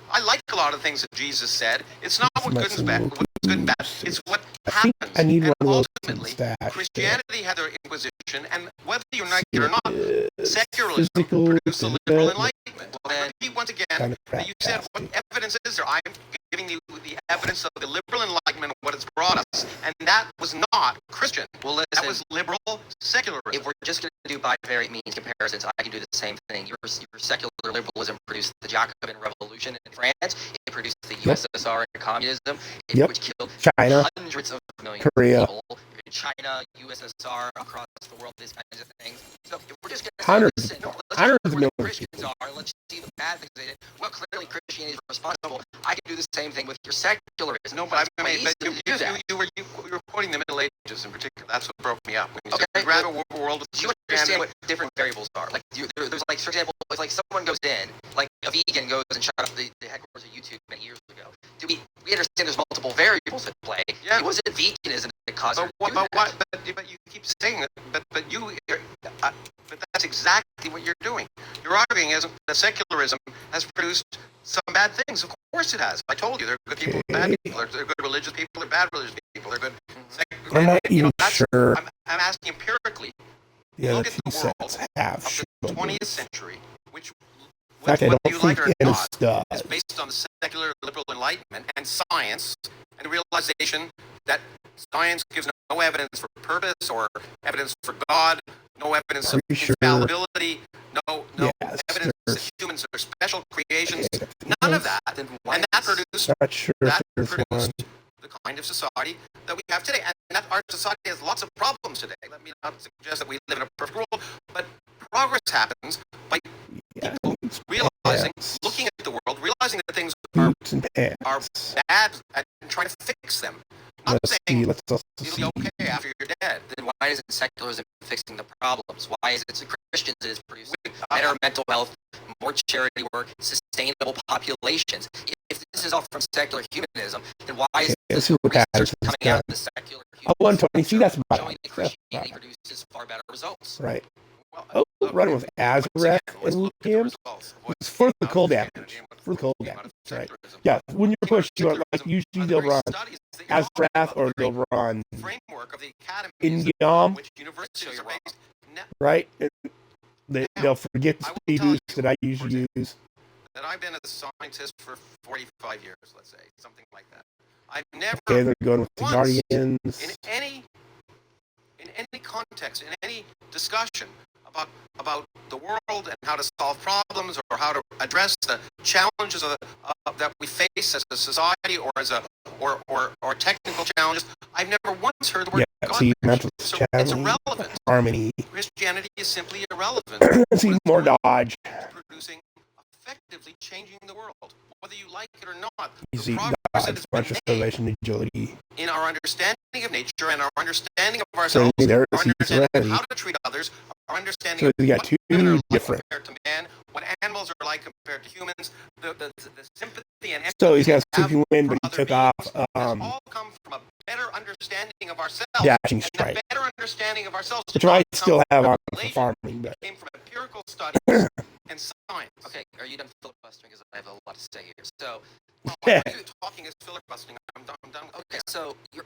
I like a lot of things that Jesus said. It's not what good and bad. What's good and bad. It's what happens. I need and one of ultimately, those Christianity had their Inquisition, and whether you like it or not, secularism produced the liberal enlightenment. And once again, you said what evidence is there? I'm giving you the evidence of the liberal enlightenment, what it's brought us, and that was not Christian. Well, listen, that was liberal secularism. If we're just going to do by very means comparisons, I can do the same thing. Your secular liberalism produced the Jacobin Revolution in France. It produced the USSR and communism, which killed China, hundreds of millions Korea, of people. China, USSR, across the world, these kinds of things. So if we're just going to hundreds of millions of Christians are, let's see the bad things they did. Well, clearly Christianity is responsible. I can do the same thing with your secularism. No, but I mean, you were quoting the Middle Ages in particular. That's what broke me up. When you said, rather a world of do you understand what different variables are? Like, there's like, for example, it's like someone goes in, like a vegan goes and shut up the headquarters of YouTube many years ago. Do we understand there's multiple variables at play? Yeah. It wasn't veganism that caused her to do that. But you keep saying that. But that's exactly what you're doing. You're arguing that secularism has produced some bad things. Of course it has. I told you, there are good people and bad people. There are good religious people and bad religious people. They're good. I'm not even sure. I'm asking empirically. The other Look at two the sets world have of the shown. 20th century, which, In fact, I whether don't you think like it or Ennis not, does. is based on the secular liberal enlightenment and science and the realization that science gives no evidence for purpose or evidence for God, no evidence of infallibility, no Yes, evidence that humans are special creations, none of that. And that produced, Not sure if there's one. the kind of society that we have today. And that our society has lots of problems today. Let me not suggest that we live in a perfect world, but progress happens by people realizing, looking at the world, realizing that things are bad and trying to fix them. Not saying it'll be okay after you're dead. Then why isn't secularism fixing the problems? Why is it Christians that is producing better mental health, more charity work, sustainable populations? If this is all from secular humanism, then why is this research coming out of the secular humanism showing that Christianity produces far better results? Right. Oh, running with Azareth and him. It's for the cold damage. For the cold damage, right? Yeah, when you're pushed, like usually they'll run Azareth or they'll run Ingam, right? They'll forget the speed boost that I usually use. That I've been a scientist for 45 years, let's say, something like that. I've never they're going with the Guardians. In any context, in any discussion about the world and how to solve problems or how to address the challenges that we face as a society or as or technical challenges, I've never once heard the word God. So it's irrelevant. Harmony. Christianity is simply irrelevant. See more dodge. Producing, effectively changing the world, whether you like it or not. You see God's bunch of salvation agility. In our understanding of nature and our understanding of ourselves, So our understanding of how to treat others, our understanding so you got of two what women are different. like compared to man, what animals are like compared to humans, the sympathy and empathy. So he's got sweeping wind, but he took off all come from a better understanding of ourselves. dashing strike, and a better understanding of ourselves, which I still have on for farming, but came from empirical studies and science. Okay, are you done filibustering? Because I have a lot to say here. So, why are you talking is filibustering? I'm done. Okay, so you're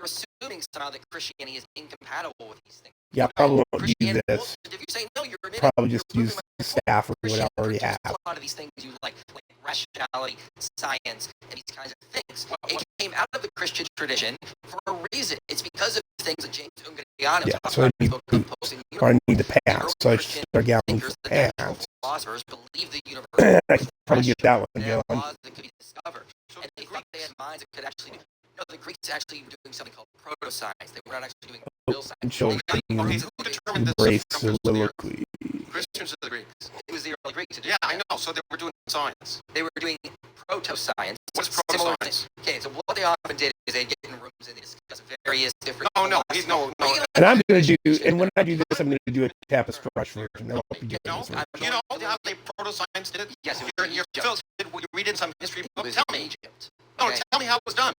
assuming somehow that Christianity is incompatible with these things. yeah, probably won't use this. If you say no, you're probably just use the staff or what I already have. A lot of these things you like rationality, science, and these kinds of things. It came out of the Christian tradition for a reason. It's because of things that James Ungariano so I need the pants. So I just start getting the pants. Philosophers believe the universe. I could probably get that one going. Laws that could be discovered, and they thought they had minds that could actually do. The Greeks actually were doing something called proto-science. They were not actually doing real science. Okay, so who determined this? Soliloquy. Christians or the Greeks? It was the early Greeks. Yeah, I know. So they were doing science. They were doing proto-science. What's proto-science? Okay, so what they often did is they'd get in rooms and they discuss various different... No. And I'm going to do, and when I do this, I'm going to do a tapis brush version. I'll be you know how they proto-science did it? Yes, you're did you read in some history book? It was Tell in me. Egypt. No, Okay. Tell me how it was done.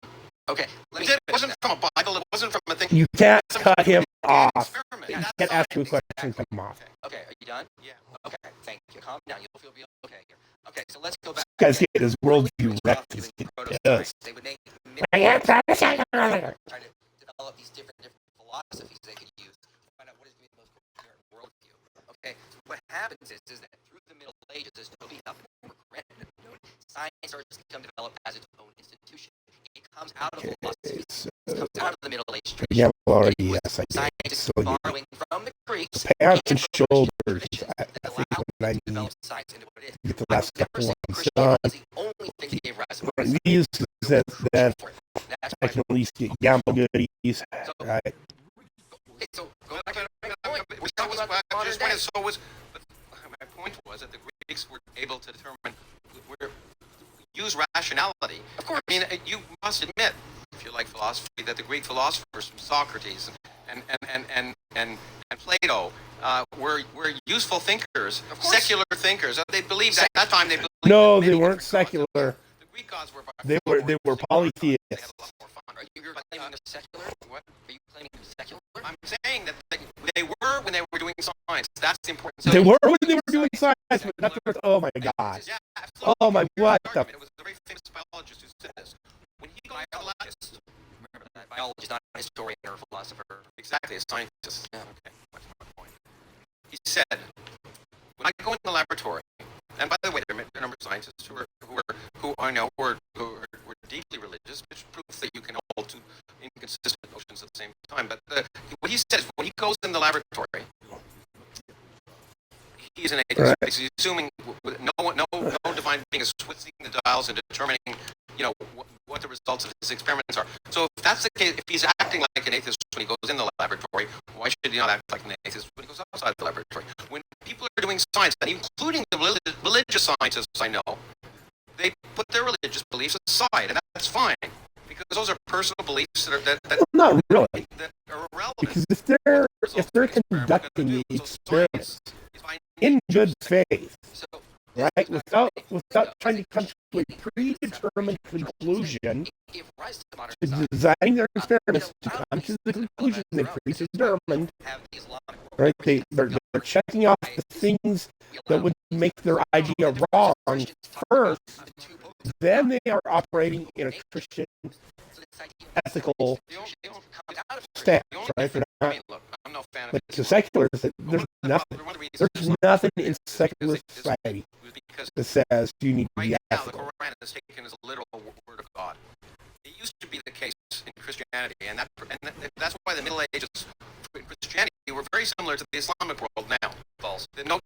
Okay, It wasn't from a Bible. It wasn't from a thing. You can't cut him off. Experiment. You can't ask me a question and cut him off. Okay, are you done? Yeah. Okay, thank you. Calm down. You'll feel okay here. Okay, so let's go back. This guy's getting his worldview wrecked. They would make try to develop these different philosophies they could use to find out what is the most coherent worldview. Okay, so what happens is that through the Middle Ages, there's nobody enough more science starts to become developed as its own institution. It comes out of philosophy. It comes out of the Middle Age tradition. Yeah, already, yes, I did. Scientists So borrowing from the Greeks. Pants and shoulders. I think what I need develop science into what it is. get the last couple ones Christianity done. is the only thing that gave rise to Run these, then I can at least get gamble goodies. Right. So go back to my point was that the Greeks were able to determine, use rationality. Of course, I mean, you must admit, if you like philosophy, that the Greek philosophers from Socrates and Plato were useful thinkers, secular thinkers. They believed at that time. They believed No, they weren't secular. The Greek gods were They were polytheists. You're claiming they're secular? What? Are you claiming they're secular? I'm saying that they were when they were doing science. That's the important. They were when they were doing science, but afterwards, oh my God. Yeah, absolutely. Oh my, what the? It was a very famous biologist who said this. When he goes to the last, Remember that biologist, not a historian or a philosopher. exactly, a scientist. Yeah. Okay, that's my point. He said, when I go in the laboratory, and by the way, there are a number of scientists who I know who are deeply religious, which proves that you can hold two inconsistent notions at the same time. But what he says, when he goes in the laboratory, he's an atheist. Right. He's assuming no divine being is twisting the dials and determining, what the results of his experiments are. So if that's the case, if he's acting like an atheist when he goes in the laboratory, why should he not act like an atheist when he goes outside the laboratory? When people are doing science, and including the religious scientists I know, they put their religious beliefs aside, and that's fine, because those are personal beliefs that not really, that are irrelevant. Because if they're conducting the experiments in good faith, right, without trying to come to a predetermined conclusion, to designing their experiments to come to the conclusion they predetermined, right? They're checking off the things that would make their idea wrong first. Then they are operating in a Christian ethical stance, right? But to seculars, there's nothing in secular society that says you need to be ethical. The Quran is taken as a literal word of God. It used to be the case in Christianity, and that's why the Middle Ages in Christianity were very similar to the Islamic world now. False. The notion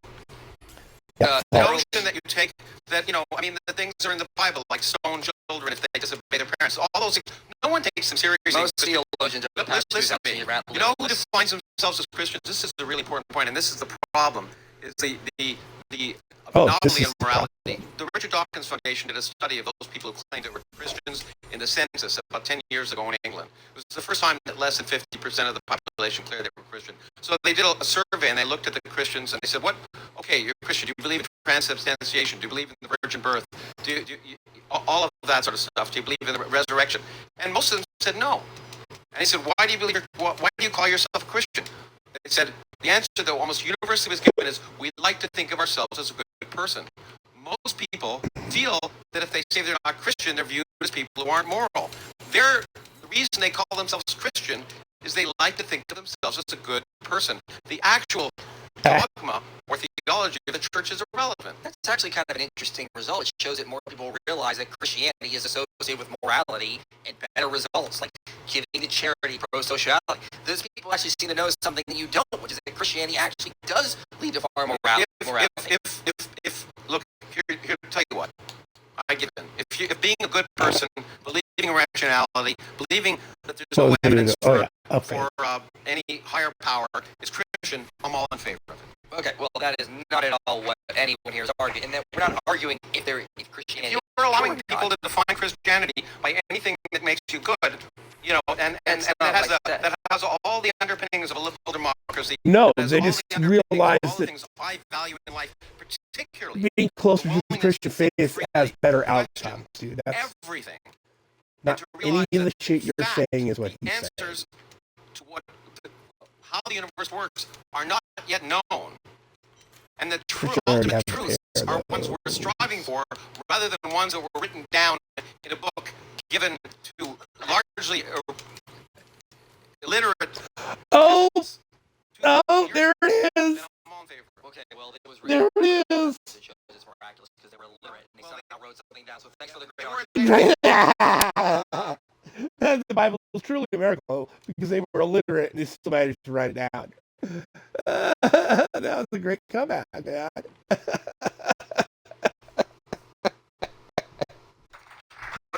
that you take that, the things are in the Bible, like stone children if they disobey their parents, all those things, no one takes them seriously. Most theologians of the past 2,000 years around. You know who defines themselves as Christians? This is the really important point, and this is the problem, is the monopoly of morality. The Richard Dawkins Foundation did a study of those people who claimed they were Christians in the census about 10 years ago in England. It was the first time that less than 50% of the population declared they were Christian. So they did a survey, and they looked at the Christians, and they said, okay, you're Christian. Do you believe in transubstantiation? Do you believe in the virgin birth? Do you all of that sort of stuff? Do you believe in the resurrection? And most of them said no. And he said, why do you call yourself a Christian? They said, the answer that almost universally was given is, we'd like to think of ourselves as a good person. Most people feel that if they say they're not Christian, they're viewed as people who aren't moral. The reason they call themselves Christian is they like to think of themselves as a good person. The actual dogma or theology of the church is irrelevant. That's actually kind of an interesting result. It shows that more people realize that Christianity is associated with morality and better results, like giving to charity, pro-sociality. Those people actually seem to know something that you don't, which is that Christianity actually does lead to far more morality. Look, here, tell you what, I give in. If being a good person, believing in rationality, believing that there's no evidence for any higher power is Christian, I'm all in favor of it. Okay, well, that is not at all what anyone here is arguing. And that we're not arguing if Christianity... If you're allowing people to define Christianity by anything that makes you good, and that has all the underpinnings of a liberal democracy. No, they just realize that things I value in life, particularly being closer to the Christian faith has better outcomes, dude. That's everything. Not any of the shit you're saying is what he's saying. Answers to how the universe works are not yet known. And the ultimate truths are ones we're striving for, rather than ones that were written down in a book given to largely illiterate. Oh, there it is. Okay, well, it was there it is. It's miraculous because they were illiterate and they somehow wrote something down. So thanks for the great argument. The Bible was truly a miracle because they were illiterate and they still managed to write it down. That was a great comeback, man.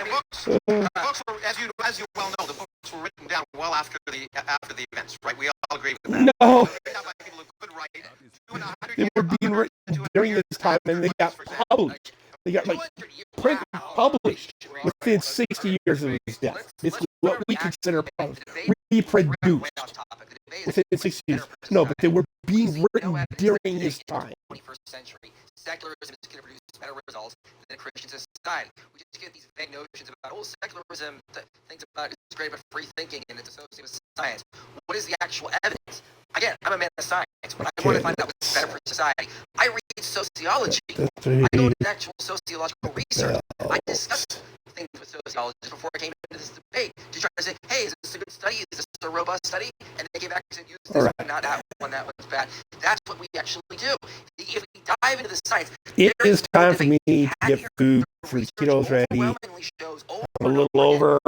Books were, as you well know, the books were written down well after the events, right? We all agree with that. No. They were being written during this time, and they got published. They got print published within 60 years of his death. This is what we consider published, reproduced. within 60 years. No, but they were being written during his time. 21st century, secularism is going to produce better results than a Christian society. We just get these vague notions about, oh, secularism thinks about it's great about free thinking and it's associated with science. What is the actual evidence? Again, I'm a man of science. When I want to find out what's better for society, I read sociology. I go into actual sociological research. I discuss things with sociologists before I came into this debate to try to say, hey, is this a good study? Is this a robust study? And they came back and said, use this one, not that one, that one's bad. That's what we actually do. If we dive into the science, it is time for me to get food for the kiddos ready. I'm a little over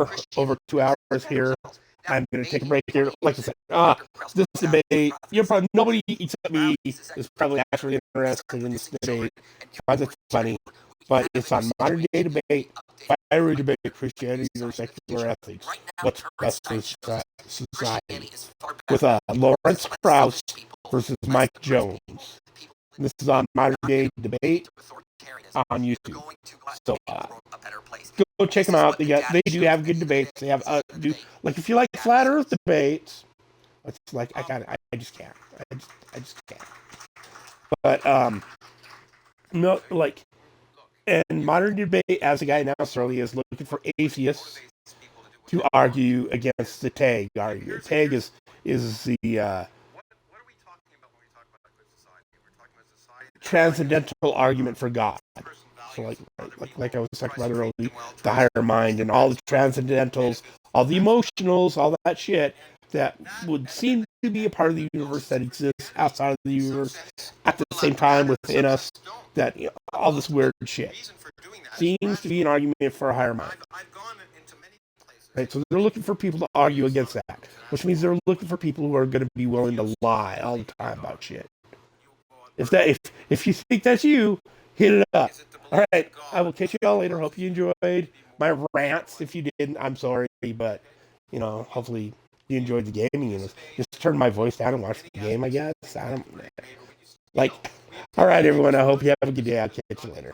2 hours here. I'm going to take a break here. Like I said, this debate, nobody except me is probably actually interested in this debate. Finds it funny, but it's on modern day debate, fiery debate, Christianity or secular ethics. What's best for society? With Lawrence Krauss versus Mike Jones. This is on modern day debate on YouTube. So go check them out. They do have good debates. They have like if you like flat Earth debates, it's like I just can't. I just can't. But no, like, and modern debate, as the guy announced earlier, is looking for atheists to argue against the tag argument. Tag is the transcendental argument for God. So like I was talking about earlier, the higher mind and all the transcendentals, all the emotionals, all that shit that would seem to be a part of the universe that exists outside of the universe at the same time within us. That all this weird shit seems to be an argument for a higher mind. Right, so they're looking for people to argue against that, which means they're looking for people who are going to be willing to lie all the time about shit. If you think that's you, hit it up. All right, I will catch you all later. Hope you enjoyed my rants. If you didn't, I'm sorry, but hopefully you enjoyed the gaming. And just turn my voice down and watch the game. I guess I don't like. All right, everyone. I hope you have a good day. I'll catch you later.